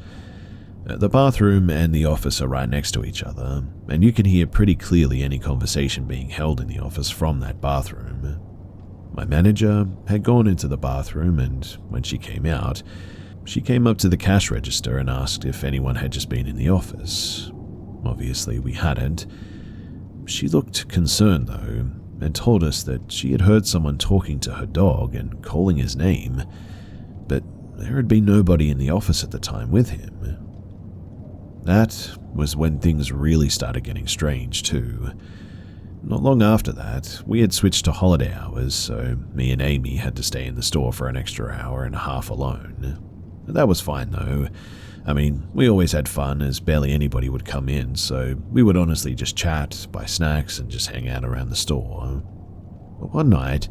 The bathroom and the office are right next to each other, and you can hear pretty clearly any conversation being held in the office from that bathroom. My manager had gone into the bathroom, and when she came out, she came up to the cash register and asked if anyone had just been in the office. Obviously, we hadn't. She looked concerned, though, and told us that she had heard someone talking to her dog and calling his name, but there had been nobody in the office at the time with him. That was when things really started getting strange, too. Not long after that, we had switched to holiday hours, so me and Amy had to stay in the store for an extra hour and a half alone. That was fine, though. I mean, we always had fun as barely anybody would come in, so we would honestly just chat, buy snacks, and just hang out around the store. But one night,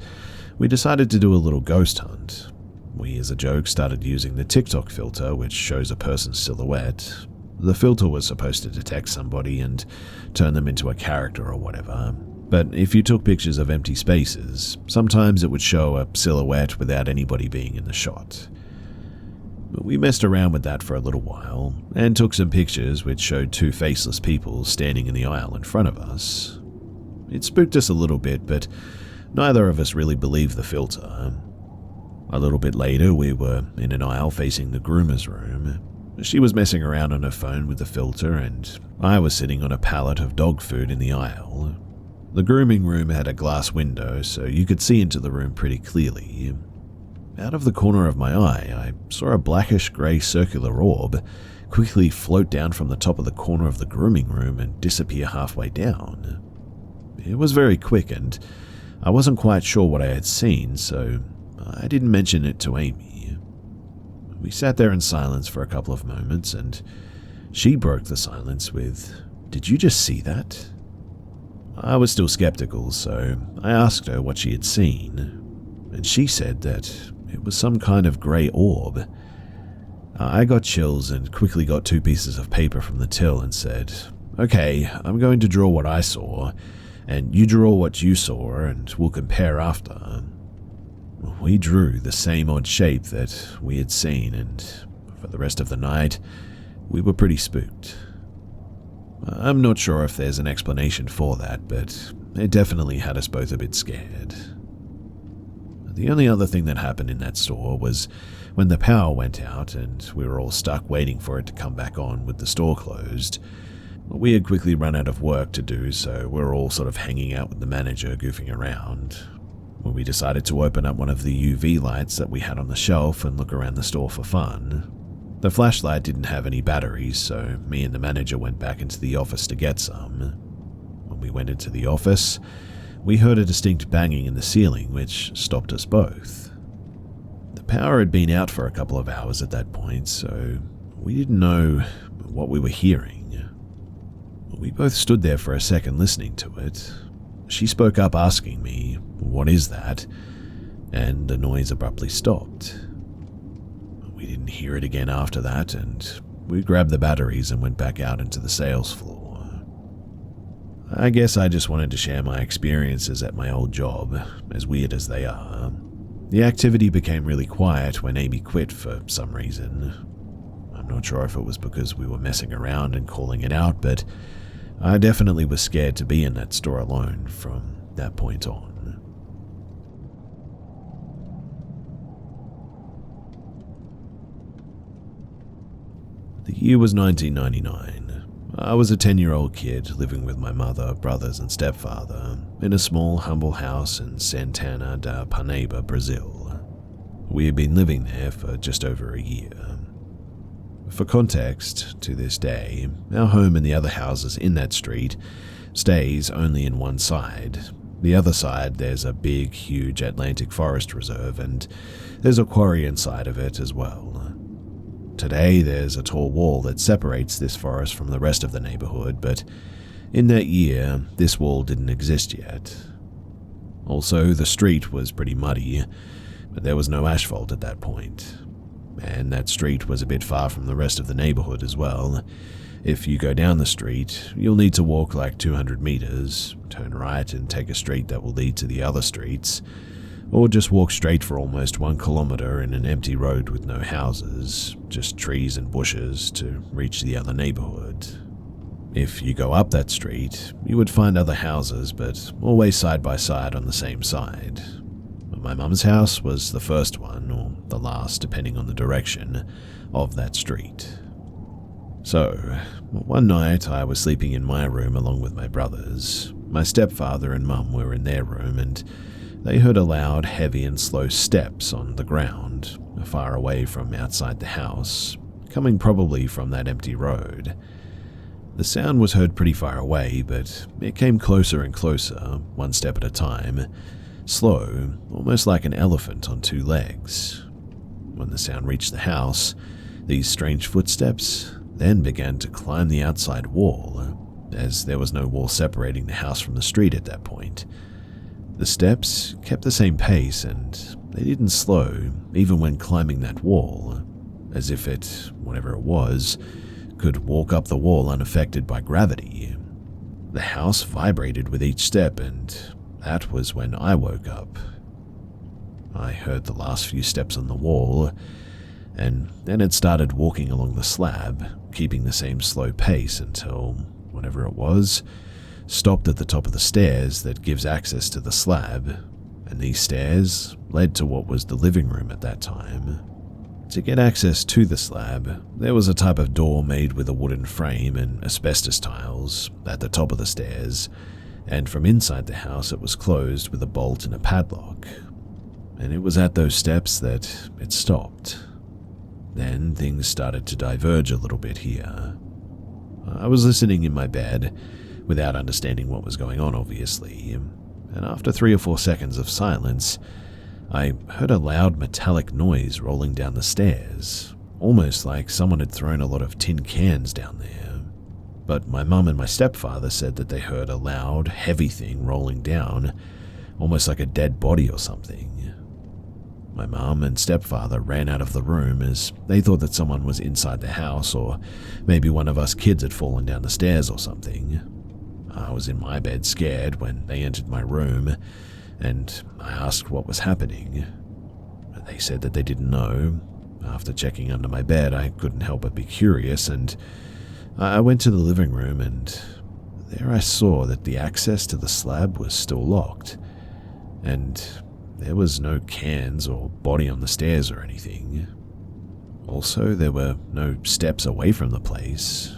we decided to do a little ghost hunt. We, as a joke, started using the TikTok filter, which shows a person's silhouette. The filter was supposed to detect somebody and turn them into a character or whatever. But if you took pictures of empty spaces, sometimes it would show a silhouette without anybody being in the shot. We messed around with that for a little while, and took some pictures which showed 2 faceless people standing in the aisle in front of us. It spooked us a little bit, but neither of us really believed the filter. A little bit later, we were in an aisle facing the groomer's room. She was messing around on her phone with the filter, and I was sitting on a pallet of dog food in the aisle. The grooming room had a glass window, so you could see into the room pretty clearly. Out of the corner of my eye, I saw a blackish-grey circular orb quickly float down from the top of the corner of the grooming room and disappear halfway down. It was very quick, and I wasn't quite sure what I had seen, so I didn't mention it to Amy. We sat there in silence for a couple of moments, and she broke the silence with, "Did you just see that?" I was still skeptical, so I asked her what she had seen, and she said that it was some kind of grey orb. I got chills and quickly got 2 pieces of paper from the till and said, "Okay, I'm going to draw what I saw, and you draw what you saw, and we'll compare after." We drew the same odd shape that we had seen, and for the rest of the night, we were pretty spooked. I'm not sure if there's an explanation for that, but it definitely had us both a bit scared. The only other thing that happened in that store was when the power went out and we were all stuck waiting for it to come back on with the store closed. We had quickly run out of work to do, so we were all sort of hanging out with the manager, goofing around. We decided to open up one of the UV lights that we had on the shelf and look around the store for fun. The flashlight didn't have any batteries, so me and the manager went back into the office to get some. When we went into the office, we heard a distinct banging in the ceiling, which stopped us both. The power had been out for a couple of hours at that point, so we didn't know what we were hearing. We both stood there for a second listening to it. She spoke up asking me, "What is that?" and the noise abruptly stopped. We didn't hear it again after that, and we grabbed the batteries and went back out into the sales floor. I guess I just wanted to share my experiences at my old job, as weird as they are. The activity became really quiet when Amy quit for some reason. I'm not sure if it was because we were messing around and calling it out, but I definitely was scared to be in that store alone from that point on. The year was 1999. I was a 10-year-old kid living with my mother, brothers, and stepfather in a small, humble house in Santana da Parnaíba, Brazil. We had been living there for just over a year. For context, to this day, our home and the other houses in that street stays only in one side. The other side, there's a big, huge Atlantic forest reserve, and there's a quarry inside of it as well. Today, there's a tall wall that separates this forest from the rest of the neighborhood, but in that year, this wall didn't exist yet. Also, the street was pretty muddy, but there was no asphalt at that point. And that street was a bit far from the rest of the neighborhood as well. If you go down the street, you'll need to walk like 200 meters, turn right and take a street that will lead to the other streets, or just walk straight for almost 1 kilometer in an empty road with no houses, just trees and bushes to reach the other neighborhood. If you go up that street, you would find other houses, but always side by side on the same side. My mum's house was the first one, or the last, depending on the direction, of that street. So, one night I was sleeping in my room along with my brothers. My stepfather and mum were in their room, and they heard a loud, heavy and slow steps on the ground, far away from outside the house, coming probably from that empty road. The sound was heard pretty far away, but it came closer and closer, one step at a time, slow, almost like an elephant on 2 legs. When the sound reached the house, these strange footsteps then began to climb the outside wall, as there was no wall separating the house from the street at that point. The steps kept the same pace, and they didn't slow, even when climbing that wall, as if it, whatever it was, could walk up the wall unaffected by gravity. The house vibrated with each step, and that was when I woke up. I heard the last few steps on the wall, and then it started walking along the slab, keeping the same slow pace until, whatever it was, stopped at the top of the stairs that gives access to the slab, and these stairs led to what was the living room at that time. To get access to the slab, there was a type of door made with a wooden frame and asbestos tiles at the top of the stairs, and from inside the house it was closed with a bolt and a padlock. And it was at those steps that it stopped. Then things started to diverge a little bit here. I was listening in my bed, without understanding what was going on, obviously, and after 3 or 4 seconds of silence, I heard a loud metallic noise rolling down the stairs, almost like someone had thrown a lot of tin cans down there. But my mum and my stepfather said that they heard a loud, heavy thing rolling down, almost like a dead body or something. My mum and stepfather ran out of the room as they thought that someone was inside the house, or maybe one of us kids had fallen down the stairs or something. I was in my bed scared when they entered my room, and I asked what was happening. They said that they didn't know. After checking under my bed, I couldn't help but be curious, and I went to the living room, and there I saw that the access to the slab was still locked, and there was no cans or body on the stairs or anything. Also, there were no steps away from the place.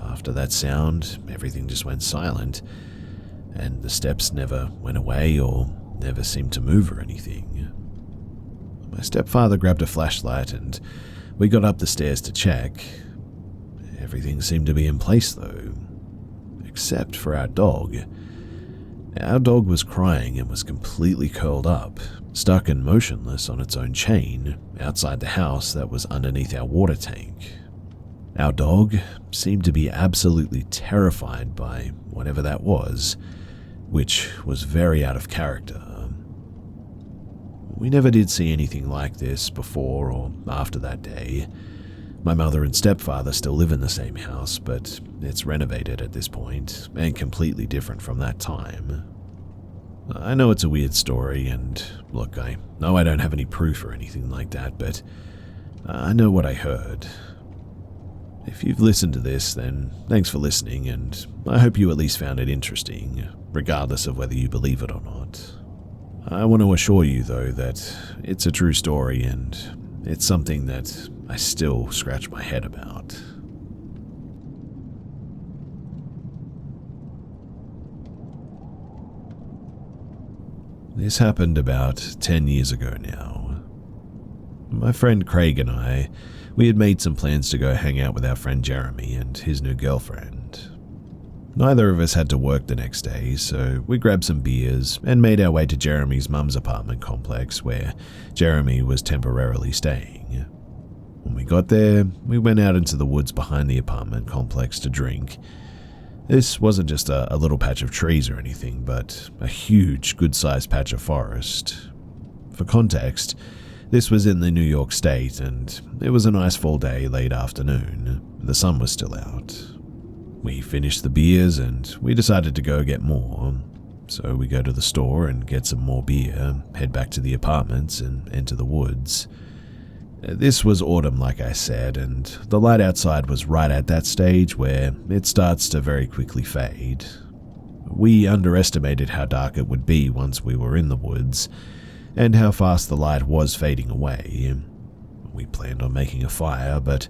After that sound, everything just went silent, and the steps never went away or never seemed to move or anything. My stepfather grabbed a flashlight and we got up the stairs to check. Everything seemed to be in place though, except for our dog. Our dog was crying and was completely curled up, stuck and motionless on its own chain outside the house that was underneath our water tank. Our dog seemed to be absolutely terrified by whatever that was, which was very out of character. We never did see anything like this before or after that day. My mother and stepfather still live in the same house, but it's renovated at this point, and completely different from that time. I know it's a weird story, and look, I know I don't have any proof or anything like that, but I know what I heard. If you've listened to this, then thanks for listening, and I hope you at least found it interesting, regardless of whether you believe it or not. I want to assure you, though, that it's a true story, and it's something that I still scratch my head about. This happened about 10 years ago now. My friend Craig and we had made some plans to go hang out with our friend Jeremy and his new girlfriend. Neither of us had to work the next day, so we grabbed some beers and made our way to Jeremy's mum's apartment complex where Jeremy was temporarily staying. When we got there, we went out into the woods behind the apartment complex to drink. This wasn't just a little patch of trees or anything, but a huge, good-sized patch of forest. For context, this was in the New York state, and it was a nice fall day late afternoon. The sun was still out. We finished the beers, and we decided to go get more. So we go to the store and get some more beer, head back to the apartments, and enter the woods. This was autumn, like I said, and the light outside was right at that stage where it starts to very quickly fade. We underestimated how dark it would be once we were in the woods, and how fast the light was fading away. We planned on making a fire, but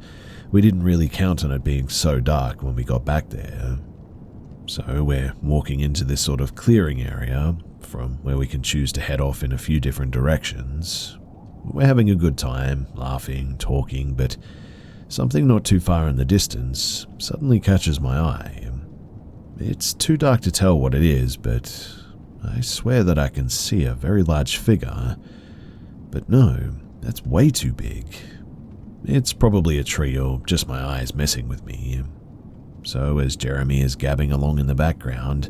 we didn't really count on it being so dark when we got back there. So we're walking into this sort of clearing area, from where we can choose to head off in a few different directions. We're having a good time, laughing, talking, but something not too far in the distance suddenly catches my eye. It's too dark to tell what it is, but I swear that I can see a very large figure. But no, that's way too big. It's probably a tree or just my eyes messing with me. So as Jeremy is gabbing along in the background,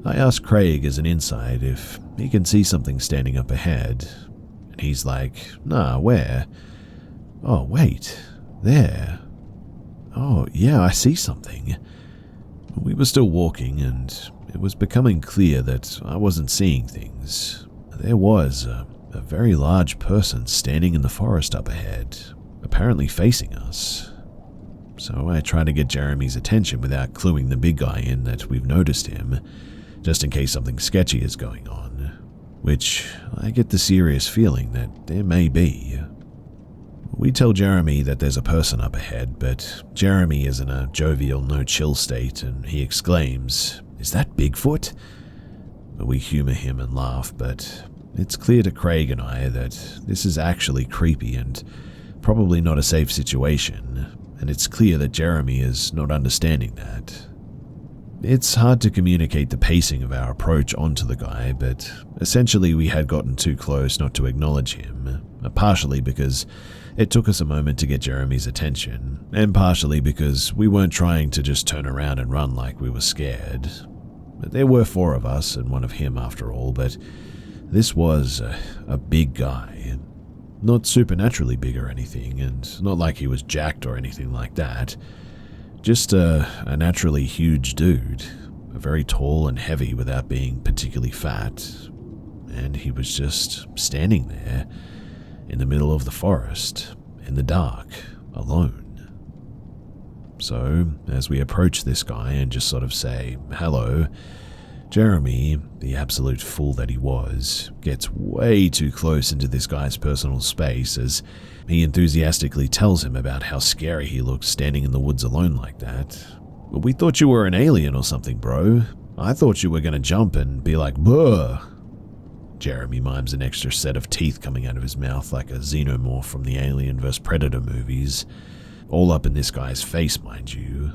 I ask Craig as an insight if he can see something standing up ahead. And he's like, "Nah, where?" "Oh, wait, there. Oh, yeah, I see something." We were still walking, and it was becoming clear that I wasn't seeing things. There was a very large person standing in the forest up ahead, apparently facing us. So I try to get Jeremy's attention without cluing the big guy in that we've noticed him, just in case something sketchy is going on. Which I get the serious feeling that there may be. We tell Jeremy that there's a person up ahead, but Jeremy is in a jovial, no-chill state, and he exclaims, "Is that Bigfoot?" We humor him and laugh, but it's clear to Craig and I that this is actually creepy and probably not a safe situation, and it's clear that Jeremy is not understanding that. It's hard to communicate the pacing of our approach onto the guy, but essentially we had gotten too close not to acknowledge him, partially because it took us a moment to get Jeremy's attention, and partially because we weren't trying to just turn around and run like we were scared. There were 4 of us and 1 of him after all, but this was a big guy. Not supernaturally big or anything, and not like he was jacked or anything like that. Just a naturally huge dude, very tall and heavy without being particularly fat, and he was just standing there in the middle of the forest, in the dark, alone. So, as we approach this guy and just sort of say, "Hello," Jeremy, the absolute fool that he was, gets way too close into this guy's personal space as he enthusiastically tells him about how scary he looks standing in the woods alone like that. "Well, we thought you were an alien or something, bro. I thought you were going to jump and be like, buh." Jeremy mimes an extra set of teeth coming out of his mouth like a xenomorph from the Alien vs. Predator movies, all up in this guy's face, mind you.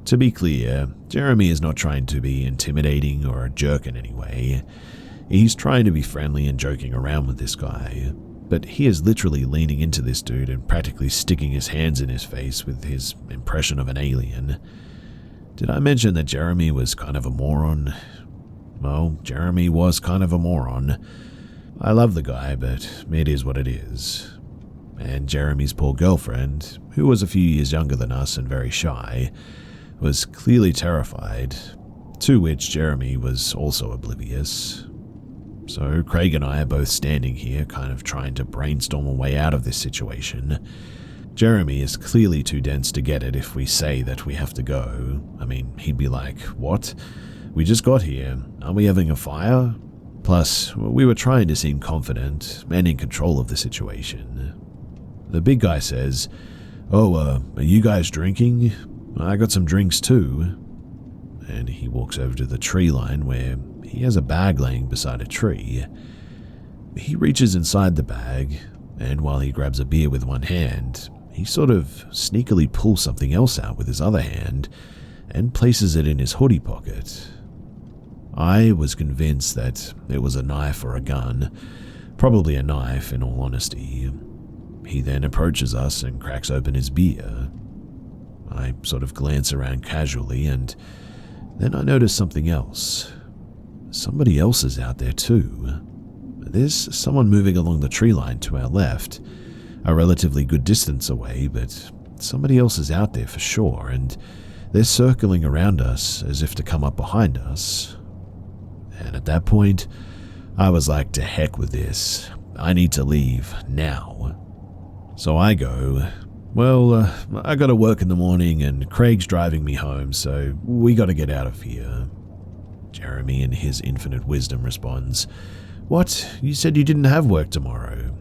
To be clear, Jeremy is not trying to be intimidating or a jerk in any way. He's trying to be friendly and joking around with this guy, but he is literally leaning into this dude and practically sticking his hands in his face with his impression of an alien. Did I mention that Jeremy was kind of a moron? Well, Jeremy was kind of a moron. I love the guy, but it is what it is. and Jeremy's poor girlfriend, who was a few years younger than us and very shy, was clearly terrified, to which Jeremy was also oblivious. So Craig and I are both standing here kind of trying to brainstorm a way out of this situation. Jeremy is clearly too dense to get it if we say that we have to go. I mean, he'd be like, "What? We just got here. Aren't we having a fire?" Plus, we were trying to seem confident and in control of the situation. The big guy says, "Oh, are you guys drinking? I got some drinks too." And he walks over to the tree line where he has a bag laying beside a tree. He reaches inside the bag, and while he grabs a beer with one hand, he sort of sneakily pulls something else out with his other hand and places it in his hoodie pocket. I was convinced that it was a knife or a gun, probably a knife in all honesty. He then approaches us and cracks open his beer. I sort of glance around casually, and then I notice something else. Somebody else is out there too. There's someone moving along the tree line to our left, a relatively good distance away, but somebody else is out there for sure, and they're circling around us as if to come up behind us. And at that point, I was like, to heck with this. I need to leave now. So I go, "Well, I gotta work in the morning and Craig's driving me home, so we gotta get out of here." Jeremy, in his infinite wisdom, responds, "What? You said you didn't have work tomorrow."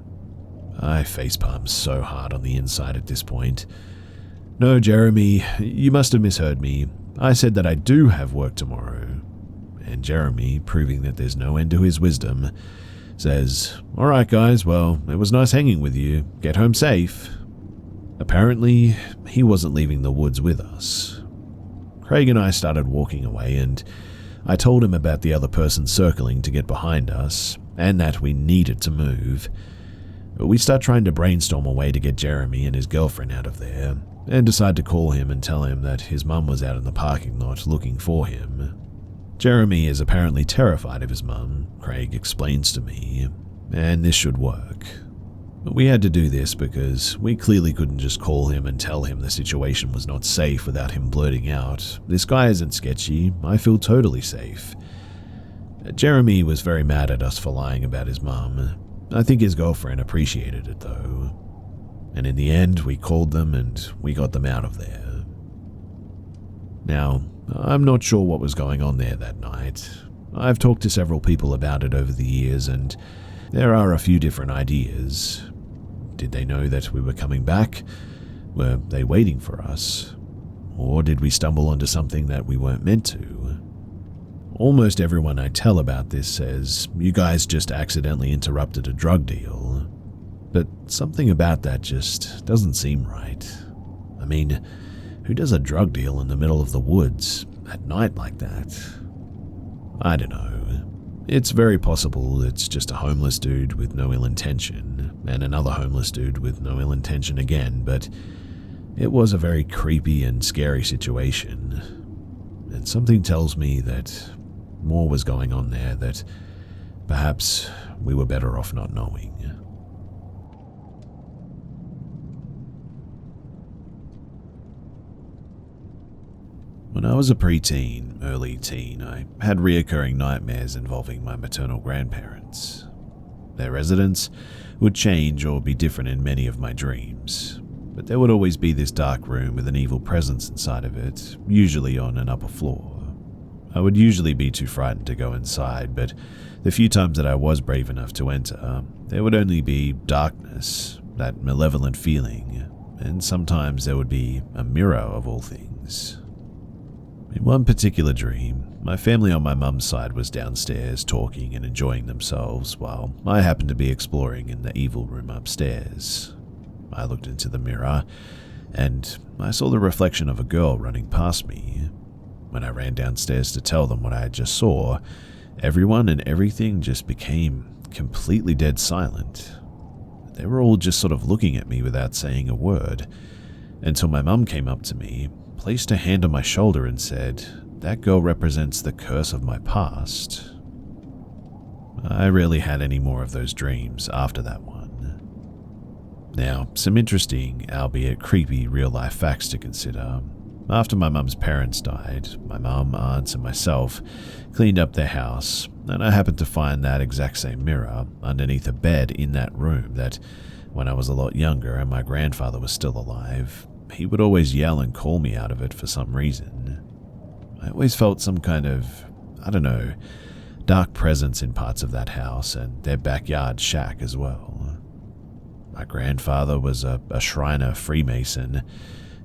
I facepalm so hard on the inside at this point. "No, Jeremy, you must have misheard me. I said that I do have work tomorrow." And Jeremy, proving that there's no end to his wisdom, says, "All right, guys, well, it was nice hanging with you. Get home safe." Apparently, he wasn't leaving the woods with us. Craig and I started walking away, and I told him about the other person circling to get behind us, and that we needed to move. We start trying to brainstorm a way to get Jeremy and his girlfriend out of there, and decide to call him and tell him that his mum was out in the parking lot looking for him. Jeremy is apparently terrified of his mum, Craig explains to me, and this should work. But we had to do this because we clearly couldn't just call him and tell him the situation was not safe without him blurting out, "This guy isn't sketchy, I feel totally safe." Jeremy was very mad at us for lying about his mum. I think his girlfriend appreciated it though. And in the end, we called them and we got them out of there. Now, I'm not sure what was going on there that night. I've talked to several people about it over the years, and there are a few different ideas. Did they know that we were coming back? Were they waiting for us? Or did we stumble onto something that we weren't meant to? Almost everyone I tell about this says, "You guys just accidentally interrupted a drug deal." But something about that just doesn't seem right. I mean, who does a drug deal in the middle of the woods at night like that? I don't know. It's very possible it's just a homeless dude with no ill intention, and another homeless dude with no ill intention again, but it was a very creepy and scary situation. And something tells me that more was going on there that perhaps we were better off not knowing. When I was a preteen, early teen, I had reoccurring nightmares involving my maternal grandparents. Their residence would change or be different in many of my dreams, but there would always be this dark room with an evil presence inside of it, usually on an upper floor. I would usually be too frightened to go inside, but the few times that I was brave enough to enter, there would only be darkness, that malevolent feeling, and sometimes there would be a mirror of all things. In one particular dream, my family on my mum's side was downstairs talking and enjoying themselves while I happened to be exploring in the evil room upstairs. I looked into the mirror and I saw the reflection of a girl running past me. When I ran downstairs to tell them what I had just saw, everyone and everything just became completely dead silent. They were all just sort of looking at me without saying a word, until my mum came up to me, placed her hand on my shoulder and said, "That girl represents the curse of my past." I rarely had any more of those dreams after that one. Now, some interesting, albeit creepy, real-life facts to consider. After my mum's parents died, my mum, aunts, and myself cleaned up their house, and I happened to find that exact same mirror underneath a bed in that room that, when I was a lot younger and my grandfather was still alive, he would always yell and call me out of it for some reason. I always felt some kind of, dark presence in parts of that house and their backyard shack as well. My grandfather was a Shriner Freemason,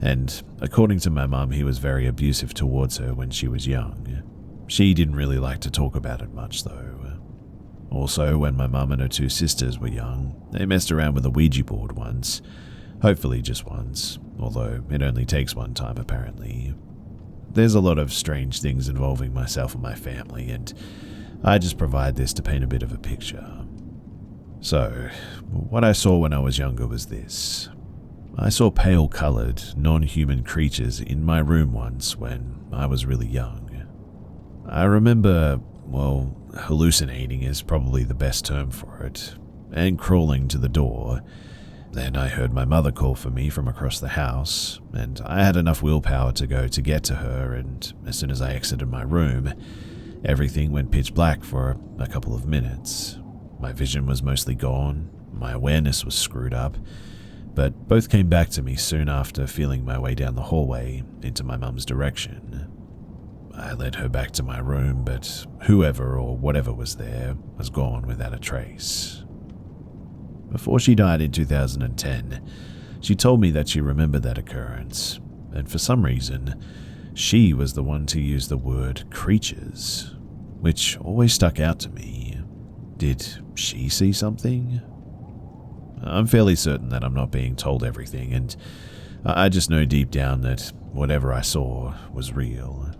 and according to my mum, he was very abusive towards her when she was young. She didn't really like to talk about it much, though. Also, when my mum and her two sisters were young, they messed around with a Ouija board once. Hopefully just once, although it only takes one time apparently. There's a lot of strange things involving myself and my family, and I just provide this to paint a bit of a picture. So, what I saw when I was younger was this. I saw pale-coloured, non-human creatures in my room once when I was really young. I remember, hallucinating is probably the best term for it, and crawling to the door. Then I heard my mother call for me from across the house, and I had enough willpower to go to get to her, and as soon as I exited my room, everything went pitch black for a couple of minutes. My vision was mostly gone, my awareness was screwed up, but both came back to me soon after feeling my way down the hallway into my mum's direction. I led her back to my room, but whoever or whatever was there was gone without a trace. Before she died in 2010, she told me that she remembered that occurrence, and for some reason, she was the one to use the word creatures, which always stuck out to me. Did she see something? I'm fairly certain that I'm not being told everything, and I just know deep down that whatever I saw was real.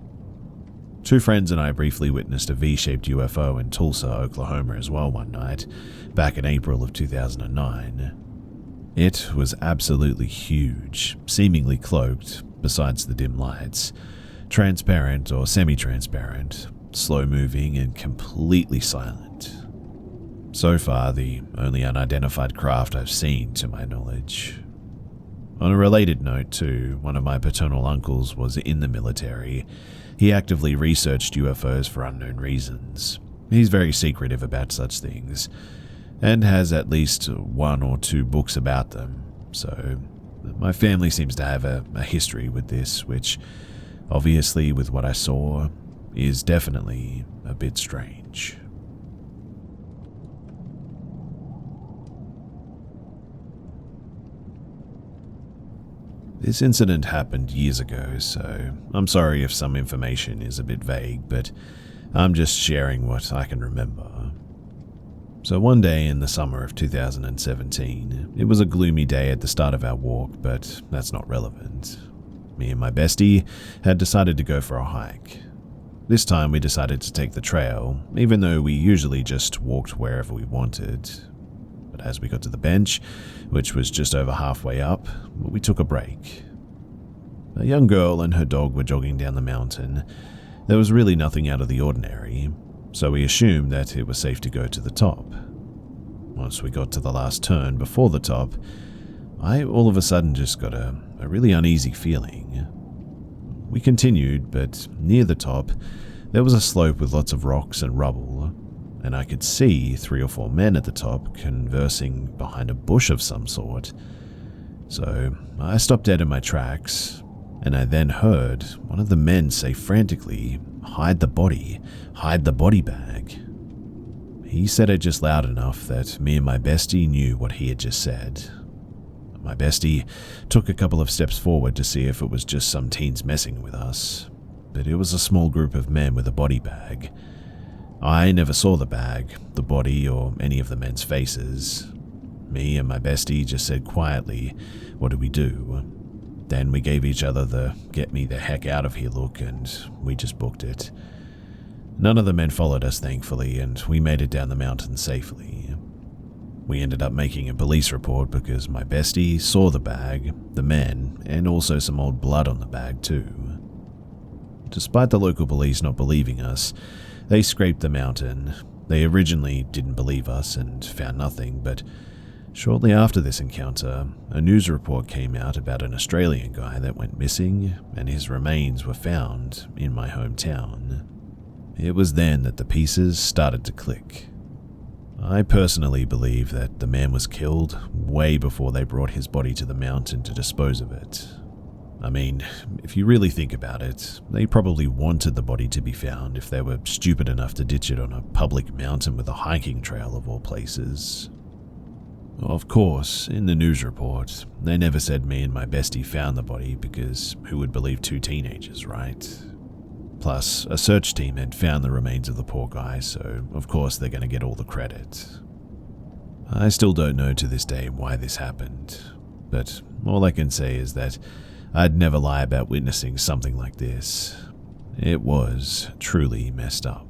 Two friends and I briefly witnessed a V-shaped UFO in Tulsa, Oklahoma as well one night, back in April of 2009. It was absolutely huge, seemingly cloaked, besides the dim lights, transparent or semi-transparent, slow-moving and completely silent. So far, the only unidentified craft I've seen, to my knowledge. On a related note, too, one of my paternal uncles was in the military. He actively researched UFOs for unknown reasons. He's very secretive about such things, and has at least 1 or 2 books about them, so my family seems to have a history with this, which, obviously with what I saw, is definitely a bit strange. This incident happened years ago, so I'm sorry if some information is a bit vague, but I'm just sharing what I can remember. So one day in the summer of 2017, it was a gloomy day at the start of our walk, but that's not relevant. Me and my bestie had decided to go for a hike. This time we decided to take the trail, even though we usually just walked wherever we wanted. But as we got to the bench, which was just over halfway up, we took a break. A young girl and her dog were jogging down the mountain. There was really nothing out of the ordinary, so we assumed that it was safe to go to the top. Once we got to the last turn before the top, I all of a sudden just got a really uneasy feeling. We continued, but near the top, there was a slope with lots of rocks and rubble, and I could see 3 or 4 men at the top conversing behind a bush of some sort. So I stopped dead in my tracks, and I then heard one of the men say frantically, hide the body bag." He said it just loud enough that me and my bestie knew what he had just said. My bestie took a couple of steps forward to see if it was just some teens messing with us, but it was a small group of men with a body bag. I never saw the bag, the body, or any of the men's faces. Me and my bestie just said quietly, "What do we do?" Then we gave each other the "get me the heck out of here" look, and we just booked it. None of the men followed us, thankfully, and we made it down the mountain safely. We ended up making a police report because my bestie saw the bag, the men, and also some old blood on the bag too. Despite the local police not believing us, they scraped the mountain. They originally didn't believe us and found nothing, but Shortly after this encounter, a news report came out about an Australian guy that went missing, and his remains were found in my hometown. It was then that the pieces started to click. I personally believe that the man was killed way before they brought his body to the mountain to dispose of it. I mean, if you really think about it, they probably wanted the body to be found if they were stupid enough to ditch it on a public mountain with a hiking trail of all places. Of course, in the news report, they never said me and my bestie found the body because who would believe two teenagers, right? Plus, a search team had found the remains of the poor guy, so of course they're going to get all the credit. I still don't know to this day why this happened, but all I can say is that I'd never lie about witnessing something like this. It was truly messed up.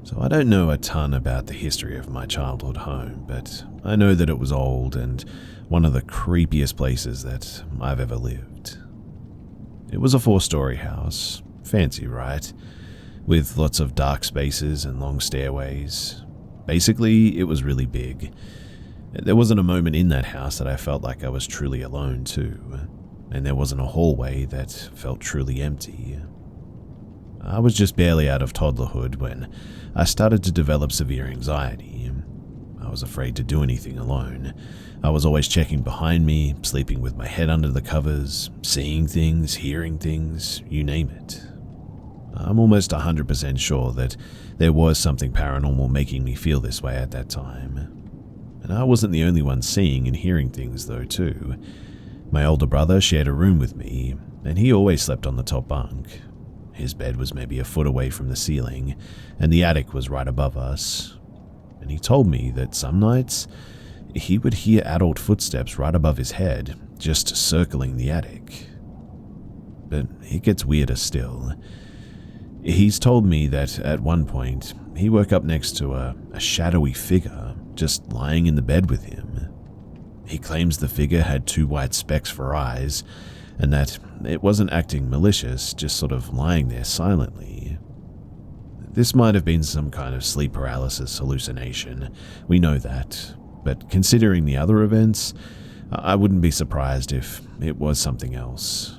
So I don't know a ton about the history of my childhood home, but I know that it was old and one of the creepiest places that I've ever lived. It was a 4-story house, fancy, right? With lots of dark spaces and long stairways. Basically, it was really big. There wasn't a moment in that house that I felt like I was truly alone too, and there wasn't a hallway that felt truly empty. I was just barely out of toddlerhood when I started to develop severe anxiety. I was afraid to do anything alone. I was always checking behind me, sleeping with my head under the covers, seeing things, hearing things, you name it. I'm almost 100% sure that there was something paranormal making me feel this way at that time. And I wasn't the only one seeing and hearing things though too. My older brother shared a room with me, and he always slept on the top bunk. His bed was maybe a foot away from the ceiling, and the attic was right above us. And he told me that some nights, he would hear adult footsteps right above his head, just circling the attic. But it gets weirder still. He's told me that at one point, he woke up next to a shadowy figure just lying in the bed with him. He claims the figure had 2 white specks for eyes, and that it wasn't acting malicious, just sort of lying there silently. This might have been some kind of sleep paralysis hallucination, we know that, but considering the other events, I wouldn't be surprised if it was something else.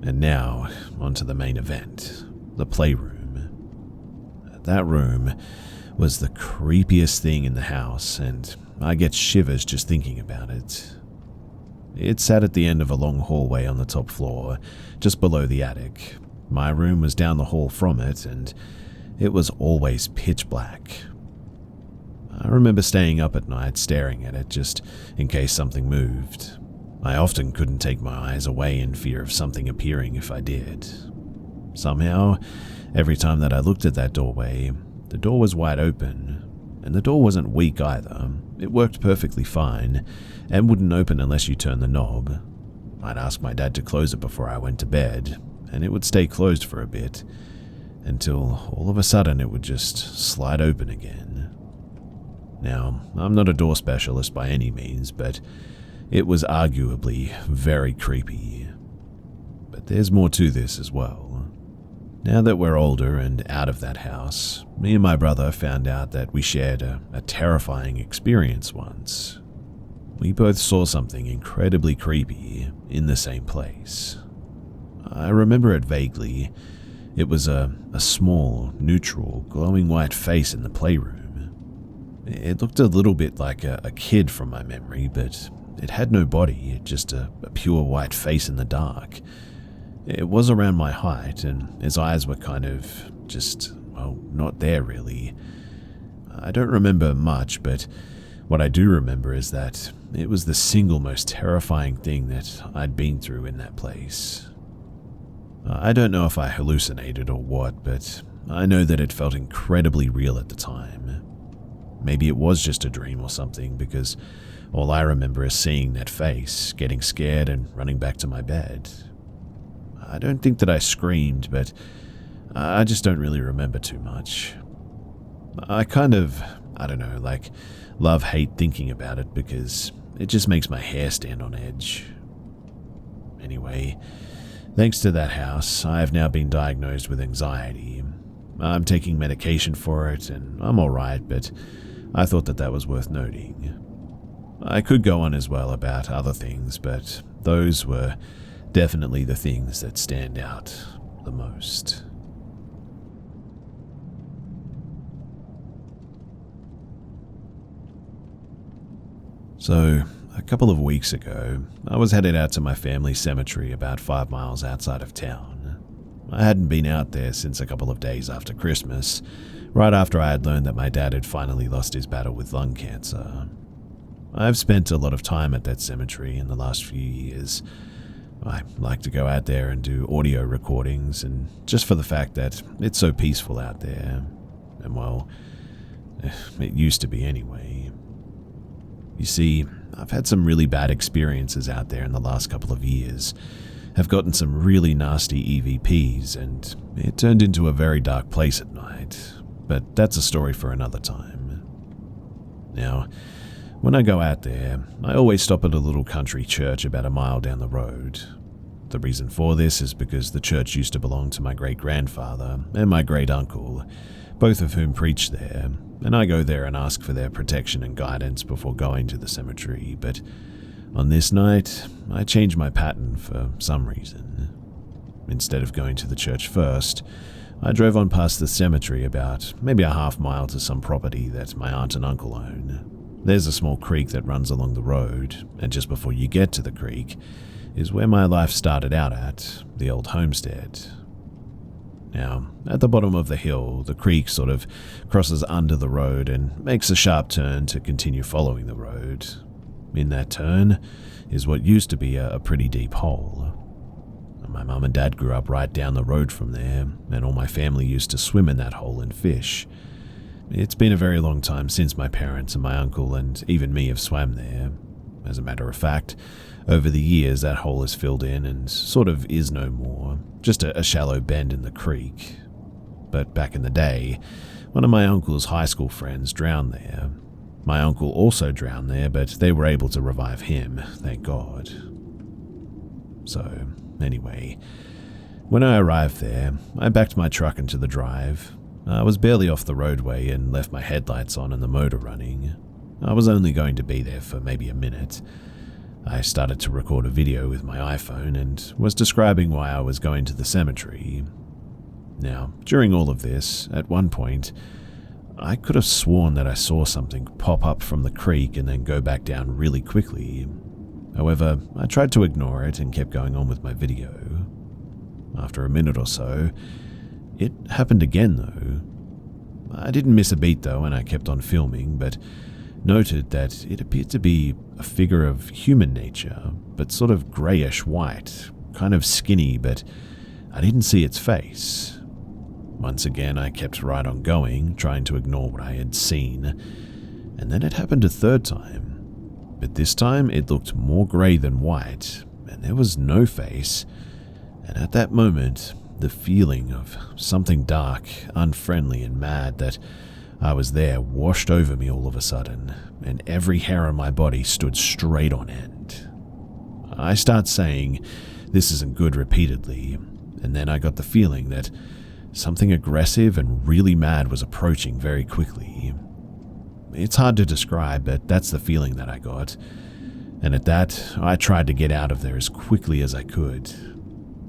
And now, onto the main event. The playroom. That room was the creepiest thing in the house, and I get shivers just thinking about it. It sat at the end of a long hallway on the top floor, just below the attic. My room was down the hall from it, and it was always pitch black. I remember staying up at night staring at it just in case something moved. I often couldn't take my eyes away in fear of something appearing if I did. Somehow, every time that I looked at that doorway, the door was wide open, and the door wasn't weak either. It worked perfectly fine, and wouldn't open unless you turned the knob. I'd ask my dad to close it before I went to bed, and it would stay closed for a bit, until all of a sudden it would just slide open again. Now, I'm not a door specialist by any means, but it was arguably very creepy. But there's more to this as well. Now that we're older and out of that house, me and my brother found out that we shared a terrifying experience once. We both saw something incredibly creepy in the same place. I remember it vaguely. It was a small, neutral, glowing white face in the playroom. It looked a little bit like a kid from my memory, but it had no body, just a pure white face in the dark. It was around my height, and his eyes were kind of just, well, not there really. I don't remember much, but what I do remember is that it was the single most terrifying thing that I'd been through in that place. I don't know if I hallucinated or what, but I know that it felt incredibly real at the time. Maybe it was just a dream or something, because all I remember is seeing that face, getting scared and running back to my bed. I don't think that I screamed, but I just don't really remember too much. I kind of, I don't know, like, love-hate thinking about it because it just makes my hair stand on edge. Anyway, Thanks to that house, I have now been diagnosed with anxiety. I'm taking medication for it and I'm alright, but I thought that was worth noting. I could go on as well about other things, but those were definitely the things that stand out the most. So, a couple of weeks ago, I was headed out to my family cemetery about 5 miles outside of town. I hadn't been out there since a couple of days after Christmas, right after I had learned that my dad had finally lost his battle with lung cancer. I've spent a lot of time at that cemetery in the last few years. I like to go out there and do audio recordings, and just for the fact that it's so peaceful out there. And well, it used to be anyway. You see, I've had some really bad experiences out there in the last couple of years. Have gotten some really nasty EVPs, and it turned into a very dark place at night. But that's a story for another time. Now, when I go out there, I always stop at a little country church about a mile down the road. The reason for this is because the church used to belong to my great-grandfather and my great-uncle, both of whom preached there, and I go there and ask for their protection and guidance before going to the cemetery, but on this night, I changed my pattern for some reason. Instead of going to the church first, I drove on past the cemetery about maybe a half mile to some property that my aunt and uncle own. There's a small creek that runs along the road, and just before you get to the creek is where my life started out at, the old homestead. Now, at the bottom of the hill, the creek sort of crosses under the road and makes a sharp turn to continue following the road. In that turn is what used to be a pretty deep hole. My mum and dad grew up right down the road from there, and all my family used to swim in that hole and fish. It's been a very long time since my parents and my uncle and even me have swam there. As a matter of fact, over the years that hole is filled in and sort of is no more, just a shallow bend in the creek. But back in the day, one of my uncle's high school friends drowned there. My uncle also drowned there, but they were able to revive him, thank God. So, anyway, when I arrived there, I backed my truck into the drive. I was barely off the roadway and left my headlights on and the motor running. I was only going to be there for maybe a minute. I started to record a video with my iPhone and was describing why I was going to the cemetery. Now, during all of this, at one point, I could have sworn that I saw something pop up from the creek and then go back down really quickly. However, I tried to ignore it and kept going on with my video. After a minute or so, it happened again though. I didn't miss a beat though, and I kept on filming, but noted that it appeared to be a figure of human nature, but sort of greyish white, kind of skinny, but I didn't see its face. Once again, I kept right on going, trying to ignore what I had seen, and then it happened a third time. But this time it looked more grey than white, and there was no face, and at that moment, the feeling of something dark, unfriendly and mad that I was there washed over me all of a sudden, and every hair on my body stood straight on end. I start saying, "This isn't good," repeatedly, and then I got the feeling that something aggressive and really mad was approaching very quickly. It's hard to describe, but that's the feeling that I got, and at that, I tried to get out of there as quickly as I could,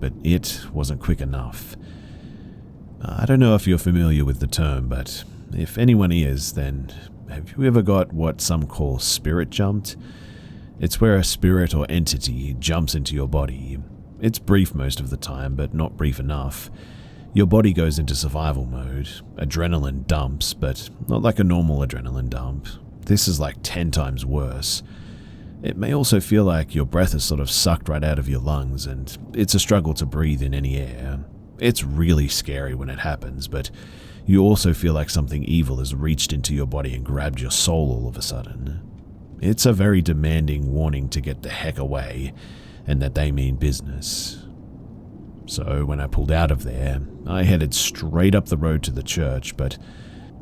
but it wasn't quick enough. I don't know if you're familiar with the term, but if anyone is, then have you ever got what some call spirit jumped? It's where a spirit or entity jumps into your body. It's brief most of the time, but not brief enough. Your body goes into survival mode. Adrenaline dumps, but not like a normal adrenaline dump. This is like 10 times worse. It may also feel like your breath is sort of sucked right out of your lungs, and it's a struggle to breathe in any air. It's really scary when it happens, but you also feel like something evil has reached into your body and grabbed your soul all of a sudden. It's a very demanding warning to get the heck away, and that they mean business. So when I pulled out of there, I headed straight up the road to the church, but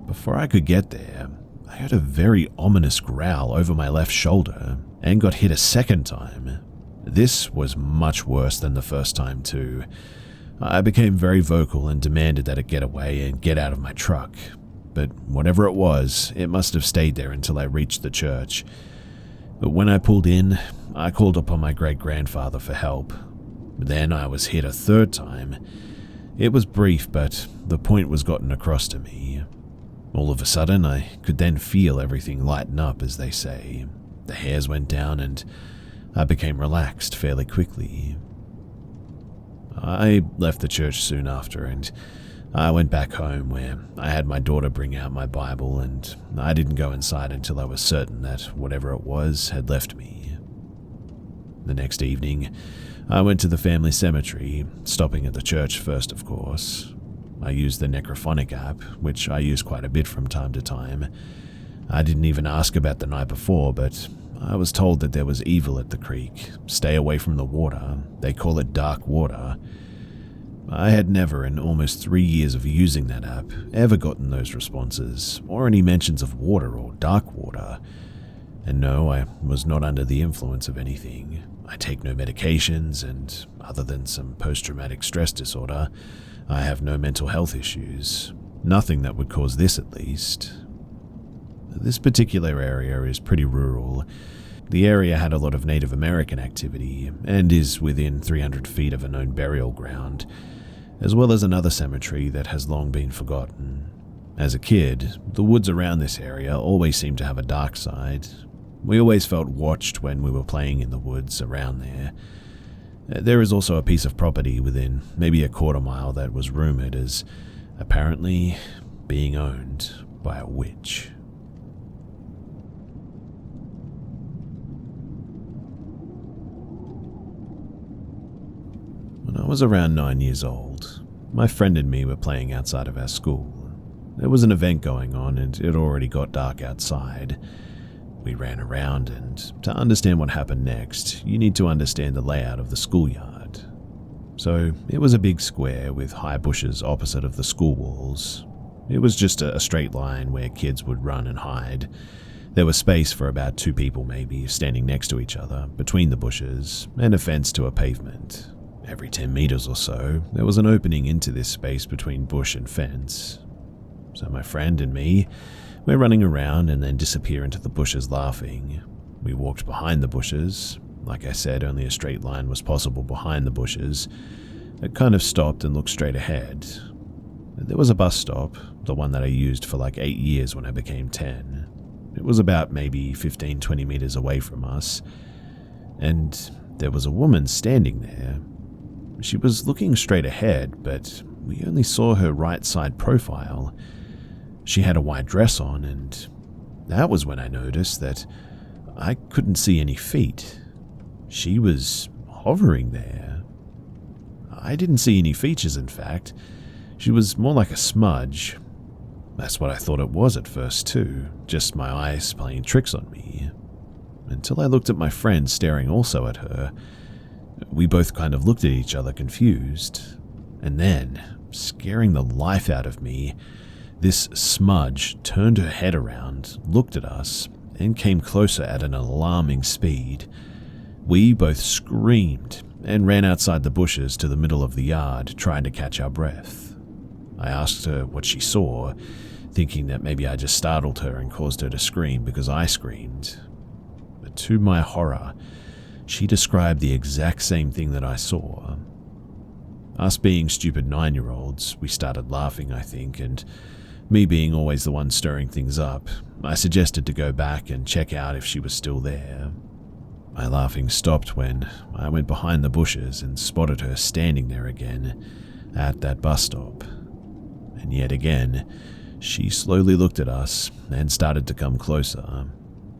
before I could get there, I heard a very ominous growl over my left shoulder and got hit a second time. This was much worse than the first time too. I became very vocal and demanded that it get away and get out of my truck, but whatever it was, it must have stayed there until I reached the church. But when I pulled in, I called upon my great-grandfather for help. Then I was hit a third time. It was brief, but the point was gotten across to me. All of a sudden, I could then feel everything lighten up, as they say. The hairs went down and I became relaxed fairly quickly. I left the church soon after and I went back home where I had my daughter bring out my Bible, and I didn't go inside until I was certain that whatever it was had left me. The next evening, I went to the family cemetery, stopping at the church first, of course. I used the Necrophonic app, which I use quite a bit from time to time. I didn't even ask about the night before, but I was told that there was evil at the creek. Stay away from the water. They call it dark water. I had never, in almost 3 years of using that app, ever gotten those responses, or any mentions of water or dark water. And no, I was not under the influence of anything. I take no medications, and other than some post-traumatic stress disorder, I have no mental health issues. Nothing that would cause this, at least. This particular area is pretty rural. The area had a lot of Native American activity, and is within 300 feet of a known burial ground, as well as another cemetery that has long been forgotten. As a kid, the woods around this area always seemed to have a dark side. We always felt watched when we were playing in the woods around there. There is also a piece of property within maybe a quarter mile that was rumored as apparently being owned by a witch. When I was around 9 years old, my friend and me were playing outside of our school. There was an event going on and it already got dark outside. We ran around, and to understand what happened next, you need to understand the layout of the schoolyard. So it was a big square with high bushes opposite of the school walls. It was just a straight line where kids would run and hide. There was space for about 2 people maybe standing next to each other between the bushes, and a fence to a pavement. Every 10 meters or so, there was an opening into this space between bush and fence. So my friend and me, we're running around and then disappear into the bushes laughing. We walked behind the bushes. Like I said, only a straight line was possible behind the bushes. It kind of stopped and looked straight ahead. There was a bus stop, the one that I used for like 8 years when I became 10. It was about maybe 15-20 meters away from us. And there was a woman standing there. She was looking straight ahead, but we only saw her right side profile. She had a white dress on, and that was when I noticed that I couldn't see any feet. She was hovering there. I didn't see any features, in fact. She was more like a smudge. That's what I thought it was at first, too, just my eyes playing tricks on me. Until I looked at my friend staring also at her. We both kind of looked at each other confused. And then, scaring the life out of me, this smudge turned her head around, looked at us, and came closer at an alarming speed. We both screamed and ran outside the bushes to the middle of the yard, trying to catch our breath. I asked her what she saw, thinking that maybe I just startled her and caused her to scream because I screamed. But to my horror, she described the exact same thing that I saw. Us being stupid 9-year-olds, we started laughing, I think, and me being always the one stirring things up, I suggested to go back and check out if she was still there. My laughing stopped when I went behind the bushes and spotted her standing there again at that bus stop. And yet again, she slowly looked at us and started to come closer.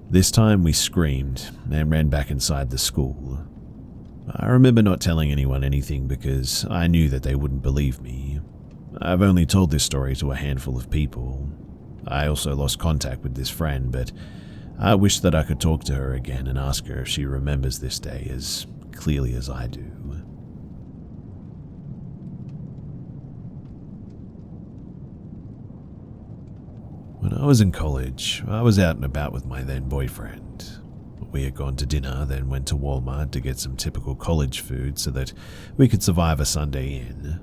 This time we screamed and ran back inside the school. I remember not telling anyone anything because I knew that they wouldn't believe me. I've only told this story to a handful of people. I also lost contact with this friend, but I wish that I could talk to her again and ask her if she remembers this day as clearly as I do. When I was in college, I was out and about with my then boyfriend. We had gone to dinner, then went to Walmart to get some typical college food so that we could survive a Sunday in.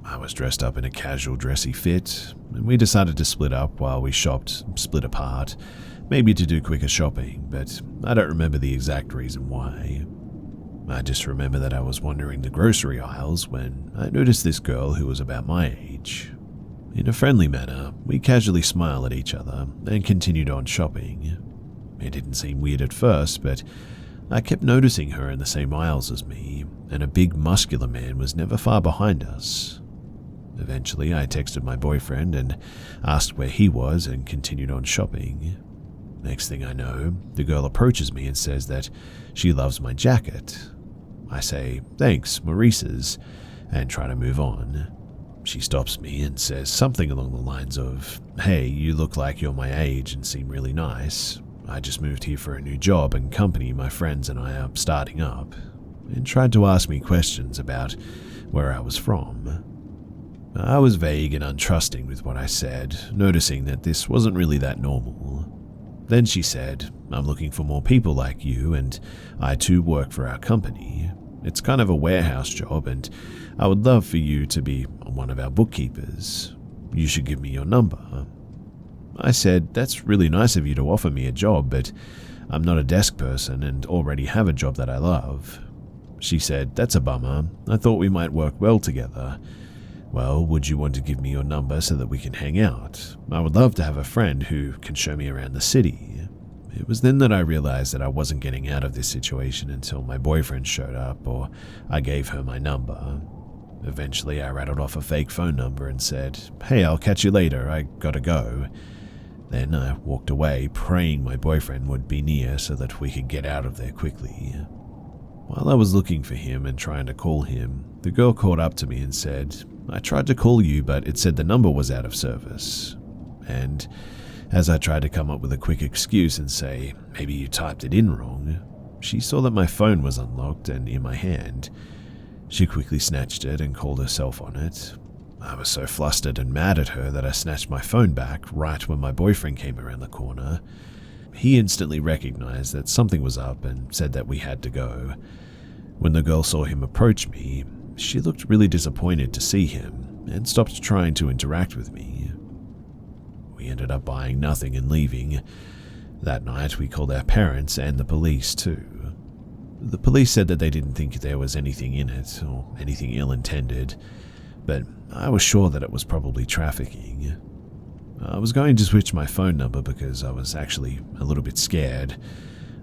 I was dressed up in a casual dressy fit, and we decided to split up while we shopped, split apart, maybe to do quicker shopping, but I don't remember the exact reason why. I just remember that I was wandering the grocery aisles when I noticed this girl who was about my age. In a friendly manner, we casually smiled at each other and continued on shopping. It didn't seem weird at first, but I kept noticing her in the same aisles as me, and a big muscular man was never far behind us. Eventually, I texted my boyfriend and asked where he was and continued on shopping. Next thing I know, the girl approaches me and says that she loves my jacket. I say, "Thanks, Maurice's," and try to move on. She stops me and says something along the lines of, "Hey, you look like you're my age and seem really nice. I just moved here for a new job and company my friends and I are starting up," and tried to ask me questions about where I was from. I was vague and untrusting with what I said, noticing that this wasn't really that normal. Then she said, "I'm looking for more people like you, and I too work for our company. It's kind of a warehouse job, and I would love for you to be one of our bookkeepers. You should give me your number." I said, "That's really nice of you to offer me a job, but I'm not a desk person and already have a job that I love." She said, "That's a bummer. I thought we might work well together. Well, would you want to give me your number so that we can hang out? I would love to have a friend who can show me around the city." It was then that I realized that I wasn't getting out of this situation until my boyfriend showed up or I gave her my number. Eventually, I rattled off a fake phone number and said, "Hey, I'll catch you later, I gotta go." Then I walked away, praying my boyfriend would be near so that we could get out of there quickly. While I was looking for him and trying to call him, the girl called up to me and said, "I tried to call you, but it said the number was out of service." And as I tried to come up with a quick excuse and say, "Maybe you typed it in wrong," she saw that my phone was unlocked and in my hand. She quickly snatched it and called herself on it. I was so flustered and mad at her that I snatched my phone back right when my boyfriend came around the corner. He instantly recognized that something was up and said that we had to go. When the girl saw him approach me, she looked really disappointed to see him and stopped trying to interact with me. We ended up buying nothing and leaving. That night we called our parents and the police too. The police said that they didn't think there was anything in it or anything ill-intended, but I was sure that it was probably trafficking. I was going to switch my phone number because I was actually a little bit scared.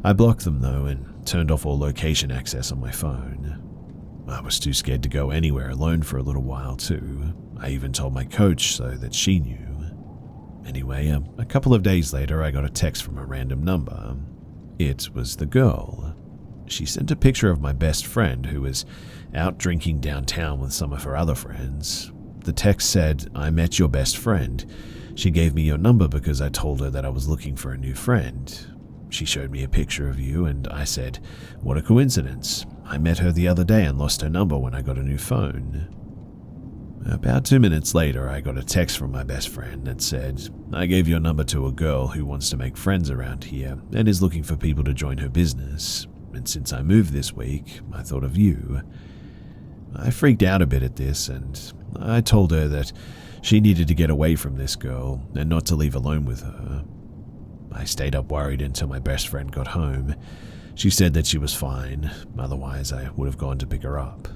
I blocked them though and turned off all location access on my phone. I was too scared to go anywhere alone for a little while too. I even told my coach so that she knew. Anyway, a couple of days later I got a text from a random number. It was the girl. She sent a picture of my best friend who was out drinking downtown with some of her other friends. The text said, "I met your best friend. She gave me your number because I told her that I was looking for a new friend. She showed me a picture of you and I said, 'What a coincidence. I met her the other day and lost her number when I got a new phone.'" About 2 minutes later, I got a text from my best friend that said, "I gave your number to a girl who wants to make friends around here and is looking for people to join her business. And since I moved this week, I thought of you." I freaked out a bit at this and I told her that she needed to get away from this girl and not to leave alone with her. I stayed up worried until my best friend got home. She said that she was fine, otherwise I would have gone to pick her up.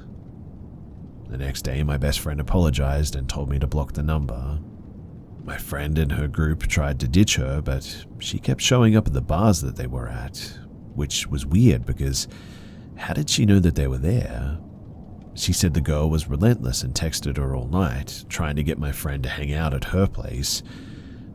The next day, my best friend apologized and told me to block the number. My friend and her group tried to ditch her, but she kept showing up at the bars that they were at, which was weird because how did she know that they were there? She said the girl was relentless and texted her all night, trying to get my friend to hang out at her place.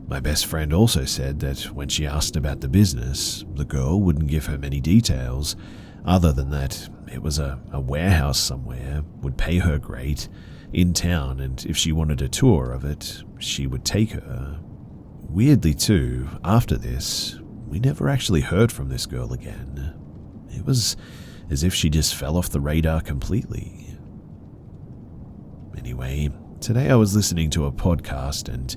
My best friend also said that when she asked about the business, the girl wouldn't give her many details, other than that it was a warehouse somewhere, would pay her great, in town, and if she wanted a tour of it, she would take her. Weirdly too, after this, we never actually heard from this girl again. It was as if she just fell off the radar completely. Anyway, today I was listening to a podcast and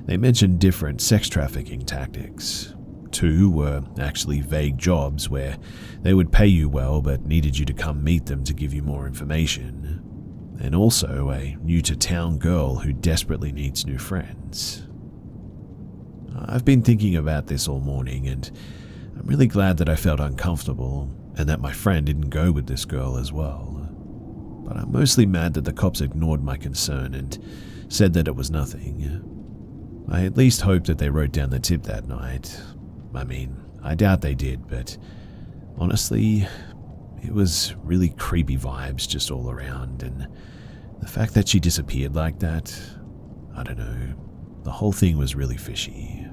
they mentioned different sex trafficking tactics. 2 were actually vague jobs where they would pay you well but needed you to come meet them to give you more information. And also a new-to-town girl who desperately needs new friends. I've been thinking about this all morning, and I'm really glad that I felt uncomfortable and that my friend didn't go with this girl as well. But I'm mostly mad that the cops ignored my concern and said that it was nothing. I at least hope that they wrote down the tip that night. I mean, I doubt they did, but honestly, it was really creepy vibes just all around, and the fact that she disappeared like that, I don't know, the whole thing was really fishy.